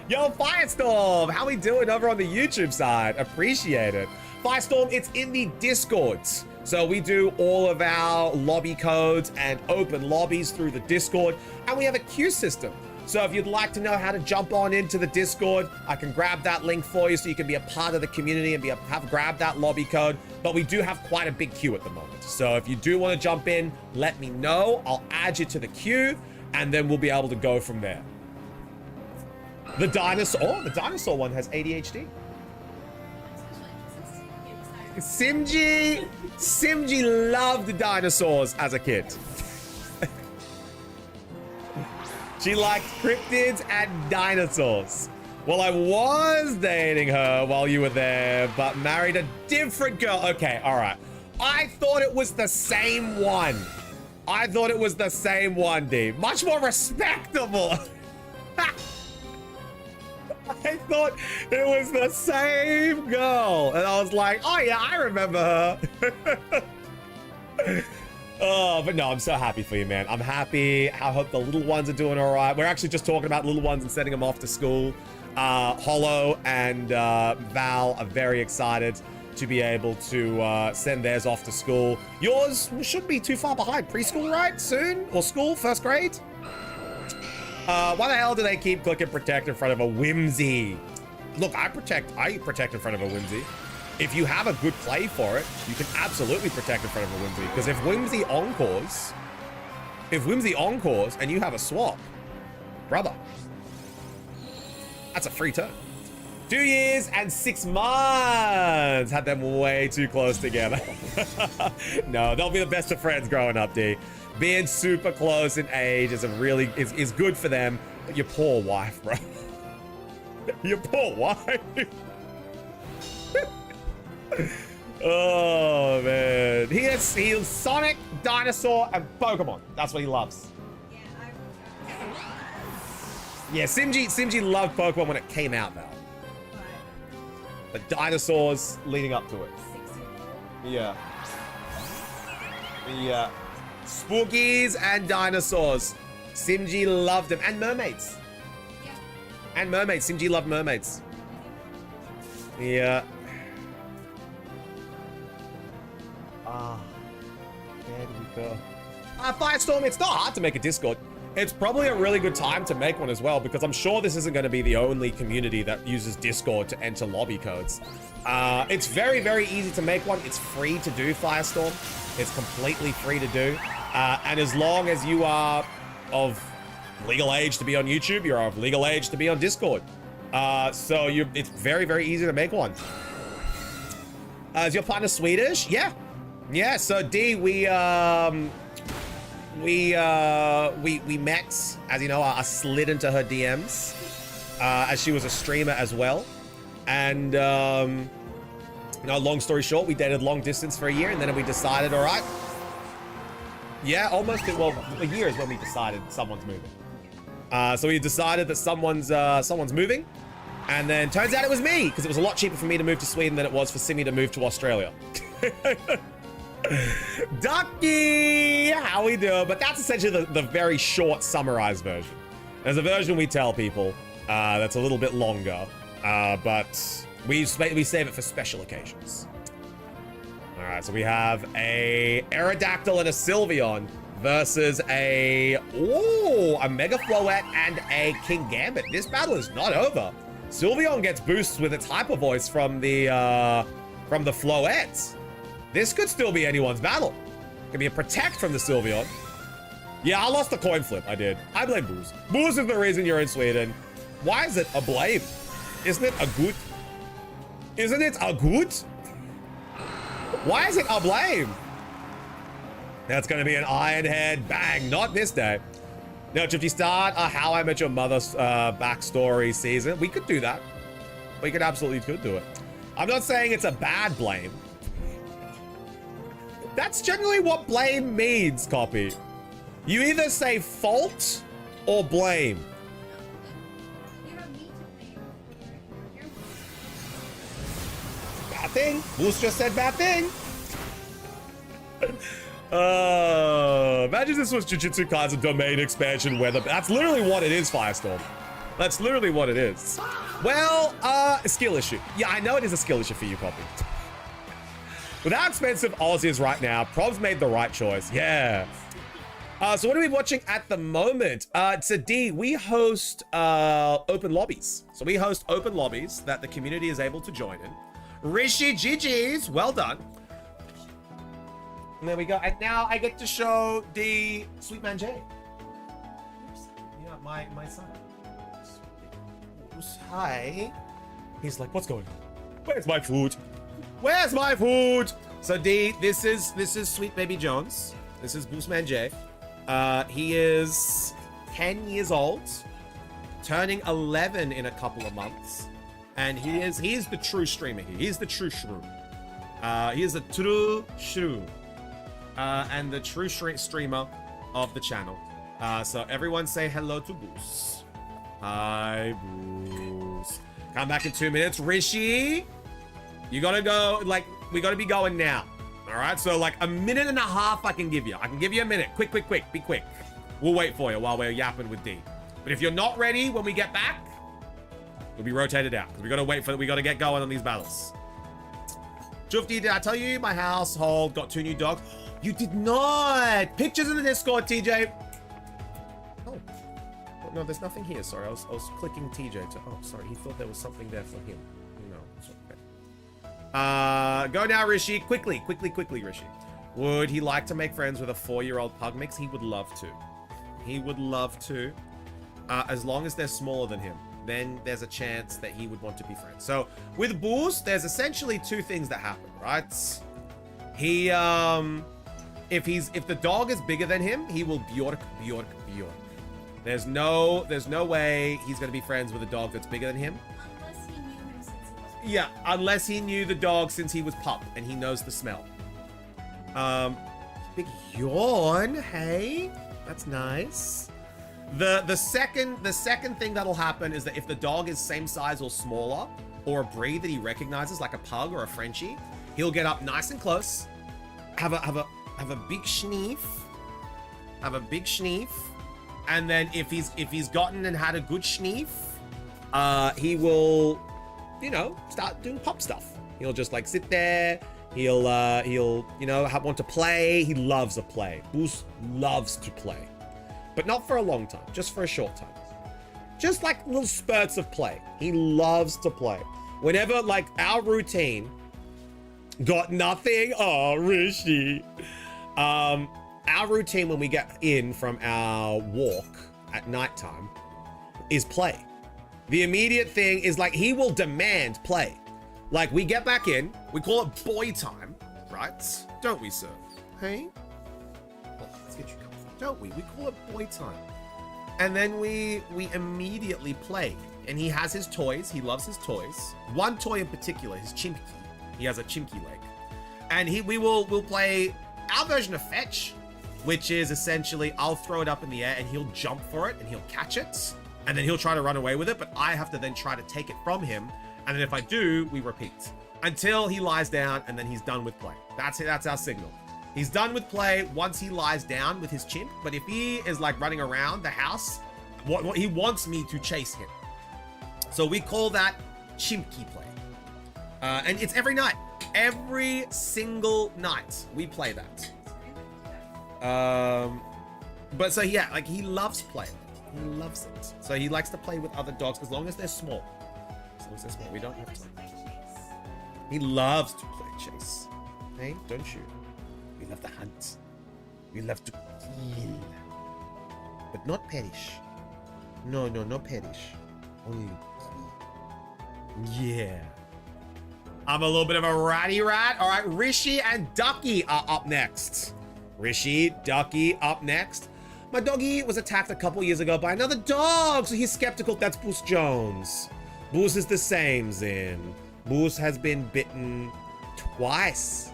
Yo, Firestorm, how we doing over on the YouTube side? Appreciate it. Firestorm, it's in the Discords. So we do all of our lobby codes and open lobbies through the Discord, and we have a queue system. So if you'd like to know how to jump on into the Discord, I can grab that link for you so you can be a part of the community and grab that lobby code. But we do have quite a big queue at the moment. So if you do want to jump in, let me know. I'll add you to the queue, and then we'll be able to go from there. The dinosaur one has ADHD. Simji loved dinosaurs as a kid. She liked cryptids and dinosaurs. Well, I was dating her while you were there, but married a different girl. Okay, all right. I thought it was the same one. D. Much more respectable. I thought it was the same girl. And I was like, oh yeah, I remember her. Oh, but no, I'm so happy for you, man. I'm happy. I hope the little ones are doing all right. We're actually just talking about little ones and sending them off to school. Hollow and Val are very excited to be able to send theirs off to school. Yours shouldn't be too far behind. Preschool, right? Soon? Or school? First grade? Why the hell do they keep clicking protect in front of a whimsy? Look, I protect in front of a whimsy. If you have a good play for it, you can absolutely protect in front of a whimsy. Because if whimsy encores and you have a swap, brother, that's a free turn. 2 years and 6 months. Had them way too close together. No, they'll be the best of friends growing up, D. Being super close in age is is good for them. But your poor wife, bro. Your poor wife. Oh man. He's Sonic, Dinosaur, and Pokemon. That's what he loves. Yeah, Simji loved Pokemon when it came out, though. The dinosaurs leading up to it. Yeah. Yeah. Spookies and dinosaurs. Simji loved them. And mermaids. And mermaids. Simji loved mermaids. Yeah. Where do we go? Firestorm, it's not hard to make a Discord. It's probably a really good time to make one as well, because I'm sure this isn't going to be the only community that uses Discord to enter lobby codes. It's very, very easy to make one. It's free to do, Firestorm. It's completely free to do. And as long as you are of legal age to be on YouTube, you're of legal age to be on Discord. So it's very, very easy to make one. Is your partner Swedish? Yeah. Yeah, so D, we met, as you know, I slid into her DMs as she was a streamer as well. And, you know, long story short, we dated long distance for a year, and then we decided, all right. Yeah, almost, well, a year is when we decided someone's moving. So we decided that someone's moving, and then turns out it was me, because it was a lot cheaper for me to move to Sweden than it was for Simi to move to Australia. Ducky, how we do? But that's essentially the very short summarized version. There's a version we tell people that's a little bit longer, but we save it for special occasions. All right, so we have a Aerodactyl and a Sylveon versus a Mega Floette and a King Gambit. This battle is not over. Sylveon gets boosts with its Hyper Voice from the Floette. This could still be anyone's battle. Could be a Protect from the Sylveon. Yeah, I lost the coin flip. I did. I blame Booze. Booze is the reason you're in Sweden. Why is it a blame? Isn't it a good? Isn't it a good? Why is it a blame? That's going to be an Iron Head. Bang. Not this day. Now, if you start a How I Met Your Mother's backstory season, we could do that. We could absolutely do it. I'm not saying it's a bad blame. That's generally what blame means, Copy. You either say fault or blame. You don't need to blame. Bad thing. Moose just said bad thing. Imagine this was Jujutsu Kaisen domain expansion weather. That's literally what it is, Firestorm. That's literally what it is. Well, a skill issue. Yeah, I know it is a skill issue for you, Copy. With how expensive Oz is right now, Prob's made the right choice. Yeah. So what are we watching at the moment? So D, we host open lobbies. So we host open lobbies that the community is able to join in. Rishi GG's, well done. And there we go. And now I get to show the Sweet Man J. Yeah, my son. Hi. He's like, what's going on? Where's my food? Where's my food? So D, this is Sweet Baby Jones. This is Boostman J. He is 10 years old, turning 11 in a couple of months, and he is the true streamer here. He's the true shrew. He is the true shrew, and the true streamer of the channel. So everyone say hello to Goose. Hi, Goose. Come back in 2 minutes, Rishi. You gotta go, like, we gotta be going now. All right, so like a minute and a half I can give you. I can give you a minute. Quick, be quick. We'll wait for you while we're yapping with D. But if you're not ready when we get back, we'll be rotated out. Because we gotta get going on these battles. Jufti, did I tell you my household got 2 new dogs? You did not. Pictures in the Discord, TJ. Oh, no, there's nothing here. Sorry, I was clicking TJ to, oh, sorry. He thought there was something there for him. No, it's okay. Go now, Rishi. Quickly, Rishi. Would he like to make friends with a 4-year-old pug mix? He would love to. He would love to. As long as they're smaller than him. then there's a chance that he would want to be friends. So with Boost, there's essentially two things that happen, right? He, if the dog is bigger than him, he will bjork. There's no way he's gonna be friends with a dog that's bigger than him. Unless he knew him since he was. Yeah, unless he knew the dog since he was pup and he knows the smell. Big yawn, hey, that's nice. The second thing that'll happen is that if the dog is same size or smaller, or a breed that he recognizes, like a pug or a Frenchie, he'll get up nice and close, have a big schneef, and then if he's gotten and had a good schneef, he will, you know, start doing pup stuff. He'll just like sit there. He'll you know, want to play. He loves a play. Boost loves to play, but not for a long time, just for a short time. Just like little spurts of play. He loves to play. Whenever, like, our routine got nothing. Oh, Rishi. Our routine when we get in from our walk at nighttime is play. The immediate thing is like he will demand play. Like we get back in, we call it boy time, right? Don't we, sir? Hey? Oh, let's get you comfy. Don't we? We call it boy time. And then we immediately play. And he has his toys. He loves his toys. One toy in particular, his chimki. He has a chimki leg. And we'll play our version of fetch, which is essentially I'll throw it up in the air and he'll jump for it and he'll catch it. And then he'll try to run away with it, but I have to then try to take it from him. And then if I do, we repeat until he lies down and then he's done with play. That's it. That's our signal. He's done with play once he lies down with his chimp. But if he is like running around the house, what he wants me to chase him. So we call that chimpky play. And it's every night. Every single night we play that. But so yeah, like he loves play. He loves it. So he likes to play with other dogs as long as they're small. As long as they're small, we don't have to. He loves to play chase. Hey, don't you? We love to hunt. We love to kill. But not perish. No, not perish. Only kill. Yeah. I'm a little bit of a ratty rat. All right, Rishi and Ducky are up next. Rishi, Ducky up next. My doggy was attacked a couple years ago by another dog, so he's skeptical. That's Boost Jones. Boost is the same, Zin. Boost has been bitten twice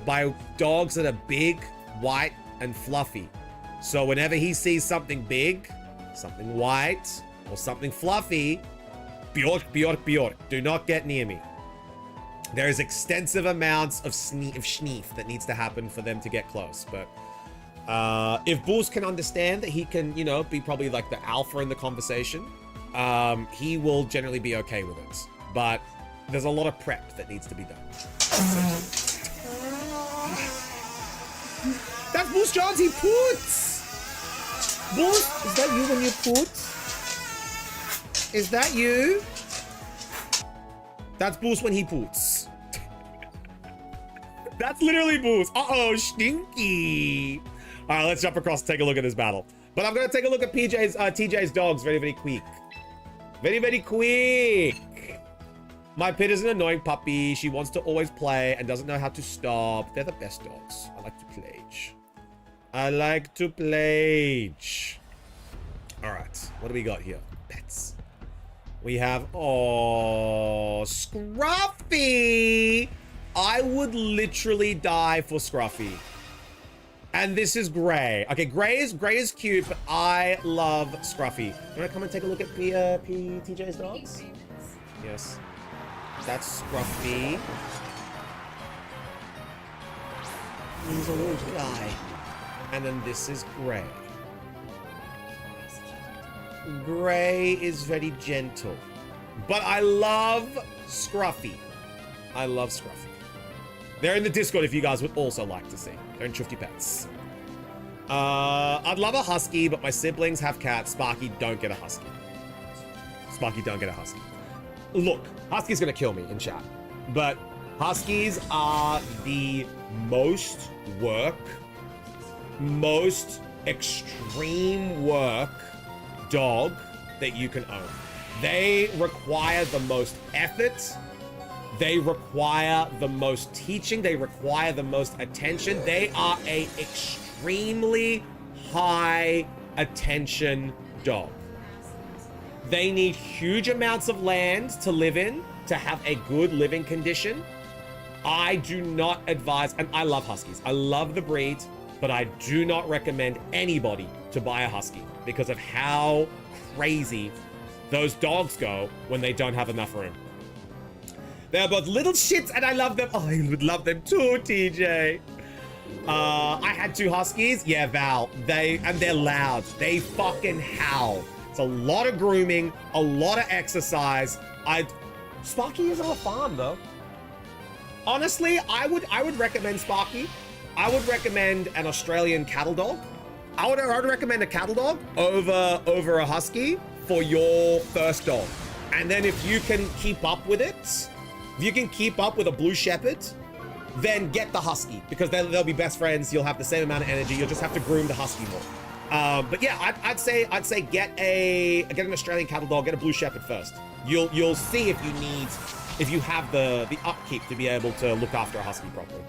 by dogs that are big, white, and fluffy. So whenever he sees something big, something white, or something fluffy, bjork, bjork, bjork. Do not get near me. There is extensive amounts of schneef that needs to happen for them to get close, but if Boost can understand that he can, you know, be probably like the alpha in the conversation, he will generally be okay with it. But there's a lot of prep that needs to be done. That's Boost Jones, he poots! Boost, is that you when you poot? Is that you? That's Boost when he poots. That's literally Boost. Uh-oh, stinky. All right, let's jump across and take a look at this battle. But I'm going to take a look at TJ's dogs very, very quick. Very, very quick. My pit is an annoying puppy. She wants to always play and doesn't know how to stop. They're the best dogs. I like to play. I like to play. All right, what do we got here? Pets. We have, oh, Scruffy. I would literally die for Scruffy. And this is Gray. Okay, Gray is cute, but I love Scruffy. You wanna come and take a look at TJ's dogs? Yes. That's Scruffy. He's a little guy. And then this is Gray. Gray is very gentle. But I love Scruffy. I love Scruffy. They're in the Discord if you guys would also like to see. They're in Trifty Pets. I'd love a husky, but my siblings have cats. Sparky, don't get a husky. Sparky, don't get a husky. Look, husky's gonna kill me in chat. But huskies are the most extreme work dog that you can own. They require the most effort. They require the most teaching. They require the most attention. They are a extremely high attention dog. They need huge amounts of land to live in, to have a good living condition. I do not advise, and I love Huskies. I love the breed, but I do not recommend anybody to buy a Husky because of how crazy those dogs go when they don't have enough room. They're both little shits and I love them. Oh, I would love them too, TJ. I had 2 Huskies. Yeah, Val. They're loud. They fucking howl. It's a lot of grooming, a lot of exercise. Sparky is on a farm though. Honestly, I would recommend Sparky. I would recommend an Australian cattle dog. I would recommend a cattle dog over a Husky for your first dog. And then if you can keep up with it, if you can keep up with a Blue Shepherd, then get the Husky because they'll be best friends. You'll have the same amount of energy. You'll just have to groom the Husky more. But yeah, I'd say get an Australian cattle dog, get a Blue Shepherd first. You'll see if you have the upkeep to be able to look after a Husky properly.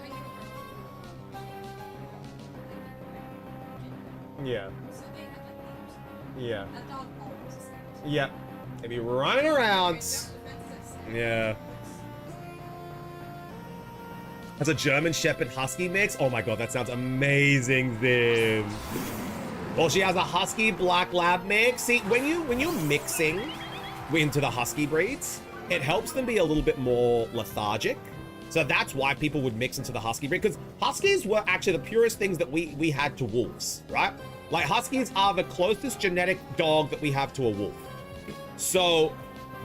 Yeah. Yeah. Yeah. They be running around. Yeah. That's a German Shepherd Husky mix. Oh my god, that sounds amazing, Zim. Well, she has a Husky Black Lab mix. See, when you're mixing into the Husky breeds, it helps them be a little bit more lethargic. So that's why people would mix into the Husky breed, because Huskies were actually the purest things that we had to wolves, right? Like, Huskies are the closest genetic dog that we have to a wolf. So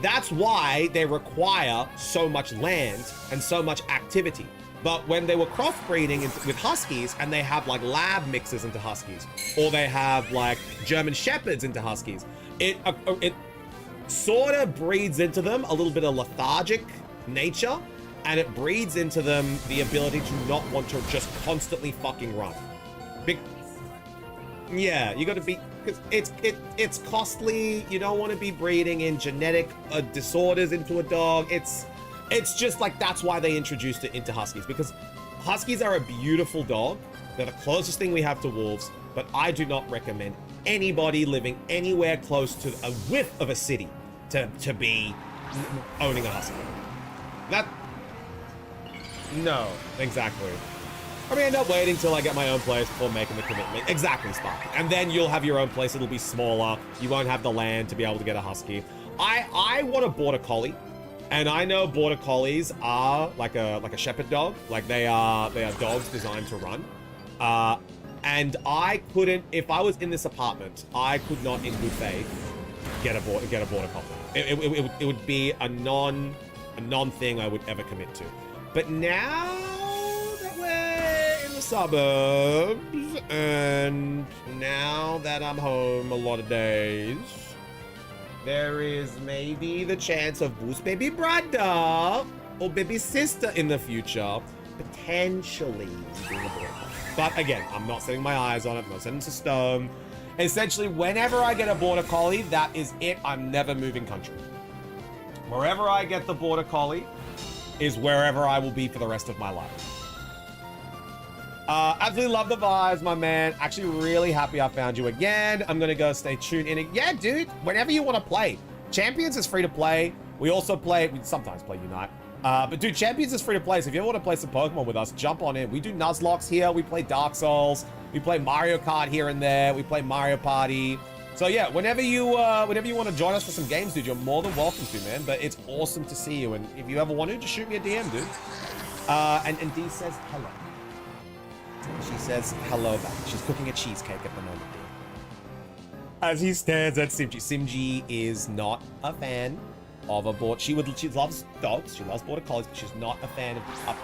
that's why they require so much land and so much activity. But when they were crossbreeding with Huskies and they have like lab mixes into Huskies, or they have like German Shepherds into Huskies, it sort of breeds into them a little bit of lethargic nature, and it breeds into them the ability to not want to just constantly fucking run. Yeah, you got to be, because it's costly. You don't want to be breeding in genetic disorders into a dog. It's just like, that's why they introduced it into Huskies, because Huskies are a beautiful dog. They're the closest thing we have to wolves, but I do not recommend anybody living anywhere close to a whiff of a city to be owning a Husky. No, exactly. I mean, end up waiting till I get my own place before making the commitment. Exactly, Sparky. And then you'll have your own place. It'll be smaller. You won't have the land to be able to get a Husky. I want a Border Collie. And I know Border Collies are like a shepherd dog. Like, they are dogs designed to run. And I couldn't, if I was in this apartment, I could not, in good faith, get a Border Collie. It would be a non-thing I would ever commit to. But now that we're in the suburbs, and now that I'm home a lot of days, there is maybe the chance of Boo's baby brother or baby sister in the future, potentially being a Border Collie. But again, I'm not setting my eyes on it, I'm not setting it to stone. Essentially, whenever I get a Border Collie, that is it. I'm never moving country. Wherever I get the Border Collie is wherever I will be for the rest of my life. Absolutely love the vibes, my man. Actually really happy I found you again. I'm gonna go stay tuned in. Yeah, dude, whenever you want to play. Champions is free to play. We sometimes play Unite. But dude, Champions is free to play, so if you ever want to play some Pokemon with us, jump on in. We do Nuzlocke here, we play Dark Souls, we play Mario Kart here and there, we play Mario Party. So yeah, whenever you want to join us for some games, dude, you're more than welcome to, man. But it's awesome to see you, and if you ever want to, just shoot me a DM, dude. And Dee says hello. She says hello back. She's cooking a cheesecake at the moment, dude. As he stares at Simji. Simji is not a fan of a border. She loves dogs. She loves Border Collies, but she's not a fan of a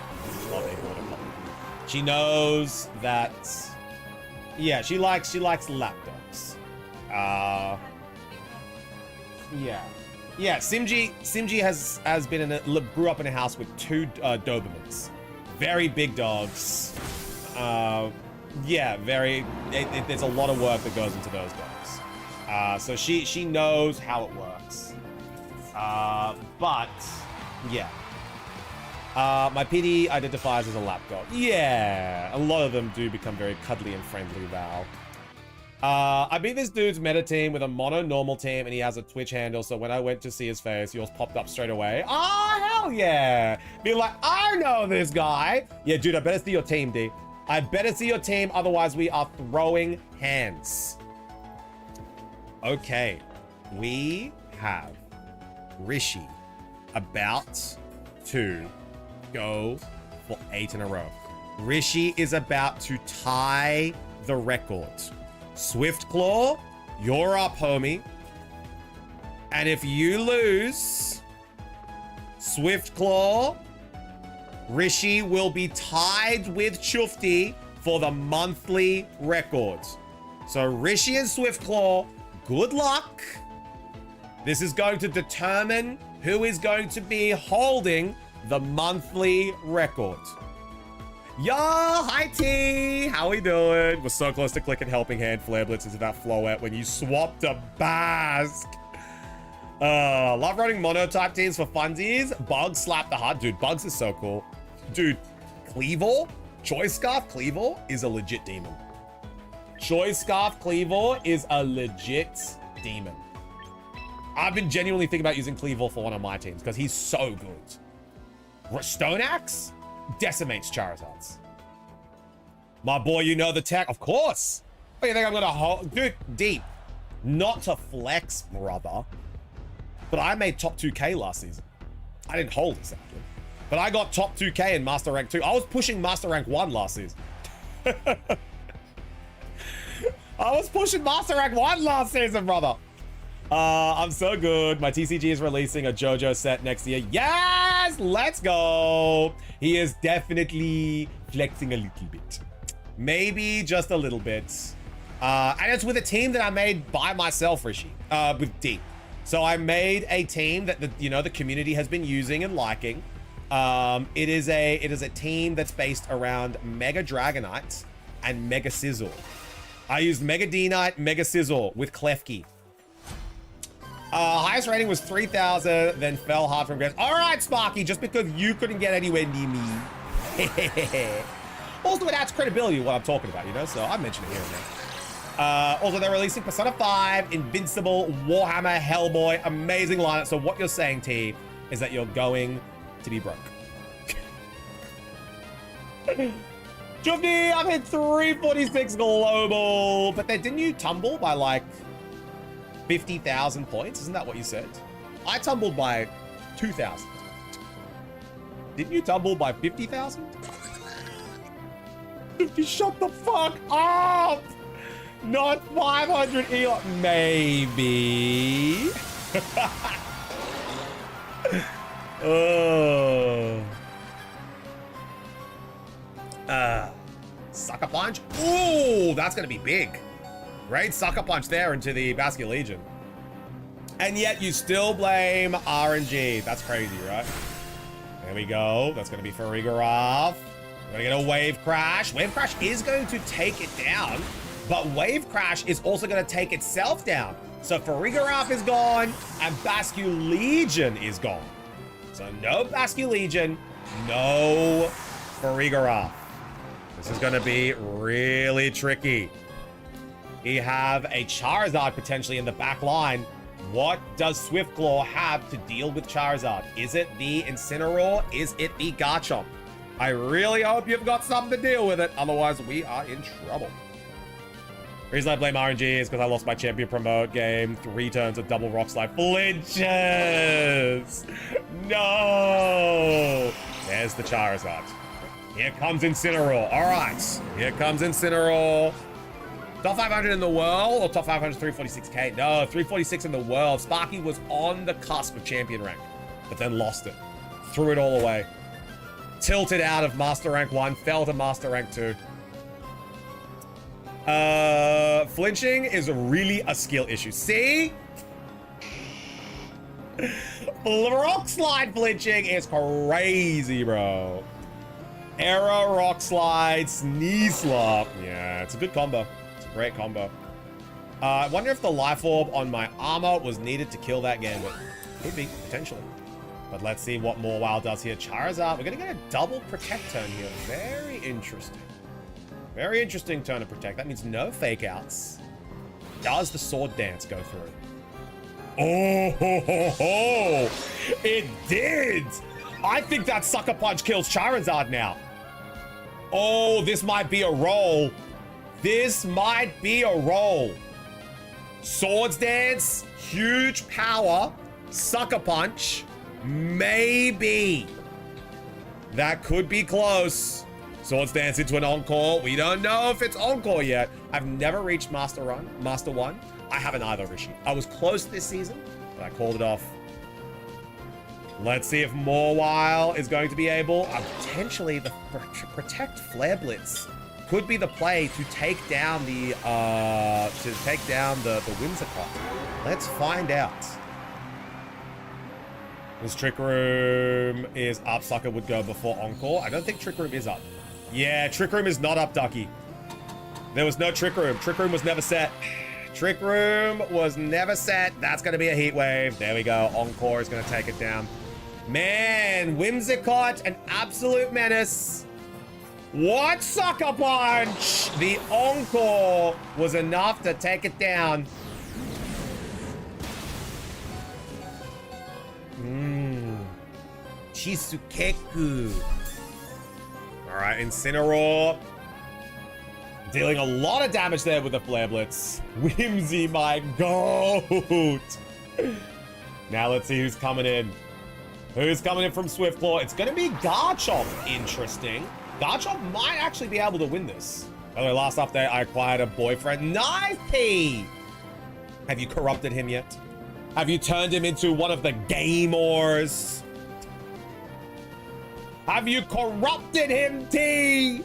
Border Collie. She knows that. Yeah, she likes lap dogs. Yeah. Simji has been grew up in a house with 2 Dobermans, very big dogs. Yeah, there's a lot of work that goes into those dogs. So she knows how it works. But, yeah. My PD identifies as a lapdog. Yeah, a lot of them do become very cuddly and friendly, Val. I beat this dude's meta team with a mono normal team, and he has a Twitch handle, so when I went to see his face, yours popped up straight away. Oh, hell yeah! Be like, I know this guy! Yeah, dude, I better see your team, D. I better see your team, otherwise we are throwing hands. Okay, we have Rishi about to go for 8 in a row. Rishi is about to tie the record. Swiftclaw, you're up, homie. And if you lose, Swiftclaw, Rishi will be tied with Chufti for the monthly record. So Rishi and Swiftclaw, good luck. This is going to determine who is going to be holding the monthly record. Yo, hi T, how we doing? We're so close to clicking Helping Hand Flare Blitz into that Floette when you swapped a Basque. Love running monotype teams for funsies. Bugs slap the heart. Dude, Bugs is so cool. Dude, Cleavor, Choice Scarf Cleavor is a legit demon. Choice Scarf Cleavor is a legit demon. I've been genuinely thinking about using Cleavor for one of my teams because he's so good. Stone Axe decimates Charizards. My boy, you know the tech. Of course. What do you think I'm gonna hold? Dude, deep. Not to flex, brother. But I made top 2K last season. I didn't hold exactly. But I got top 2K in Master Rank 2. I was pushing Master Rank 1 last season. I was pushing Master Rank 1 last season, brother. I'm so good. My TCG is releasing a JoJo set next year. Yes! Let's go! He is definitely flexing a little bit. Maybe just a little bit. And it's with a team that I made by myself, Rishi. With D. So I made a team that the community has been using and liking. It is a team that's based around Mega Dragonite and Mega Sizzle. I used Mega D-Knight, Mega Sizzle with Klefki. Highest rating was 3,000, then fell hard from grace. All right, Sparky, just because you couldn't get anywhere near me. Also, it adds credibility to what I'm talking about, so I mentioned it here and there. Also, they're releasing Persona 5, Invincible, Warhammer, Hellboy, amazing lineup. So what you're saying, T, is that you're going to be broke. Juvni, I've hit 346 global, but then didn't you tumble by like 50,000 points? Isn't that what you said? I tumbled by 2,000. Didn't you tumble by 50,000? Shut the fuck up! Not 500 EO. Maybe. Oh. Sucker Punch. Ooh, that's gonna be big. Great Sucker Punch there into the Basque Legion. And yet you still blame RNG. That's crazy, right? There we go. That's gonna be for Farigiraf. We're gonna get a Wave Crash. Wave Crash is going to take it down, but Wave Crash is also gonna take itself down. So Farigiraf is gone, and Basque Legion is gone. So no Basque Legion, no Farigiraf. This is gonna be really tricky. We have a Charizard potentially in the back line. What does Swiftclaw have to deal with Charizard? Is it the Incineroar? Is it the Garchomp? I really hope you've got something to deal with it. Otherwise, we are in trouble. The reason I blame RNG is because I lost my champion promote game. 3 turns of double rock slide flinches. No. There's the Charizard. Here comes Incineroar. All right. Here comes Incineroar. Top 500 in the world, or top 500 346k? No, 346 in the world. Sparky was on the cusp of champion rank, but then lost it. Threw it all away. Tilted out of Master Rank 1, fell to Master Rank 2. Flinching is really a skill issue. See? Rock slide flinching is crazy, bro. Arrow, rock slide, sneeze slop. Yeah, it's a good combo. It's a great combo. I wonder if the life orb on my armor was needed to kill that Gambit. Could be, potentially. But let's see what more WoW does here. Charizard, we're going to get a double protect turn here. Very interesting. Very interesting turn of protect. That means no fake outs. Does the sword dance go through? Oh, ho, ho, ho. It did. I think that sucker punch kills Charizard now. Oh, this might be a roll. This might be a roll. Swords dance, huge power, sucker punch, maybe. That could be close. Swords dance into an encore. We don't know if it's encore yet. I've never reached Master 1. I haven't either, Rishi. I was close this season, but I called it off. Let's see if Mawile is going to be able. Potentially, the Protect Flare Blitz could be the play to take down the Whimsicott. Let's find out. This Trick Room is up. Sucker would go before Encore. I don't think Trick Room is up. Yeah, Trick Room is not up, Ducky. There was no Trick Room. Trick Room was never set. Trick Room was never set. That's going to be a Heat Wave. There we go. Encore is going to take it down. Man, Whimsicott, an absolute menace. What sucker punch? The Encore was enough to take it down. Chisukeku. All right, Incineroar. Dealing a lot of damage there with the Flare Blitz. Whimsy, my goat. Now let's see who's coming in. Who's coming in from Swiftclaw? It's going to be Garchomp. Interesting. Garchomp might actually be able to win this. By the way, last update, I acquired a boyfriend. Nice, P! Have you corrupted him yet? Have you turned him into one of the gamers? Have you corrupted him, T?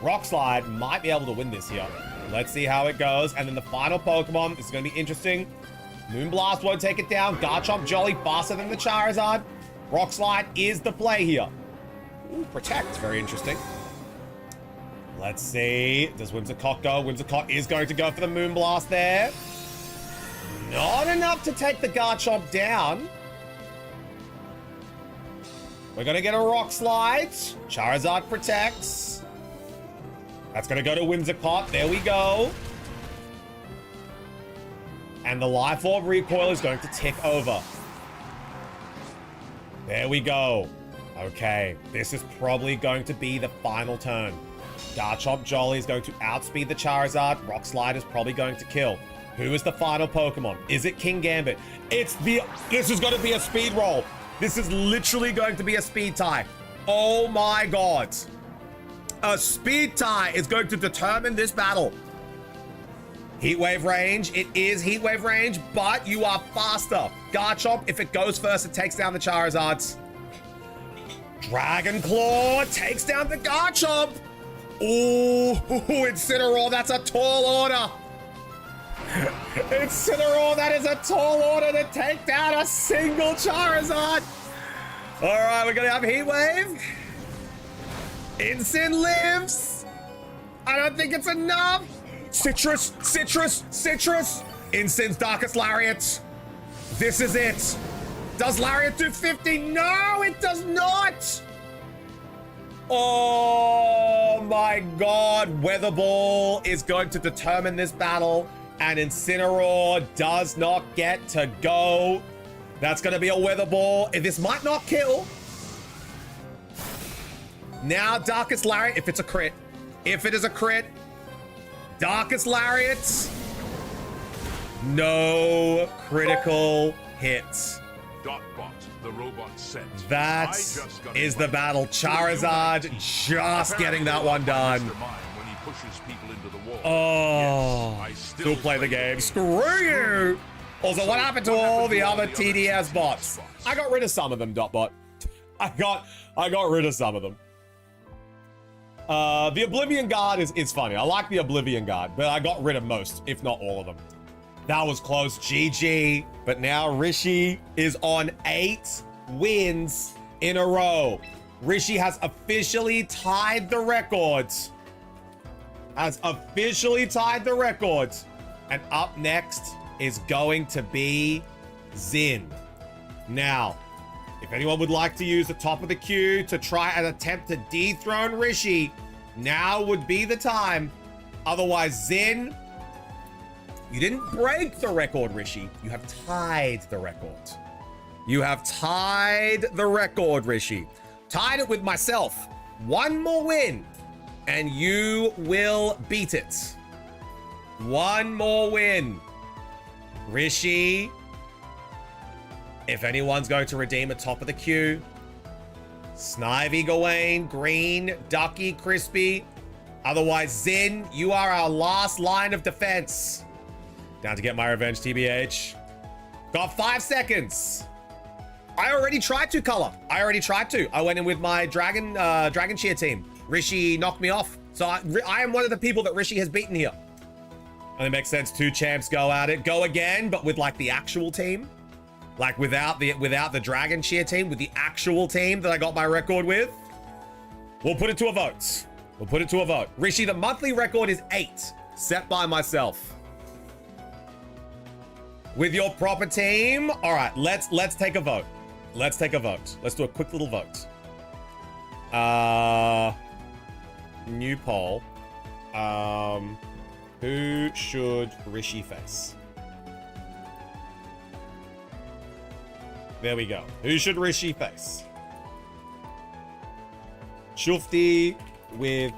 Rock Slide might be able to win this here. Let's see how it goes. And then the final Pokemon, this is going to be interesting. Moonblast won't take it down. Garchomp Jolly faster than the Charizard. Rock Slide is the play here. Ooh, Protect, very interesting. Let's see. Does Whimsicott go? Whimsicott is going to go for the Moonblast there. Not enough to take the Garchomp down. We're going to get a Rock Slide. Charizard protects. That's going to go to Whimsicott. There we go. And the Life Orb recoil is going to tick over. There we go. Okay, this is probably going to be the final turn. Garchomp Jolly is going to outspeed the Charizard. Rock Slide is probably going to kill. Who is the final Pokemon? Is it King Gambit? This is going to be a speed roll. This is literally going to be a speed tie. Oh my God. A speed tie is going to determine this battle. Heat Wave range. It is Heat Wave range, but you are faster. Garchomp, if it goes first, it takes down the Charizards. Dragon Claw takes down the Garchomp. Ooh, Incineroar, that's a tall order. Incineroar, that is a tall order to take down a single Charizard. All right, we're going to have Heat Wave. Incin lives. I don't think it's enough. Citrus. Incin's Darkest Lariat. This is it. Does Lariat do 50? No, it does not. Oh my God. Weather Ball is going to determine this battle, and Incineroar does not get to go. That's going to be a Weather Ball. This might not kill. Now, Darkest Lariat, if it's a crit. If it is a crit, Darkest Lariat. No critical hits. Dotbot, the robot set. That is the battle. Charizard just getting that one done. When he pushes people into the wall. Oh, yes, still play the game. Screw you. Also, what happened to all the other TDS bots? I got rid of some of them, Dotbot. I got rid of some of them. The Oblivion Guard is funny. I like the Oblivion Guard, but I got rid of most, if not all of them. That was close. GG. But now Rishi is on 8 wins in a row. Rishi has officially tied the records. And up next is going to be Zin. Now, if anyone would like to use the top of the queue to try and attempt to dethrone Rishi, now would be the time. Otherwise, Zin, you didn't break the record, Rishi. You have tied the record. You have tied the record, Rishi. Tied it with myself. One more win, and you will beat it. One more win. Rishi, if anyone's going to redeem a top of the queue, Snivy, Gawain, Green, Ducky, Crispy. Otherwise, Zin, you are our last line of defense. Down to get my revenge, TBH. Got 5 seconds. I already tried to color. I went in with my Dragon Cheer team. Rishi knocked me off. So I am one of the people that Rishi has beaten here. And it makes sense. 2 champs go at it. Go again, but with like the actual team. Like without the Dragon Cheer team, with the actual team that I got my record with. We'll put it to a vote. We'll put it to a vote. Rishi, the monthly record is 8, set by myself. With your proper team, all right, let's take a vote. Let's take a vote. Let's do a quick little vote. New poll. Who should Rishi face? There we go. Who should Rishi face? Shufti with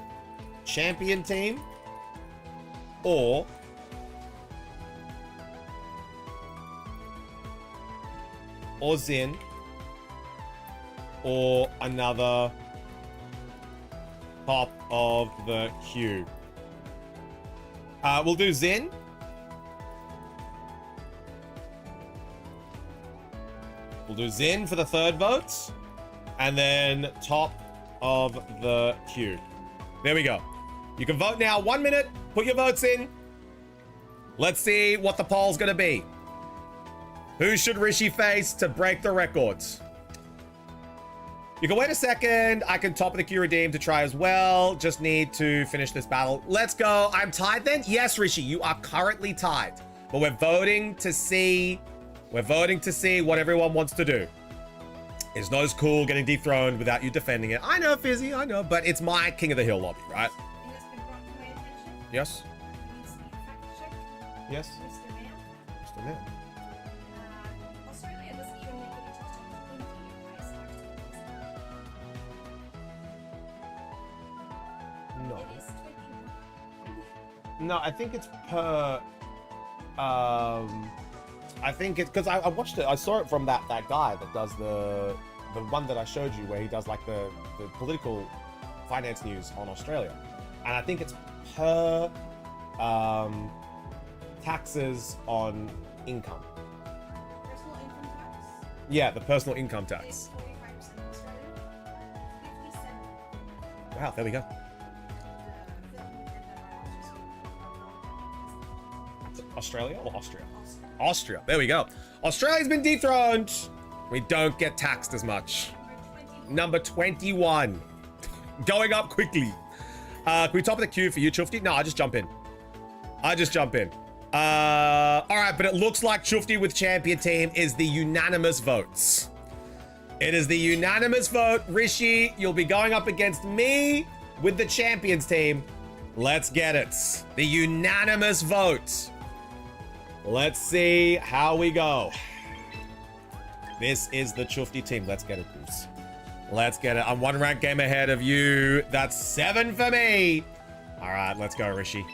champion team or Zin or another top of the queue. We'll do Zin. We'll do Zin for the 3rd vote. And then top of the queue. There we go. You can vote now. 1 minute. Put your votes in. Let's see what the poll's going to be. Who should Rishi face to break the records? You can wait a second. I can top of the queue redeem to try as well. Just need to finish this battle. Let's go. I'm tied then? Yes, Rishi, you are currently tied. But we're voting to see what everyone wants to do. It's not as cool getting dethroned without you defending it. I know, Fizzy, I know, but it's my King of the Hill lobby, right? It has been brought to my attention. Yes? Needs to be fact checked. Yes? Mr. Man. Mr. Man. Australia doesn't even make it into the top 20 in price articles. No. It is 21. No, I think it's per... I think it's because I watched it. I saw it from that guy that does the one that I showed you, where he does like the political finance news on Australia, and I think it's per taxes on income. Personal income tax. Yeah, the personal income Is tax. 45% in Australia. 57. Wow, there we go. Australia or Austria? Austria. There we go. Australia's been dethroned. We don't get taxed as much. Number 21. Going up quickly. Can we top of the queue for you, Chufti? No, I just jump in. All right, but it looks like Chufti with champion team is the unanimous votes. It is the unanimous vote. Rishi, you'll be going up against me with the champions team. Let's get it. The unanimous vote. Let's see how we go. This is the Chufti team. Let's get it, Bruce. Let's get it. I'm 1 rank game ahead of you. That's 7 for me. All right, let's go, Rishi.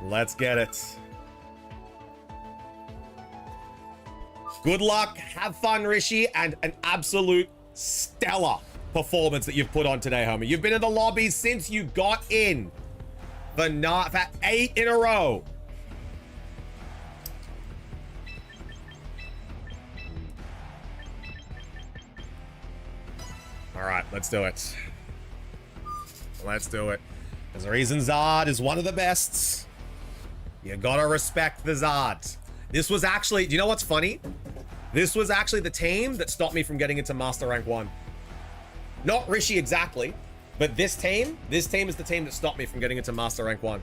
Let's get it. Good luck. Have fun, Rishi. And an absolute stellar performance that you've put on today, homie. You've been in the lobby since you got in. For 8 in a row. All right, let's do it. Let's do it. There's a reason Zard is one of the best. You gotta respect the Zard. This was actually, do you know what's funny? This was actually the team that stopped me from getting into Master Rank 1. Not Rishi exactly, but this team is the team that stopped me from getting into Master Rank 1.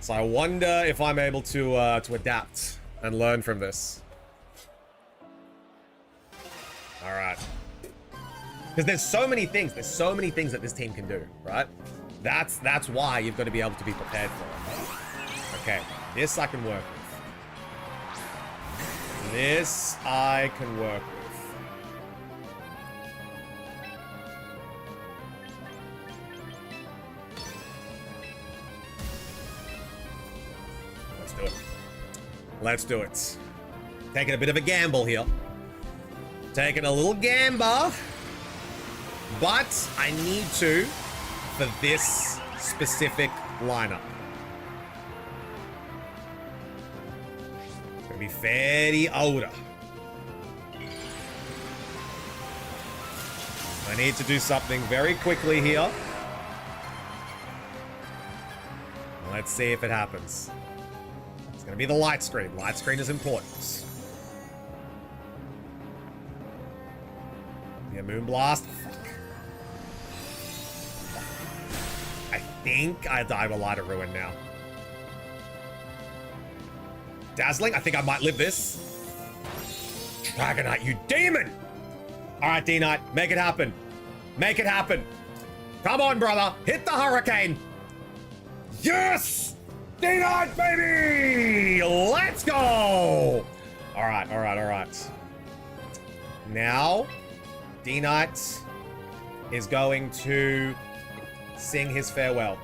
So I wonder if I'm able to adapt and learn from this. All right. Because there's so many things. There's so many things that this team can do, right? That's why you've got to be able to be prepared for it. Okay, this I can work with. This I can work with. Let's do it. Let's do it. Taking a bit of a gamble here. Taking a little gamble. But I need to for this specific lineup. It's gonna be fairly older. I need to do something very quickly here. Let's see if it happens. It's gonna be the light screen. Light screen is important. Yeah, Moonblast. I think I die with Light of Ruin now. Dazzling? I think I might live this. Dragonite, you demon! Alright, D-Knight, make it happen. Make it happen. Come on, brother. Hit the hurricane. Yes! D-Knight, baby! Let's go! Alright, alright, alright. Now, D-Knight is going to sing his farewell.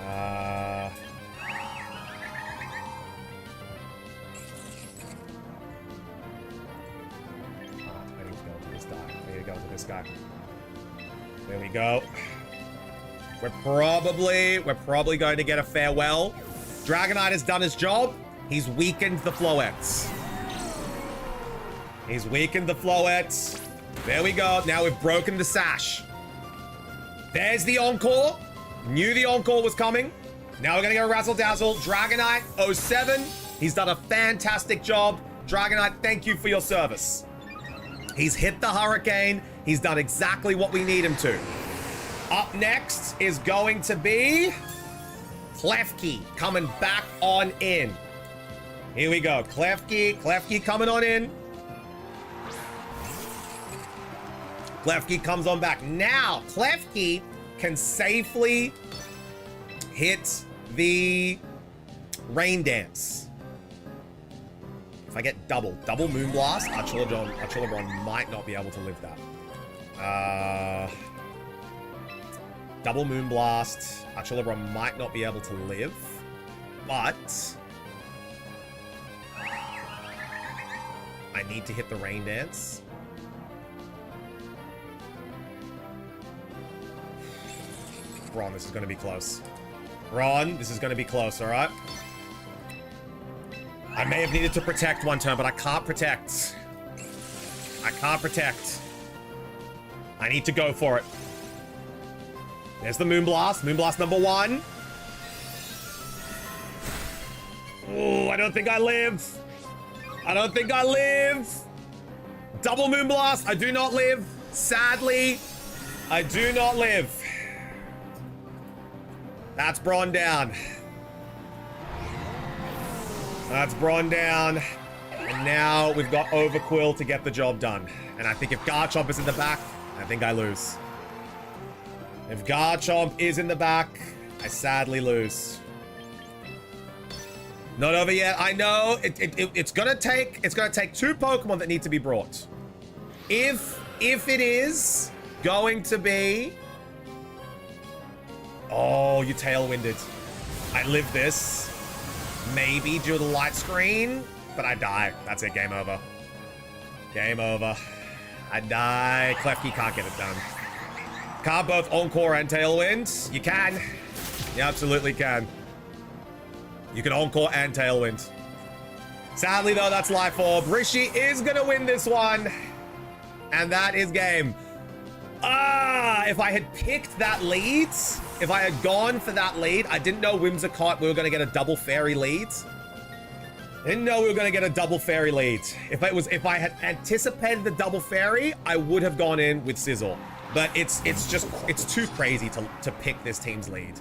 I need to go to this guy. I need to go to this guy. There we go. We're probably going to get a farewell. Dragonite has done his job. He's weakened the Floettes. He's weakened the Floettes. There we go. Now we've broken the sash. There's the Encore. Knew the Encore was coming. Now we're going to get a Razzle Dazzle. Dragonite 07. He's done a fantastic job. Dragonite, thank you for your service. He's hit the Hurricane. He's done exactly what we need him to. Up next is going to be Klefki coming back on in. Here we go. Klefki coming on in. Klefki comes on back. Now, Klefki can safely hit the Rain Dance. If I get double Moonblast, Archulabron might not be able to live that. Double Moonblast, Archulabron might not be able to live, but I need to hit the Rain Dance. Ron, this is going to be close. Ron, this is going to be close, all right? I may have needed to protect one turn, but I can't protect. I can't protect. I need to go for it. There's the Moonblast. Moonblast number 1. Oh, I don't think I live. I don't think I live. Double Moonblast. I do not live. Sadly, I do not live. That's Brawn down. That's Brawn down. And now we've got Overquill to get the job done. And I think if Garchomp is in the back, I think I lose. If Garchomp is in the back, I sadly lose. Not over yet. I know it's gonna take 2 Pokemon that need to be brought. If it is going to be, oh, you tailwinded. I live this. Maybe due to the light screen, but I die. That's it. Game over. Game over. I die. Klefki can't get it done. Can't both Encore and Tailwind. You can. You absolutely can. You can Encore and Tailwind. Sadly, though, that's Life Orb. Rishi is going to win this one. And that is game. If I had picked that lead, if I had gone for that lead, I didn't know Whimsicott we were going to get a double fairy lead. Didn't know we were going to get a double fairy lead. If I had anticipated the double fairy, I would have gone in with Sizzle. But it's too crazy to pick this team's lead.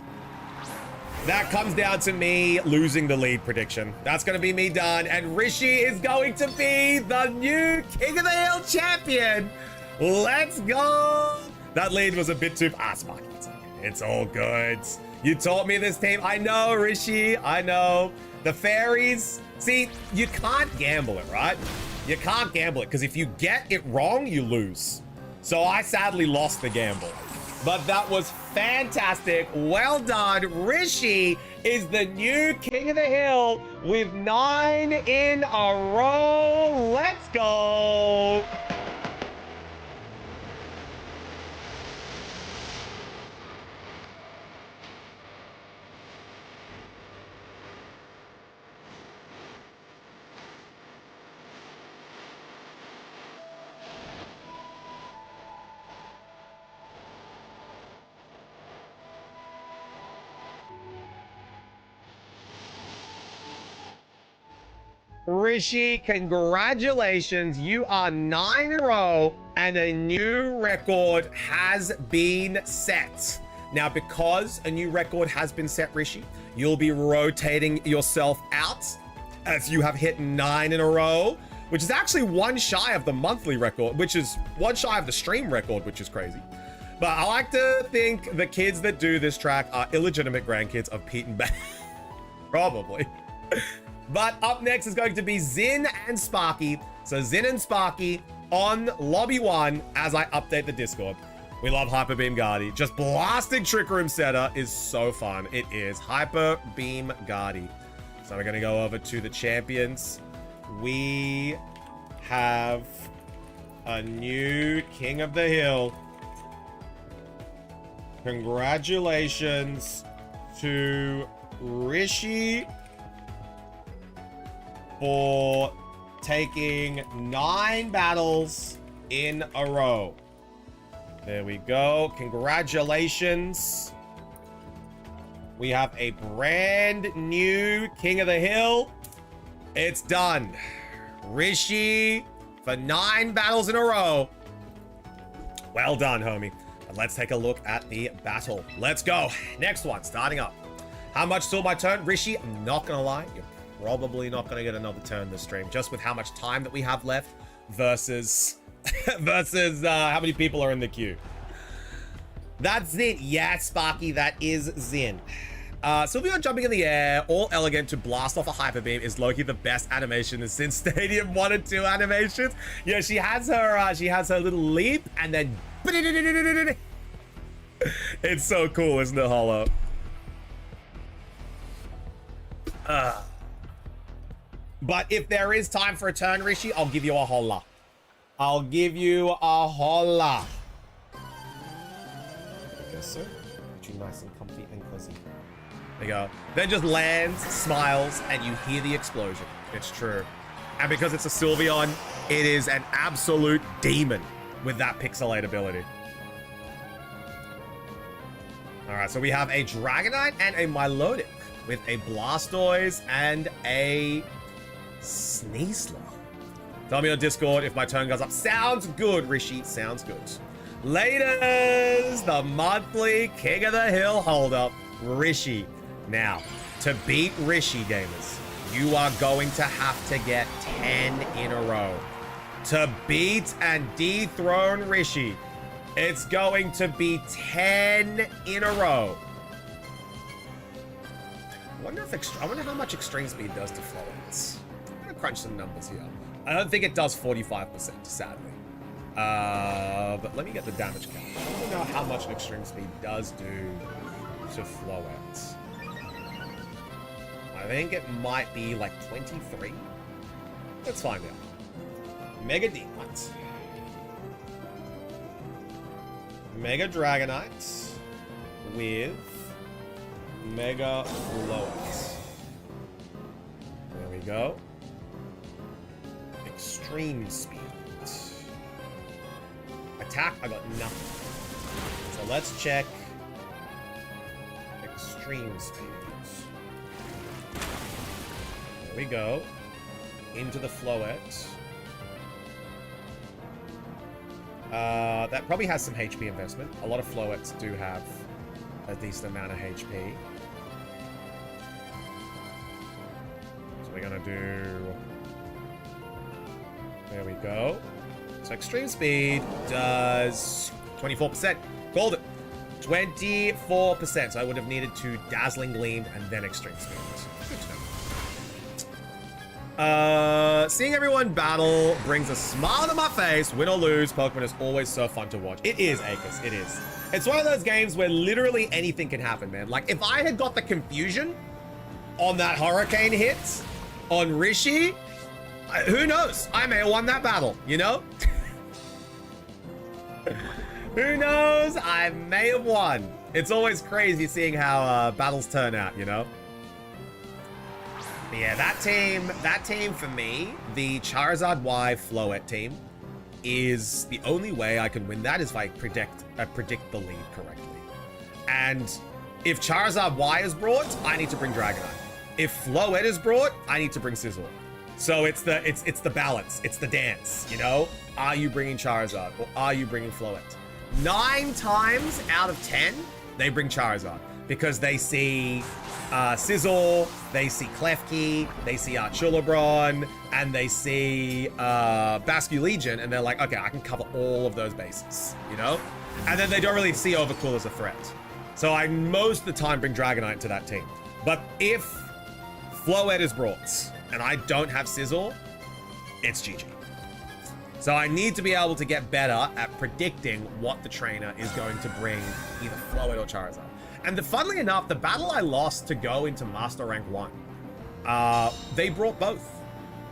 That comes down to me losing the lead prediction. That's going to be me done. And Rishi is going to be the new King of the Hill champion. Let's go. That lead was a bit too... Sparky, it's okay. It's all good. You taught me this team. I know, Rishi. I know. The fairies... See, you can't gamble it, right? You can't gamble it, because if you get it wrong, you lose. So I sadly lost the gamble. But that was fantastic. Well done. Rishi is the new King of the Hill with 9 in a row. Let's go. Rishi, congratulations. You are 9 in a row and a new record has been set. Now, because a new record has been set, Rishi, you'll be rotating yourself out as you have hit 9 in a row, which is actually 1 shy of the monthly record, which is 1 shy of the stream record, which is crazy. But I like to think the kids that do this track are illegitimate grandkids of Pete and Ben. Probably. But up next is going to be Zin and Sparky. So Zin and Sparky on Lobby 1 as I update the Discord. We love Hyper Beam Guardy. Just blasting Trick Room Setter is so fun. It is Hyper Beam Guardy. So we're going to go over to the champions. We have a new King of the Hill. Congratulations to Rishi for taking 9 battles in a row. There we go. Congratulations. We have a brand new King of the Hill. It's done. Rishi for 9 battles in a row. Well done, homie. But let's take a look at the battle. Let's go. Next one, starting up. How much till my turn? Rishi, I'm not gonna lie, you're probably not gonna get another turn this stream, just with how much time that we have left versus how many people are in the queue. That's Zin. Yeah, Sparky, that is Zin. Sylveon jumping in the air, all elegant to blast off a hyper beam is Loki the best animation since Stadium 1 and 2 animations. Yeah, she has her little leap and then it's so cool, isn't it, Hollow? But if there is time for a turn, Rishi, I'll give you a holla. I'll give you a holla. I guess so. Put you nice and comfy and cozy. There you go. Then just lands, smiles, and you hear the explosion. It's true. And because it's a Sylveon, it is an absolute demon with that pixelate ability. All right, so we have a Dragonite and a Milotic with a Blastoise and a Sneasler. Tell me on Discord if my turn goes up. Sounds good, Rishi. Sounds good. Laters, the monthly King of the Hill holdup, Rishi. Now, to beat Rishi, gamers, you are going to have to get 10 in a row. To beat and dethrone Rishi, it's going to be 10 in a row. I wonder how much extreme speed does to Florence. I'm gonna crunch some numbers here. I don't think it does 45%, sadly. But let me get the damage count. I don't know how much extreme speed does do to Florence. I think it might be like 23. Let's find out. Mega Demonite. Mega Dragonite with Mega Flowet. There we go. Extreme speed. Attack, I got nothing. So let's check extreme speed. There we go. Into the Flowet. That probably has some HP investment. A lot of Flowets do have a decent amount of HP. we're gonna do... There we go. So extreme speed does 24%. Called it. 24%. So I would have needed to dazzling gleam and then extreme speed. Good to know. Seeing everyone battle brings a smile to my face. Win or lose, Pokemon is always so fun to watch. It is, Akis. It is. It's one of those games where literally anything can happen, man. Like, if I had got the confusion on that Hurricane hit on Rishi, who knows? I may have won that battle, you know? Who knows? I may have won. It's always crazy seeing how battles turn out, you know? But yeah, that team for me, the Charizard Y Floette team, is the only way I can win that is if I predict the lead correctly. And if Charizard Y is brought, I need to bring Dragonite. If Floette is brought, I need to bring Sizzle. So it's the balance, it's the dance, you know? Are you bringing Charizard or are you bringing Floette? 9 times out of 10, they bring Charizard because they see Sizzle, they see Klefki, they see Archulabron, and they see Basculegion, and they're like, okay, I can cover all of those bases, you know? And then they don't really see Overcool as a threat. So I most of the time bring Dragonite to that team. But if Floette is brought and I don't have Sizzle, it's GG. So I need to be able to get better at predicting what the trainer is going to bring, either Floette or Charizard. And funnily enough, the battle I lost to go into Master Rank 1, they brought both.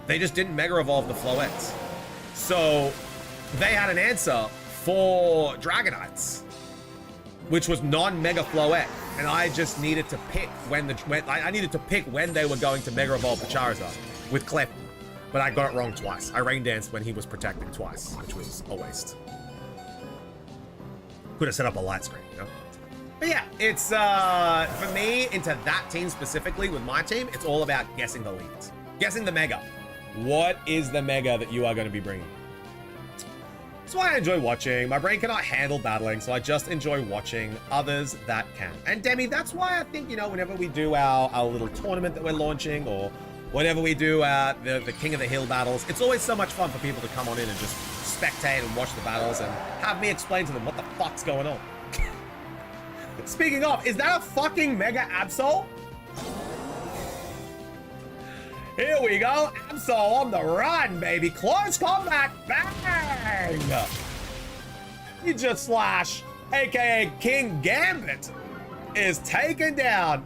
They just didn't Mega Evolve the Floettes. So they had an answer for Dragonites, which was non-Mega Floette. And I just needed to pick when they were going to Mega Evolve the Charizard with Clef. But I got it wrong twice. I rain danced when he was protecting twice, which was a waste. Could have set up a light screen, you know? But yeah, it's, for me, into that team specifically, with my team, it's all about guessing the leads. Guessing the Mega. What is the Mega that you are going to be bringing? That's why I enjoy watching. My brain cannot handle battling, so I just enjoy watching others that can. And Demi, that's why I think, you know, whenever we do our little tournament that we're launching, or whenever we do the King of the Hill battles, it's always so much fun for people to come on in and just spectate and watch the battles and have me explain to them what the fuck's going on. Speaking of, is that a fucking Mega Absol? Here we go, Absol on the run, baby. Close combat, bang! You just slash, aka King Gambit, is taken down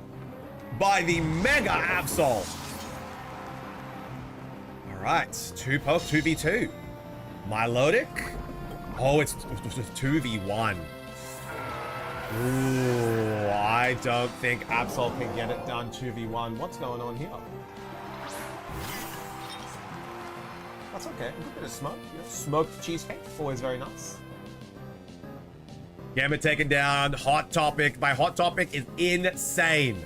by the Mega Absol. All right, 2v2. Milotic. Oh, it's 2v1. Ooh, I don't think Absol can get it done 2v1. What's going on here? That's okay. A good bit of smoke. You know, smoked cheesecake, always very nice. Gambit taken down. Hot Topic. My Hot Topic is insane.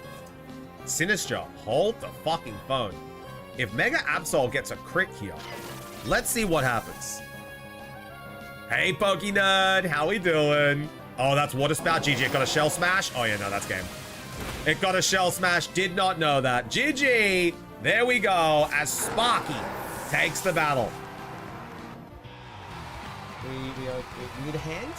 Sinister, hold the fucking phone. If Mega Absol gets a crit here, let's see what happens. Hey, Pokey Nerd, how we doing? Oh, that's Water Spout. GG, it got a Shell Smash. Oh, yeah, no, that's game. It got a Shell Smash. Did not know that. GG. There we go, as Sparky takes the battle. We need a hand?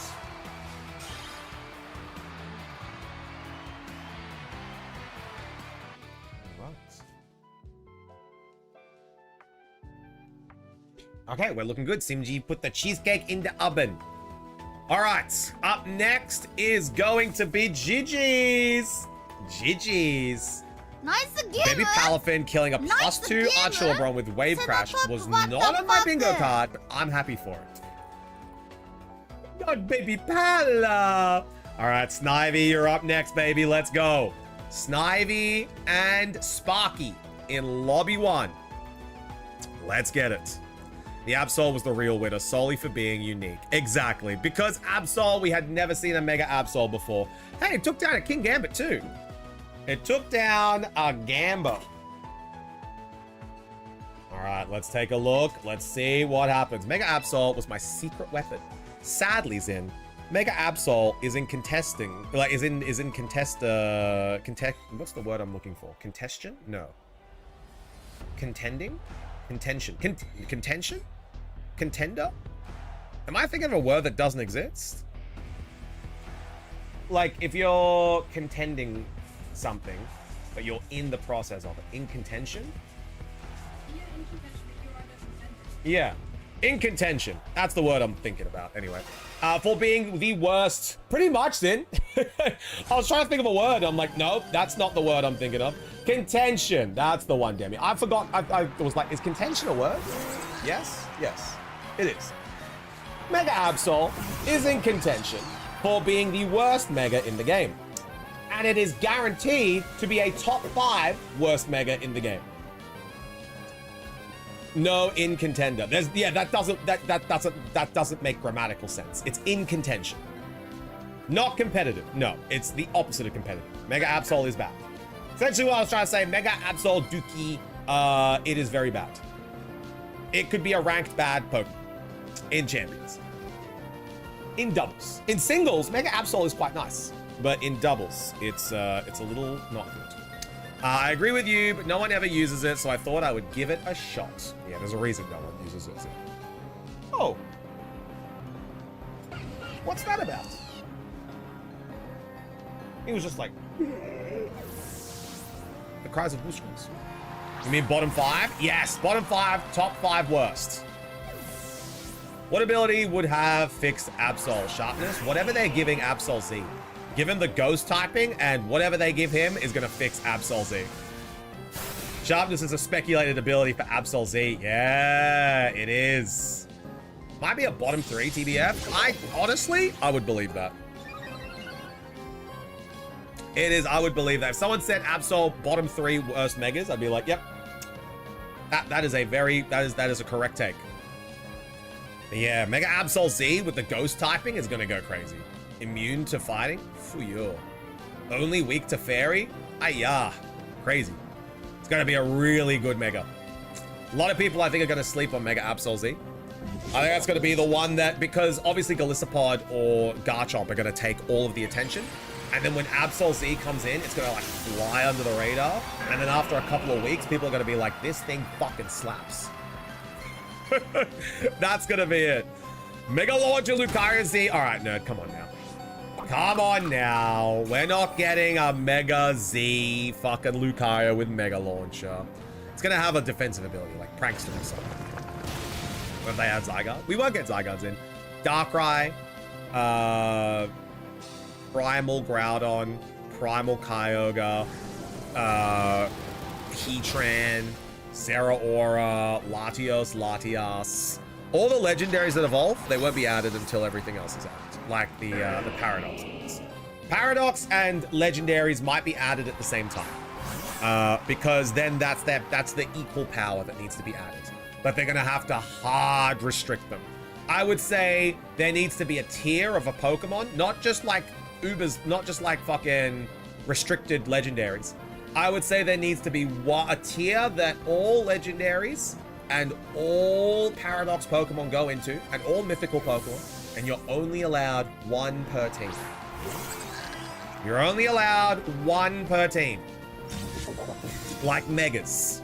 Okay, we're looking good. Simji put the cheesecake in the oven. All right, up next is going to be Gigi's. Gigi's. Nice again. Baby Palafin killing a Nice +2 Archulabron with Wave Crash was not on my bingo card, but I'm happy for it. God, Baby Pala. All right, Snivy, you're up next, baby. Let's go. Snivy and Sparky in Lobby 1. Let's get it. The Absol was the real winner solely for being unique. Exactly. Because Absol, we had never seen a Mega Absol before. Hey, it took down a King Gambit too. It took down a Gambo. All right, let's take a look. Let's see what happens. Mega Absol was my secret weapon. Sadly, Zin, Mega Absol is in contesting, like is in contest, what's the word I'm looking for? Contestion? No. Contending? Contention. Contention? Contender? Am I thinking of a word that doesn't exist? Like, if you're contending something, but you're in the process of it. In contention? Yeah, in contention, you are the contender. Yeah. In contention. That's the word I'm thinking about, anyway. For being the worst, pretty much then. I was trying to think of a word. I'm like, no, that's not the word I'm thinking of. Contention. That's the one, Demi. I forgot. I was like, is contention a word? Yes? Yes. It is. Mega Absol is in contention for being the worst Mega in the game. And it is guaranteed to be a top 5 worst Mega in the game. No, in contender. That doesn't make grammatical sense. It's in contention. Not competitive. No, it's the opposite of competitive. Mega Absol is bad. Essentially what I was trying to say, Mega Absol Dookie, it is very bad. It could be a ranked bad Pokemon in Champions. In doubles. In singles, Mega Absol is quite nice. But in doubles, it's a little not good. I agree with you, but no one ever uses it, so I thought I would give it a shot. Yeah, there's a reason no one uses it. Oh. What's that about? He was just like... The cries of bushwalks. You mean bottom 5? Yes, bottom 5, top 5 worst. What ability would have fixed Absol? Sharpness? Whatever they're giving Absol Z. Give him the ghost typing, and whatever they give him is going to fix Absol Z. Sharpness is a speculated ability for Absol Z. Yeah, it is. Might be a bottom 3 TBF. Honestly, I would believe that. It is, I would believe that. If someone said Absol bottom 3 worst Megas, I'd be like, yep. That is a correct take. But yeah, Mega Absol Z with the ghost typing is going to go crazy. Immune to fighting? Fuyo. Only weak to fairy? Ayah. Crazy. It's going to be a really good Mega. A lot of people, I think, are going to sleep on Mega Absol Z. I think that's going to be the one that, because obviously Galissapod or Garchomp are going to take all of the attention. And then when Absol Z comes in, it's going to like fly under the radar. And then after a couple of weeks, people are going to be like, this thing fucking slaps. That's going to be it. Mega Launcher Lucario Z. All right, nerd, come on now. Come on now. We're not getting a Mega Z fucking Lucario with Mega Launcher. It's going to have a defensive ability like Prankster or something. What if they have Zygarde? We won't get Zygardes in. Darkrai, Primal Groudon, Primal Kyogre, Heatran, Zeraora, Latios. All the legendaries that evolve, they won't be added until everything else is added. Like the Paradox ones. Paradox and legendaries might be added at the same time. Because then that's the equal power that needs to be added. But they're gonna have to hard restrict them. I would say there needs to be a tier of a Pokemon, not just like Ubers, not just like fucking restricted legendaries. I would say there needs to be a tier that all legendaries and all Paradox Pokemon go into, and all mythical Pokemon, and you're only allowed 1 per team. You're only allowed 1 per team. Like Megas.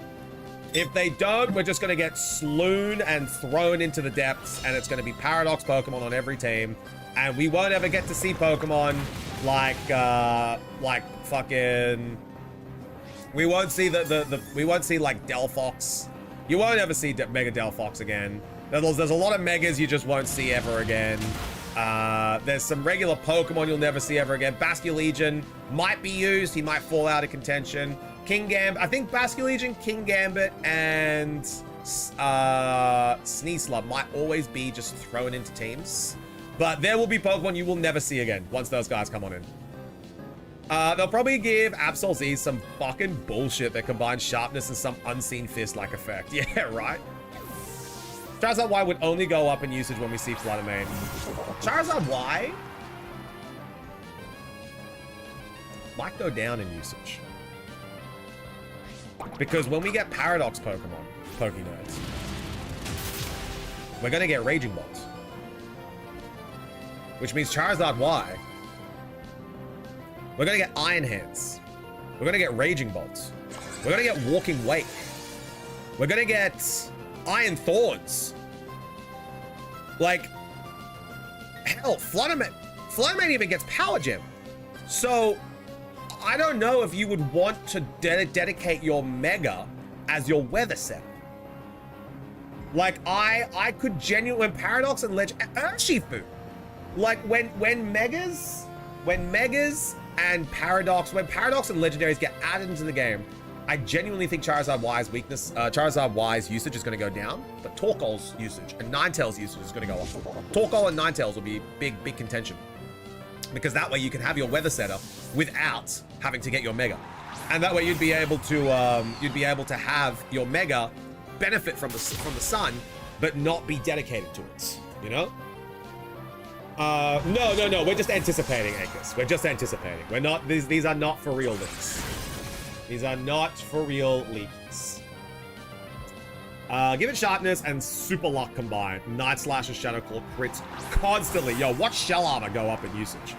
If they don't, we're just going to get sloon and thrown into the depths, and it's going to be Paradox Pokemon on every team, and we won't ever get to see Pokemon like fucking... We won't see we won't see like Delphox. You won't ever see Mega Delphox again. There's a lot of Megas you just won't see ever again. There's some regular Pokemon you'll never see ever again. Basculegion might be used. He might fall out of contention. I think Basculegion, King Gambit, and Sneasler might always be just thrown into teams. But there will be Pokemon you will never see again once those guys come on in. They'll probably give Absol Z some fucking bullshit that combines sharpness and some unseen fist-like effect. Yeah, right? Charizard Y would only go up in usage when we see Flooded Mane. Charizard Y might go down in usage. Because when we get Paradox Pokemon, Pokénerds, we're gonna get Raging Bolt. Which means Charizard Y, we're gonna get Iron Hands. We're gonna get Raging Bolt. We're gonna get Walking Wake. We're gonna get Iron Thorns. Like, hell, Fluttermane even gets Power Gem. So, I don't know if you would want to dedicate your Mega as your weather set. Like, I could genuinely, when Paradox and Urshifu, like when Megas and Paradox, when Paradox and Legendaries get added into the game, I genuinely think Charizard Y's usage is going to go down, but Torkoal's usage and Ninetales usage is going to go up. Torkoal and Ninetales will be big contention, because that way you can have your weather setter without having to get your Mega, and that way you'd be able to have your Mega benefit from the sun, but not be dedicated to it. You know? No. We're just anticipating, Akis. We're just anticipating. We're not. These are not for real leaks. These are not for real leaks. Give it sharpness and super luck combined. Night Slash and Shadow Claw crits constantly. Yo, watch Shell Armor go up in usage.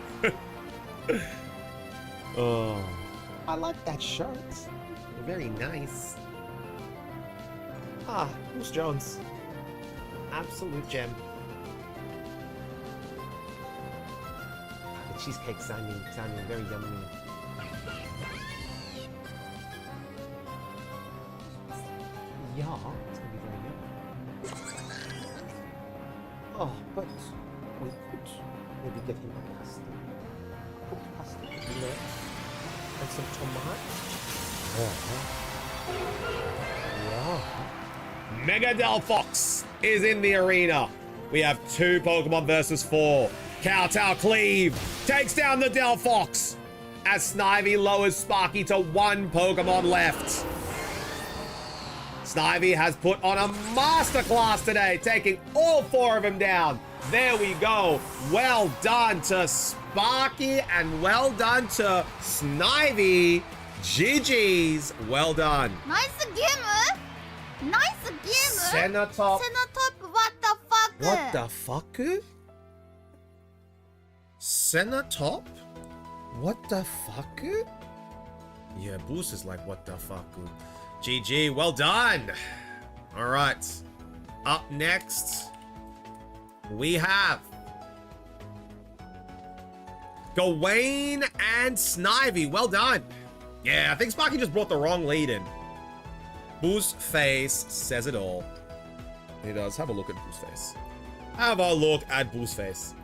Oh, I like that shirt. Very nice. Ah, Bruce Jones. Absolute gem. The cheesecake sounding very yummy. Yeah, it's gonna be very yummy. Oh, but we could maybe get him a pasta. Cooked pasta, and some tomatoes. Yeah. Mega Delphox is in the arena. We have 2 Pokemon versus 4. Kowtow Cleave takes down the Delphox as Snivy lowers Sparky to 1 Pokemon left. Snivy has put on a masterclass today, taking all 4 of them down. There we go. Well done to Sparky and well done to Snivy. GG's. Well done. Nice game. Nice game. Senatop. What the fuck? What the fuck? Senatop? What the fuck? Yeah, Boost is like, what the fuck? GG, well done. All right. Up next, we have Gawain and Snivy. Well done. Yeah, I think Sparky just brought the wrong lead in. Boo's face says it all. He does. Have a look at Boo's face. Have a look at Boo's face.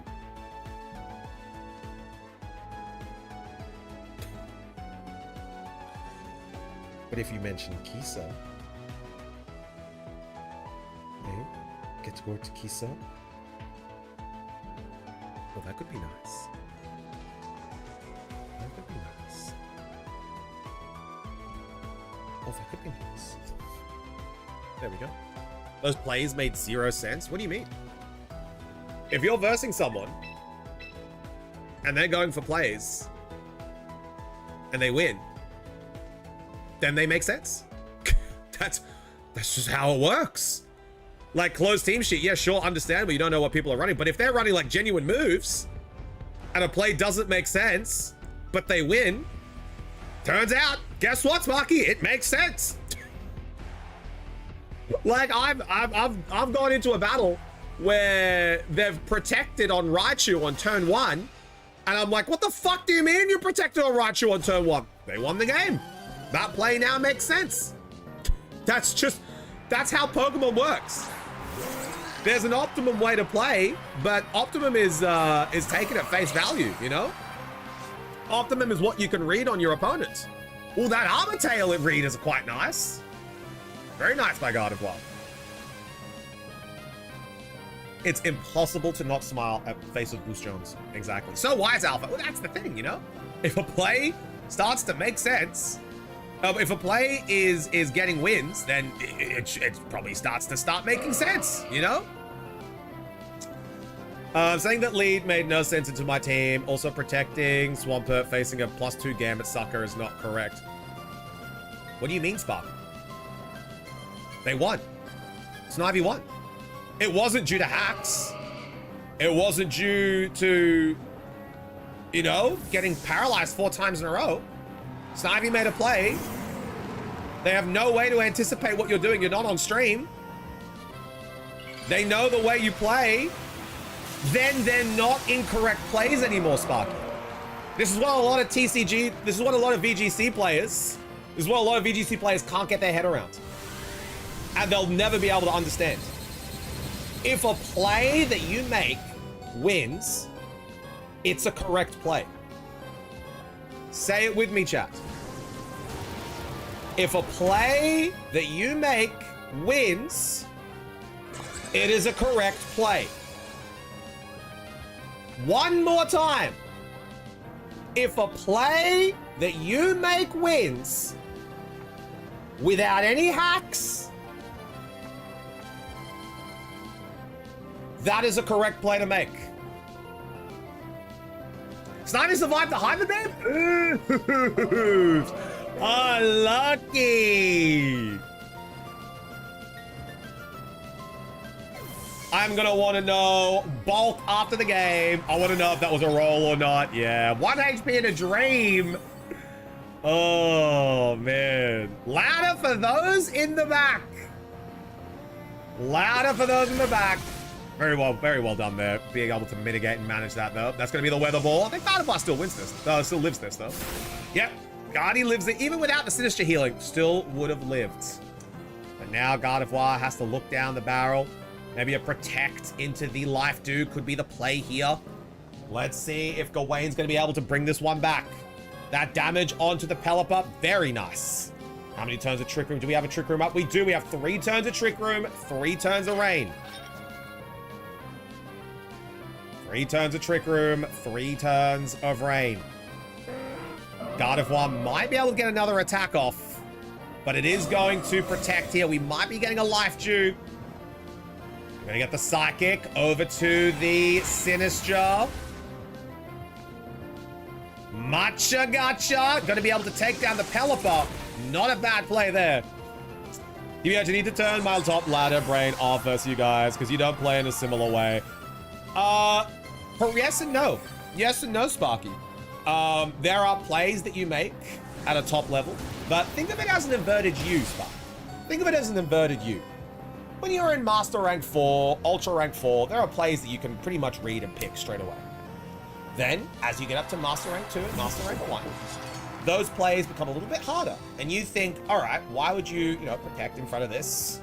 But if you mention Kisa, hey, get to work to Kisa. Well, that could be nice. That could be nice. Oh, that could be nice. There we go. Those plays made 0 sense. What do you mean? If you're versing someone and they're going for plays and they win, then they make sense. That's just how it works. Like closed team sheet, yeah, sure, understandable. You don't know what people are running, but if they're running like genuine moves and a play doesn't make sense, but they win, turns out, guess what, Sparky? It makes sense. Like I've gone into a battle where they've protected on Raichu on turn 1, and I'm like, what the fuck do you mean you protected on Raichu on turn 1? They won the game. That play now makes sense. That's how Pokemon works. There's an optimum way to play, but optimum is taken at face value, you know? Optimum is what you can read on your opponent. Well, that Armor Tail read is quite nice. Very nice by God of War. It's impossible to not smile at the face of Boost Jones. Exactly. So why is Alpha? Well, that's the thing, you know? If a play starts to make sense, if a play is getting wins, then it probably starts to making sense, you know? Saying that lead made no sense into my team. Also protecting Swampert facing a +2 Gambit sucker is not correct. What do you mean, Spark? They won. Snivy won. It wasn't due to hacks. It wasn't due to, you know, getting paralyzed 4 times in a row. Snivy made a play They have no way to anticipate what you're doing. You're not on stream. They know the way you play. Then they're not incorrect plays anymore, Sparky. This is what a lot of TCG, this is what a lot of VGC players, this is what a lot of VGC players can't get their head around. And they'll never be able to understand. If a play that you make wins, it's a correct play. Say it with me, chat. If a play that you make wins, it is a correct play. One more time. If a play that you make wins without any hacks, that is a correct play to make. Snivy survived the Hyperbeam? Unlucky. I'm gonna want to know bulk after the game. I want to know if that was a roll or not. Yeah, 1 HP in a dream. Oh man, louder for those in the back. Louder for those in the back. Very well done there. Being able to mitigate and manage that though. That's gonna be the weather ball. I think Gardevoir still wins this. Still lives this though. Yep, Guardy lives it. Even without the Sinister healing, still would have lived. But now Gardevoir has to look down the barrel. Maybe a protect into the life dew could be the play here. Let's see if Gawaine's going to be able to bring this one back. That damage onto the Pelipper, very nice. How many turns of Trick Room? Do we have a Trick Room up? We do. We have 3 turns of Trick Room, 3 turns of Rain. 3 turns of Trick Room, 3 turns of Rain. Gardevoir might be able to get another attack off, but it is going to protect here. We might be getting a life dew. Gonna get the Psychic over to the Sinister. Matcha gotcha. Gonna be able to take down the Pelipper. Not a bad play there. You guys need to turn my top ladder brain off versus you guys because you don't play in a similar way. Yes and no. Yes and no, Sparky. There are plays that you make at a top level, but think of it as an inverted U, Sparky. Think of it as an inverted U. When you're in Master Rank 4, Ultra Rank 4, there are plays that you can pretty much read and pick straight away. Then, as you get up to Master Rank 2 and Master Rank 1, those plays become a little bit harder. And you think, all right, why would you protect in front of this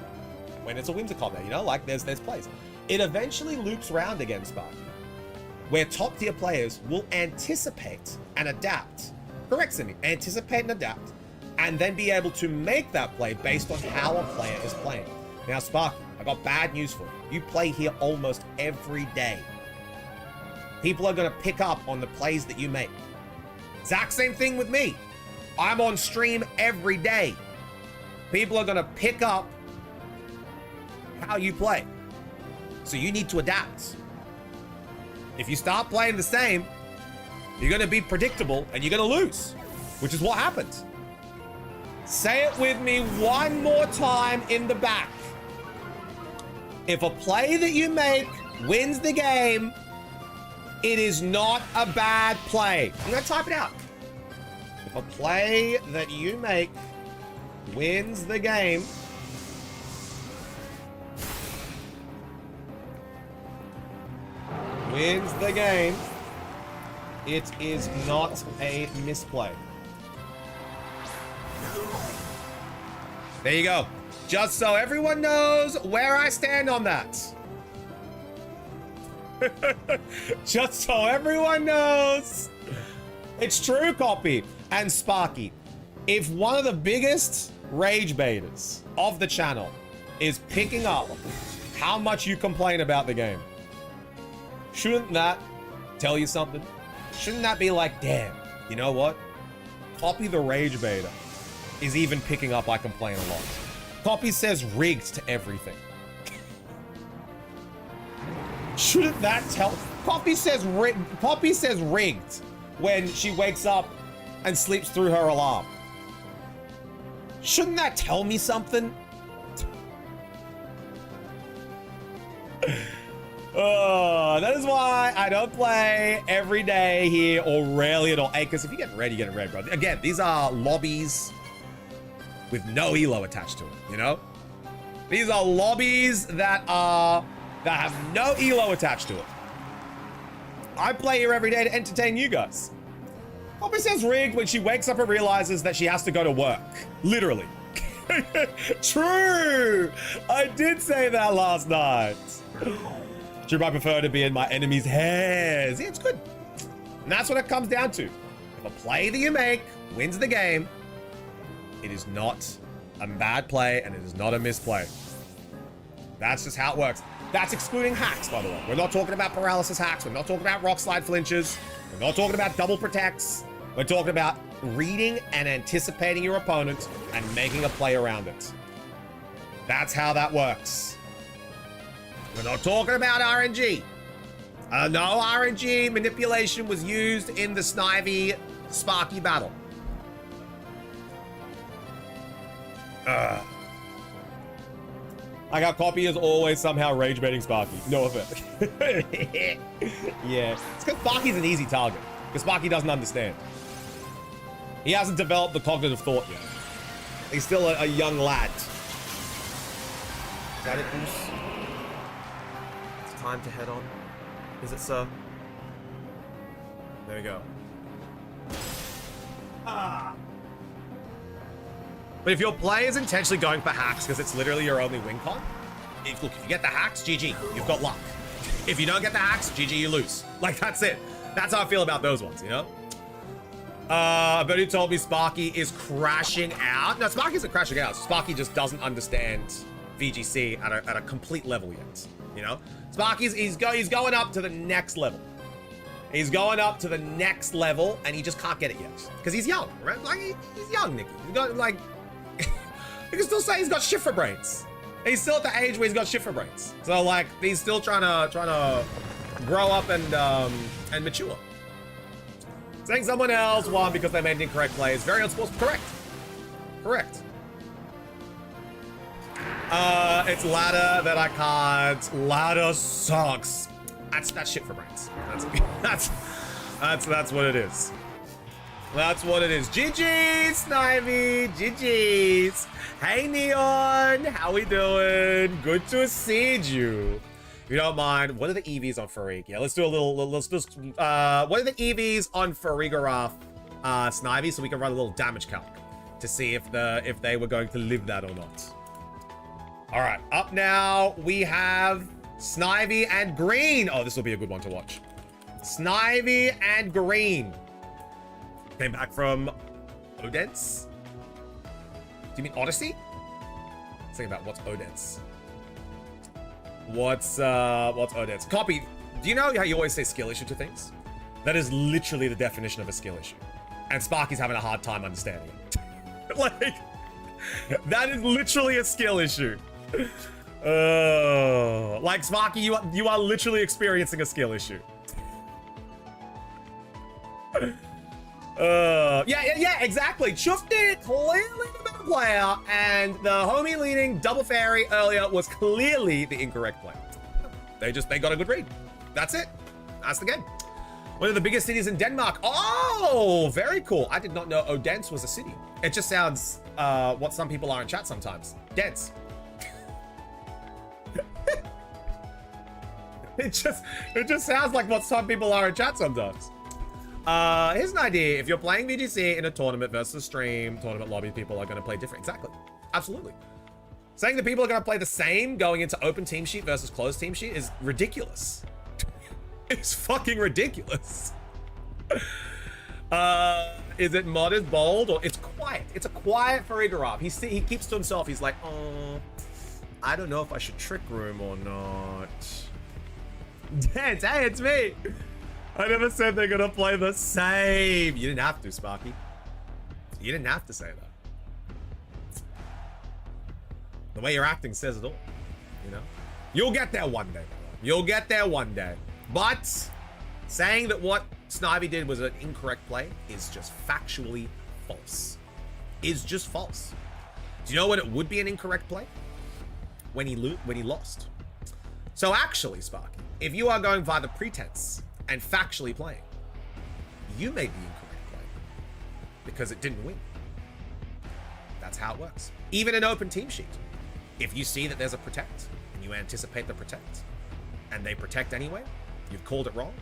when it's a Whimsicott there? Like there's plays. It eventually loops around again, Sparky, where top tier players will anticipate and adapt. Correct, Simi. Anticipate and adapt, and then be able to make that play based on how a player is playing. Now, Sparky, I got bad news for you. You play here almost every day. People are going to pick up on the plays that you make. Exact same thing with me. I'm on stream every day. People are going to pick up how you play. So you need to adapt. If you start playing the same, you're going to be predictable and you're going to lose, which is what happens. Say it with me one more time in the back. If a play that you make wins the game, it is not a bad play. I'm going to type it out. If a play that you make wins the game, it is not a misplay. There you go. Just so everyone knows where I stand on that. Just so everyone knows. It's true, Copy and Sparky. If one of the biggest rage baiters of the channel is picking up how much you complain about the game, shouldn't that tell you something? Shouldn't that be like, damn, you know what? Copy the rage baiter is even picking up I complain a lot. Copy says rigged to everything. Shouldn't that tell? Copy says rigged when she wakes up and sleeps through her alarm. Shouldn't that tell me something? Oh, that is why I don't play every day here or rarely at all. Hey, because if you get red, you get red, bro. Again, these are lobbies. with no elo attached to it, you know? These are lobbies that have no elo attached to it. I play here every day to entertain you guys. Poppy says rigged when she wakes up and realizes that she has to go to work. Literally. True! I did say that last night. True, I prefer to be in my enemy's hairs. Yeah, it's good. And that's what it comes down to. If a play that you make wins the game, it is not a bad play and it is not a misplay. That's just how it works. That's excluding hacks, by the way. We're not talking about paralysis hacks. We're not talking about rock slide flinches. We're not talking about double protects. We're talking about reading and anticipating your opponent and making a play around it. That's how that works. We're not talking about RNG. No RNG manipulation was used in the Snivy Sparky battle. I got copy as always somehow rage baiting Sparky. No offense. Yeah. It's because Sparky's an easy target. Because Sparky doesn't understand. He hasn't developed the cognitive thought yet. He's still a young lad. Is that it, Goose? It's time to head on. Is it, sir? There we go. But if your play is intentionally going for hacks because it's literally your only win con, if you get the hacks, GG, you've got luck. If you don't get the hacks, GG, you lose. Like, that's it. That's how I feel about those ones, you know? But who told me Sparky is crashing out? No, Sparky isn't crashing out. Sparky just doesn't understand VGC at a complete level yet, you know? Sparky's he's going up to the next level. He's going up to the next level, and he just can't get it yet because he's young, right? Like he's young, Nicky. He's got like you can still say he's got shifter brains. He's still at the age where he's got shifter brains. So like he's still trying to grow up and mature. Saying someone else won because they made an incorrect play is very unsportsman. Correct. Correct. It's ladder that I can't. Ladder sucks. That's shit for brains. That's what it is. That's what it is. GG's, Snivy. GG's. Hey, Neon. How we doing? Good to see you. If you don't mind, what are the EVs on Farig? Yeah, let's do a little, what are the EVs on Farigarath, Snivy, so we can run a little damage calc to see if they were going to live that or not. All right, up now, we have Snivy and Green. Oh, this will be a good one to watch. Snivy and Green. Came back from Odense? Do you mean Odyssey? Think about what's Odense. What's Odense? Copy, do you know how you always say skill issue to things? That is literally the definition of a skill issue. And Sparky's having a hard time understanding it. Like, that is literally a skill issue. Like Sparky, you are literally experiencing a skill issue. Yeah, exactly. Chufty, clearly the better player, and the homie leading double fairy earlier was clearly the incorrect play. They got a good read. That's it. That's the game. One of the biggest cities in Denmark. Oh, very cool. I did not know Odense was a city. It just sounds what some people are in chat sometimes. Dense. It just sounds like what some people are in chat sometimes. Here's an idea. If you're playing VGC in a tournament versus stream, tournament lobby, people are going to play different. Exactly. Absolutely. Saying that people are going to play the same going into open team sheet versus closed team sheet is ridiculous. It's fucking ridiculous. Is it mod is bold or it's quiet? It's a quiet Farigarath. He keeps to himself. He's like, oh, I don't know if I should trick room or not. Dance, hey, it's me. I never said they're gonna play the same. You didn't have to, Sparky. You didn't have to say that. The way you're acting says it all. You know? You'll get there one day. You'll get there one day. But saying that what Snivy did was an incorrect play is just factually false. Is just false. Do you know what it would be an incorrect play? When he lost. So actually, Sparky, if you are going via the pretense and factually playing, you made the incorrect play because it didn't win. That's how it works. Even an open team sheet. If you see that there's a protect, and you anticipate the protect, and they protect anyway, you've called it wrong.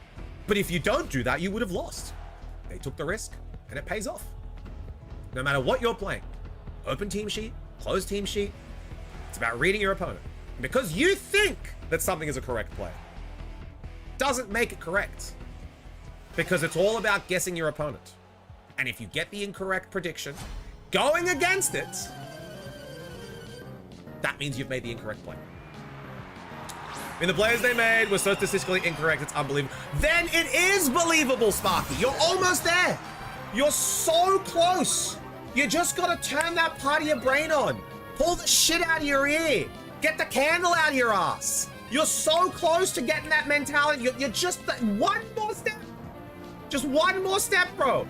But if you don't do that, you would have lost. They took the risk, and it pays off. No matter what you're playing, open team sheet, closed team sheet, it's about reading your opponent. And because you think that something is a correct play, doesn't make it correct. Because it's all about guessing your opponent. And if you get the incorrect prediction, going against it, that means you've made the incorrect play. I mean, the plays they made were so statistically incorrect, it's unbelievable. Then it is believable, Sparky. You're almost there. You're so close. You just gotta turn that part of your brain on. Pull the shit out of your ear. Get the candle out of your ass. You're so close to getting that mentality. You're just one more step. Just one more step, bro.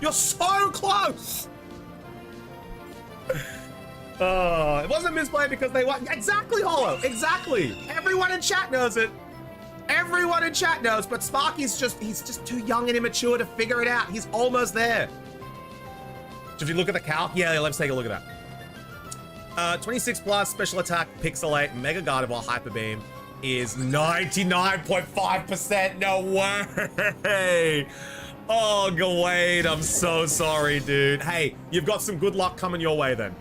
You're so close. It wasn't misplay because they won. Exactly, Hollow. Exactly. Everyone in chat knows it. Everyone in chat knows, but Sparky's he's just too young and immature to figure it out. He's almost there. So if you look at the calc, yeah, let's take a look at that. 26 plus, special attack, pixelate, mega Gardevoir, hyper beam is 99.5%. No way. Oh, Gawade, I'm so sorry, dude. Hey, you've got some good luck coming your way then.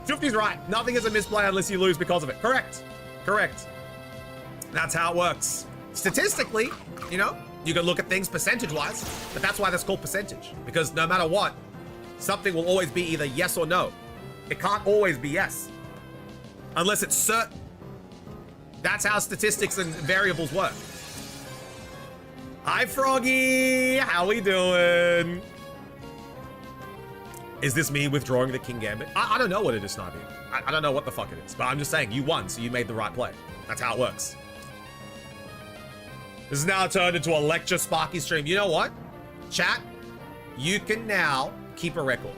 Shufty's right. Nothing is a misplay unless you lose because of it. Correct. Correct. That's how it works. Statistically, you know, you can look at things percentage-wise, but that's why that's called percentage. Because no matter what, something will always be either yes or no. It can't always be yes. Unless it's certain. That's how statistics and variables work. Hi, Froggy. How we doing? Is this me withdrawing the King Gambit? I don't know what it is, Snivy. I don't know what the fuck it is, but I'm just saying you won, so you made the right play. That's how it works. This is now turned into a lecture Sparky stream. You know what? Chat, you can now keep a record.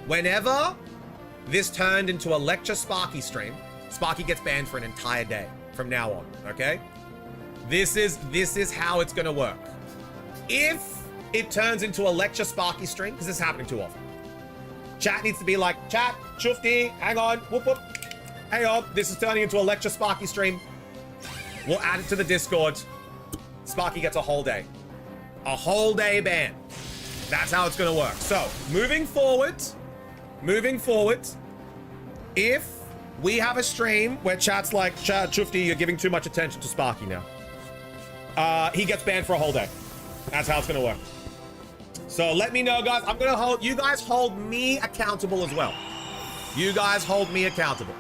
Whenever this turned into a lecture Sparky stream, Sparky gets banned for an entire day from now on, okay? This is how it's gonna work. If it turns into a lecture Sparky stream, because this is happening too often, chat needs to be like, chat, Shufty, hang on, whoop whoop. Hang on, this is turning into a lecture Sparky stream. We'll add it to the Discord. Sparky gets a whole day. A whole day ban. That's how it's gonna work. So, moving forward, if we have a stream where chat's like, chat, Shufty, you're giving too much attention to Sparky now. He gets banned for a whole day. That's how it's gonna work. So let me know, guys. I'm gonna hold, you guys hold me accountable as well. You guys hold me accountable.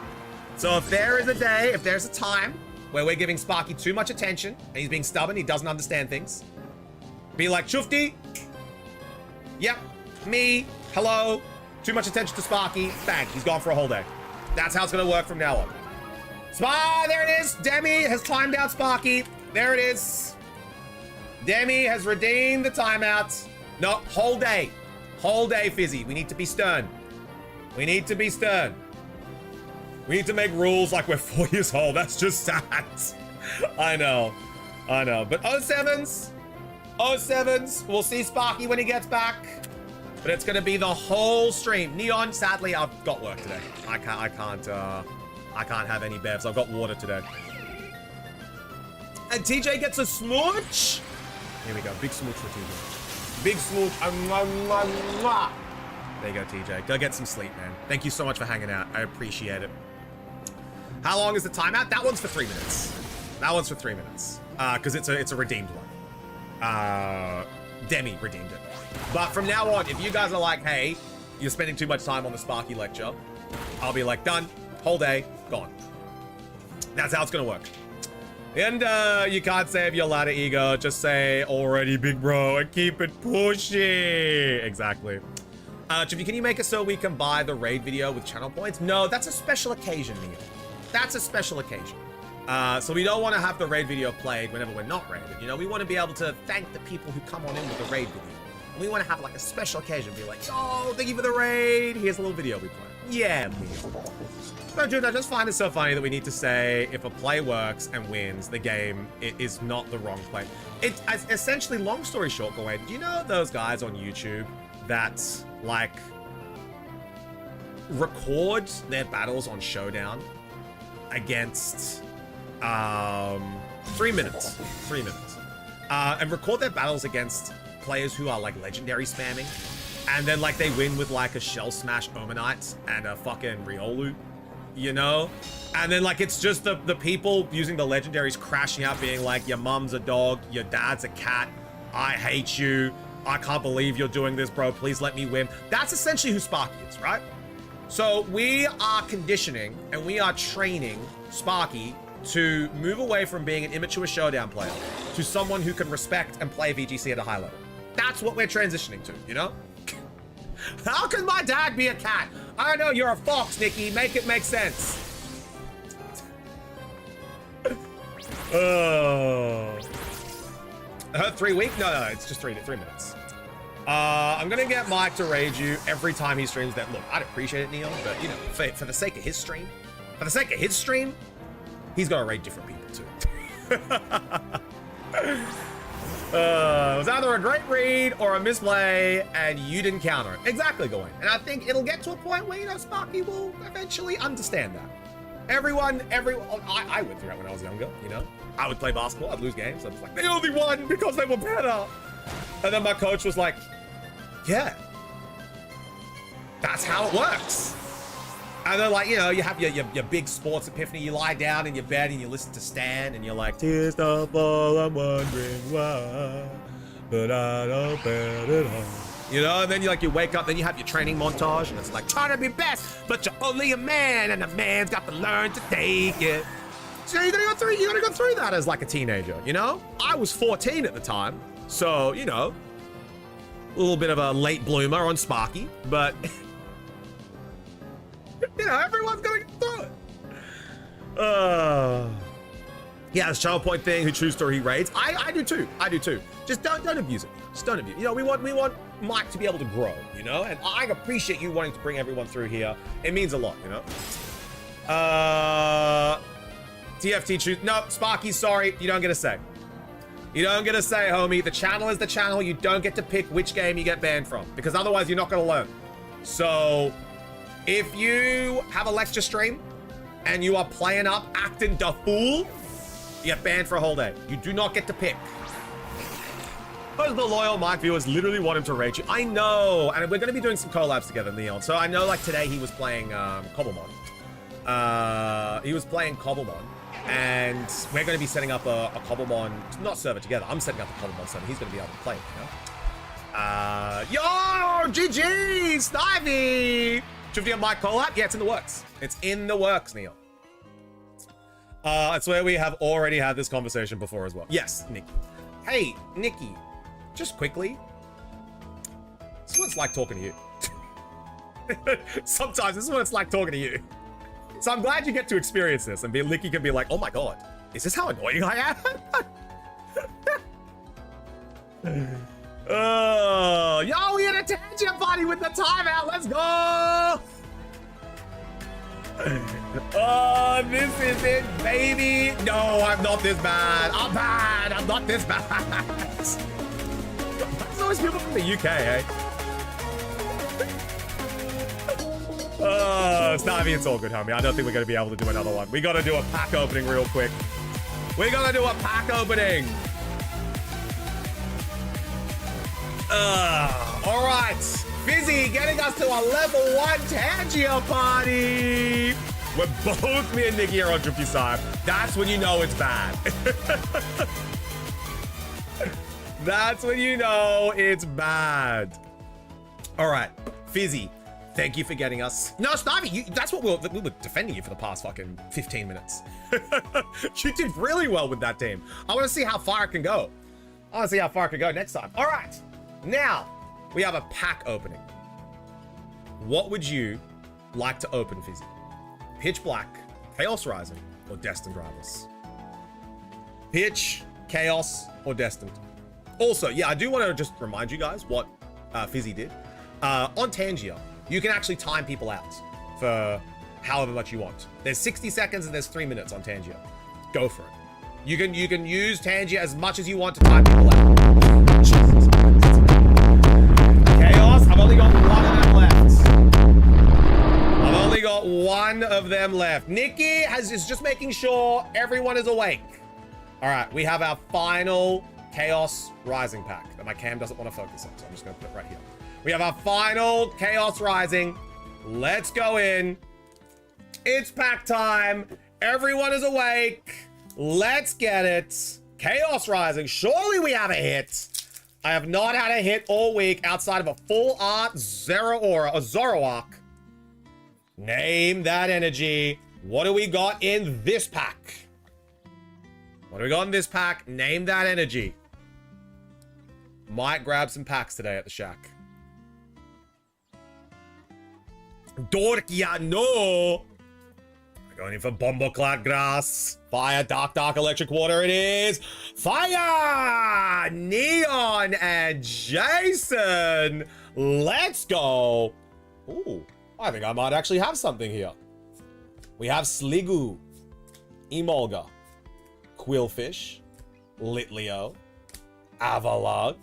So if there is a day, if there's a time where we're giving Sparky too much attention and he's being stubborn, he doesn't understand things, be like, Shufty, yep, me, hello, too much attention to Sparky, bang, he's gone for a whole day. That's how it's gonna work from now on. There it is. Demi has timed out Sparky. There it is. Demi has redeemed the timeouts. No, whole day. Whole day, Fizzy. We need to be stern. We need to be stern. We need to make rules like we're 4 years old. That's just sad. I know. I know. But 07s, we'll see Sparky when he gets back. But it's gonna be the whole stream. Neon, sadly, I've got work today. I can't have any bevs. I've got water today. And TJ gets a smooch. Here we go. Big smooch for TJ. Big smooch. There you go, TJ. Go get some sleep, man. Thank you so much for hanging out. I appreciate it. How long is the timeout? That one's for 3 minutes. That one's for 3 minutes. Because it's a redeemed one. Demi redeemed it. But from now on, if you guys are like, hey, you're spending too much time on the Sparky lecture, I'll be like, done. Whole day, gone. That's how it's gonna work. And you can't save your ladder ego. Just say, already big bro, and keep it pushy. Exactly. Chippy, can you make it so we can buy the raid video with channel points? No, that's a special occasion, Neil. That's a special occasion. So we don't want to have the raid video played whenever we're not raided. You know, we want to be able to thank the people who come on in with the raid video. We want to have like a special occasion. Be like, oh, thank you for the raid. Here's a little video we play. Yeah, Neil. No, dude, I just find it so funny that we need to say if a play works and wins, the game is not the wrong play. It's essentially, long story short, Gawain, do you know those guys on YouTube that, like, record their battles on Showdown against 3 minutes, and record their battles against players who are like legendary spamming, and then like they win with like a Shell Smash Omanite and a fucking Riolu, you know? And then like it's just the people using the legendaries crashing out being like, your mum's a dog, your dad's a cat, I hate you, I can't believe you're doing this, bro, please let me win. That's essentially who Sparky is, right? So we are conditioning and we are training Sparky to move away from being an immature Showdown player to someone who can respect and play VGC at a high level. That's what we're transitioning to, you know? How can my dad be a cat? I don't know, you're a fox, Nikki. Make it make sense. Oh. 3 weeks? No, it's just 3 minutes. I'm gonna get Mike to raid you every time he streams that. Look, I'd appreciate it, Neil, but you know, for the sake of his stream, he's gonna raid different people too. It was either a great read or a misplay, and you didn't counter it. Exactly, going. And I think it'll get to a point where, you know, Sparky will eventually understand that. Everyone, I went through that when I was younger, you know? I would play basketball, I'd lose games, I'd be like, they only won because they were better. And then my coach was like, yeah, that's how it works. And then, like, you know, you have your big sports epiphany. You lie down in your bed and you listen to Stan, and you're like, tears don't fall, I'm wondering why, but I don't bet it all. You know, and then you wake up, then you have your training montage, and it's like, trying to be best, but you're only a man, and a man's got to learn to take it. So you gotta go through that as like a teenager, you know? I was 14 at the time, so, you know, a little bit of a late bloomer on Sparky, but you know, everyone's gonna get through it. Yeah, this child point thing, who true story he raids. I do too. Just don't abuse it. Just don't abuse it. You know, we want Mike to be able to grow, you know? And I appreciate you wanting to bring everyone through here. It means a lot, you know? TFT choose. No, Sparky, sorry. You don't get a say. You don't get a say, homie. The channel is the channel. You don't get to pick which game you get banned from, because otherwise you're not gonna learn. So if you have a lecture stream and you are playing up, acting the fool, you get banned for a whole day. You do not get to pick. Those the loyal Mike viewers literally want him to rate you. I know, and we're going to be doing some collabs together, Neon. So I know, like, today he was playing Cobblemon. And we're going to be setting up a Cobblemon, not server together. I'm setting up a Cobblemon server. He's going to be able to play it, you know? Yo, GG, Snivy! Should we have Mike collab? Yeah, it's in the works. It's in the works, Neil. It's where we have already had this conversation before as well. Yes, Nikki. Hey, Nikki, just quickly. This is what it's like talking to you. Sometimes this is what it's like talking to you. So I'm glad you get to experience this, and Nikki can be like, oh my god, is this how annoying I am? Yo, we had a tangent party with the timeout. Let's go. Oh, this is it, baby. No, I'm not this bad. I'm bad. I'm not this bad. There's always people from the UK, eh? Oh, Snivy, it's all good, homie. I don't think we're going to be able to do another one. We got to do a pack opening real quick. We got to do a pack opening. All right. Fizzy getting us to a level 1 Tangia party. We're both, me and Nikki, are on Drippy side. That's when you know it's bad. That's when you know it's bad. All right, Fizzy, thank you for getting us. No, Snivy, that's what we were defending you for the past fucking 15 minutes. You did really well with that team. I want to see how far it can go. I want to see how far it can go next time. All right, now we have a pack opening. What would you like to open, Fizzy? Pitch Black, Chaos Rising, or Destined Rivals? Pitch, Chaos, or Destined? Also, yeah, I do want to just remind you guys what Fizzy did. On Tangia, you can actually time people out for however much you want. There's 60 seconds and there's 3 minutes on Tangia. Go for it. You can use Tangia as much as you want to time people out. Jesus Christ. Chaos, I've only got one of them left. I've only got one of them left. Nikki is just making sure everyone is awake. All right, we have our final Chaos Rising pack that my cam doesn't want to focus on, so I'm just going to put it right here. We have our final Chaos Rising. Let's go in. It's pack time. Everyone is awake. Let's get it. Chaos Rising. Surely we have a hit. I have not had a hit all week outside of a full art Zoroark. Name that energy. What do we got in this pack? What do we got in this pack? Name that energy. Might grab some packs today at the shack. Dorkiano. Going in for Bomboclat Grass. Fire, dark, electric water it is. Fire! Neon and Jason. Let's go. Ooh, I think I might actually have something here. We have Sliggoo, Emolga, Quillfish, Litleo, Avalugg,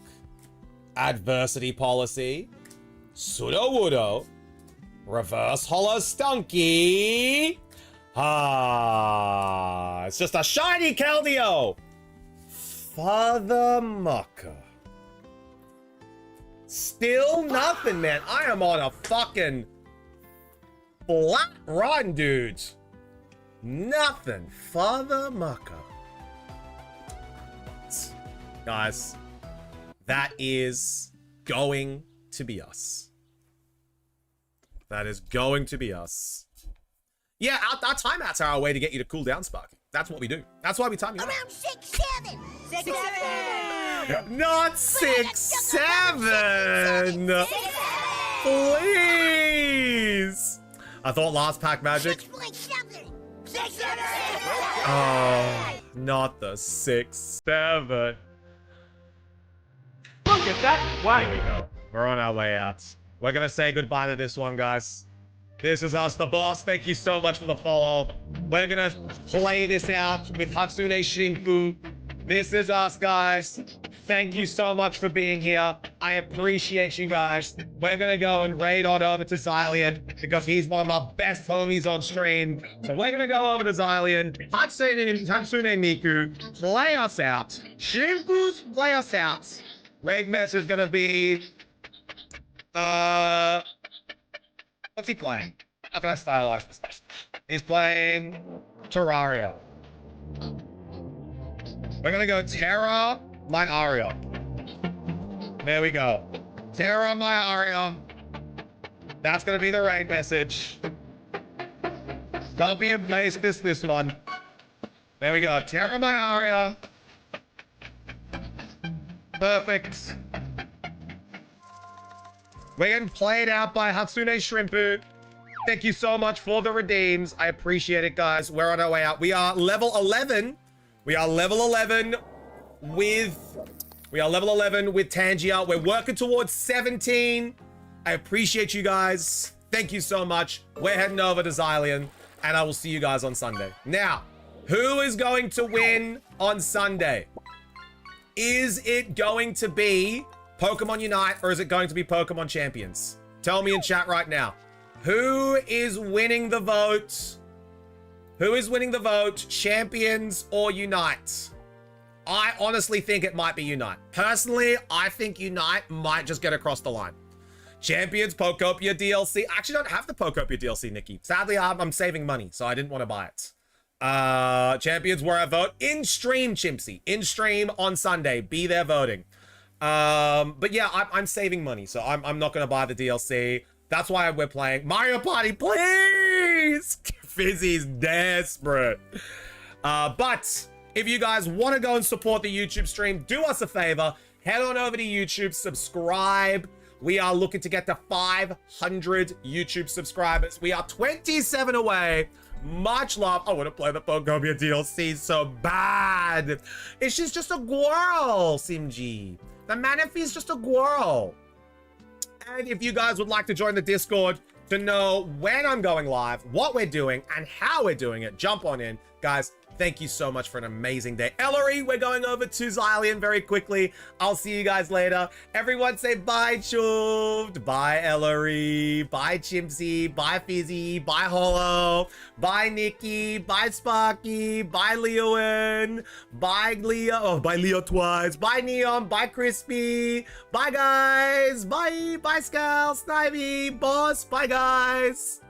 Adversity Policy, Sudowoodo, Reverse Hollow Stunky. It's just a shiny Keldeo. Father Mucker. Still nothing, man. I am on a fucking flat run, dudes. Nothing. Father Mucker. Guys, that is going to be us. That is going to be us. Yeah, our timeouts are our way to get you to cool down, Sparky. That's what we do. That's why we time you out. Around 6-7. 6-7. Not 6-7. Please. I thought last pack magic. 6.7. Oh, not the 6-7. Look at that. Wow. Here we go. We're on our way out. We're gonna say goodbye to this one, guys. This is us, the boss. Thank you so much for the follow. We're gonna play this out with Hatsune Shinku. This is us, guys. Thank you so much for being here. I appreciate you guys. We're gonna go and raid on over to Xylian because he's one of my best homies on stream. So we're gonna go over to Xylian. Hatsune Miku, play us out. Shinku's play us out. Raid mess is gonna be what's he playing? How can I stylize this? He's playing Terraria. We're gonna go Terra, my Ario. There we go. Terra, my Ario. That's gonna be the raid message. Don't be amazed this one. There we go. Terra, my Ario. Perfect. We're getting played out by Hatsune Shrimpu. Thank you so much for the redeems. I appreciate it, guys. We're on our way out. We are level 11. We are level 11 with Tangia. We're working towards 17. I appreciate you guys. Thank you so much. We're heading over to Xylian, and I will see you guys on Sunday. Now, who is going to win on Sunday? Is it going to be Pokemon Unite, or is it going to be Pokemon Champions? Tell me in chat right now. Who is winning the vote? Who is winning the vote? Champions or Unite? I honestly think it might be Unite. Personally, I think Unite might just get across the line. Champions, Pokopia DLC. I actually don't have the Pokopia DLC, Nikki. Sadly, I'm saving money, so I didn't want to buy it. Champions where I vote. In stream, Chimpsy. In stream on Sunday. Be there voting. But yeah, I'm saving money, so I'm not gonna buy the DLC. That's why we're playing Mario Party, please. Fizzy's desperate. But if you guys want to go and support the YouTube stream, do us a favor. Head on over to YouTube, subscribe. We are looking to get to 500 YouTube subscribers. We are 27 away Much love. I want to play the Pokemon DLC so bad. She's just a girl, Simji. The Manaphy's just a girl. And if you guys would like to join the Discord to know when I'm going live, what we're doing, and how we're doing it, jump on in. Guys, thank you so much for an amazing day. Ellery, we're going over to Xylian very quickly. I'll see you guys later. Everyone say bye, Chuved. Bye, Ellery. Bye, Chimpsy. Bye, Fizzy. Bye, Hollow. Bye, Nikki. Bye, Sparky. Bye, Leoin. Bye, Leo. Oh, bye, Leo twice. Bye, Neon. Bye, Crispy. Bye, guys. Bye. Bye, Scal. Snivy. Boss. Bye, guys.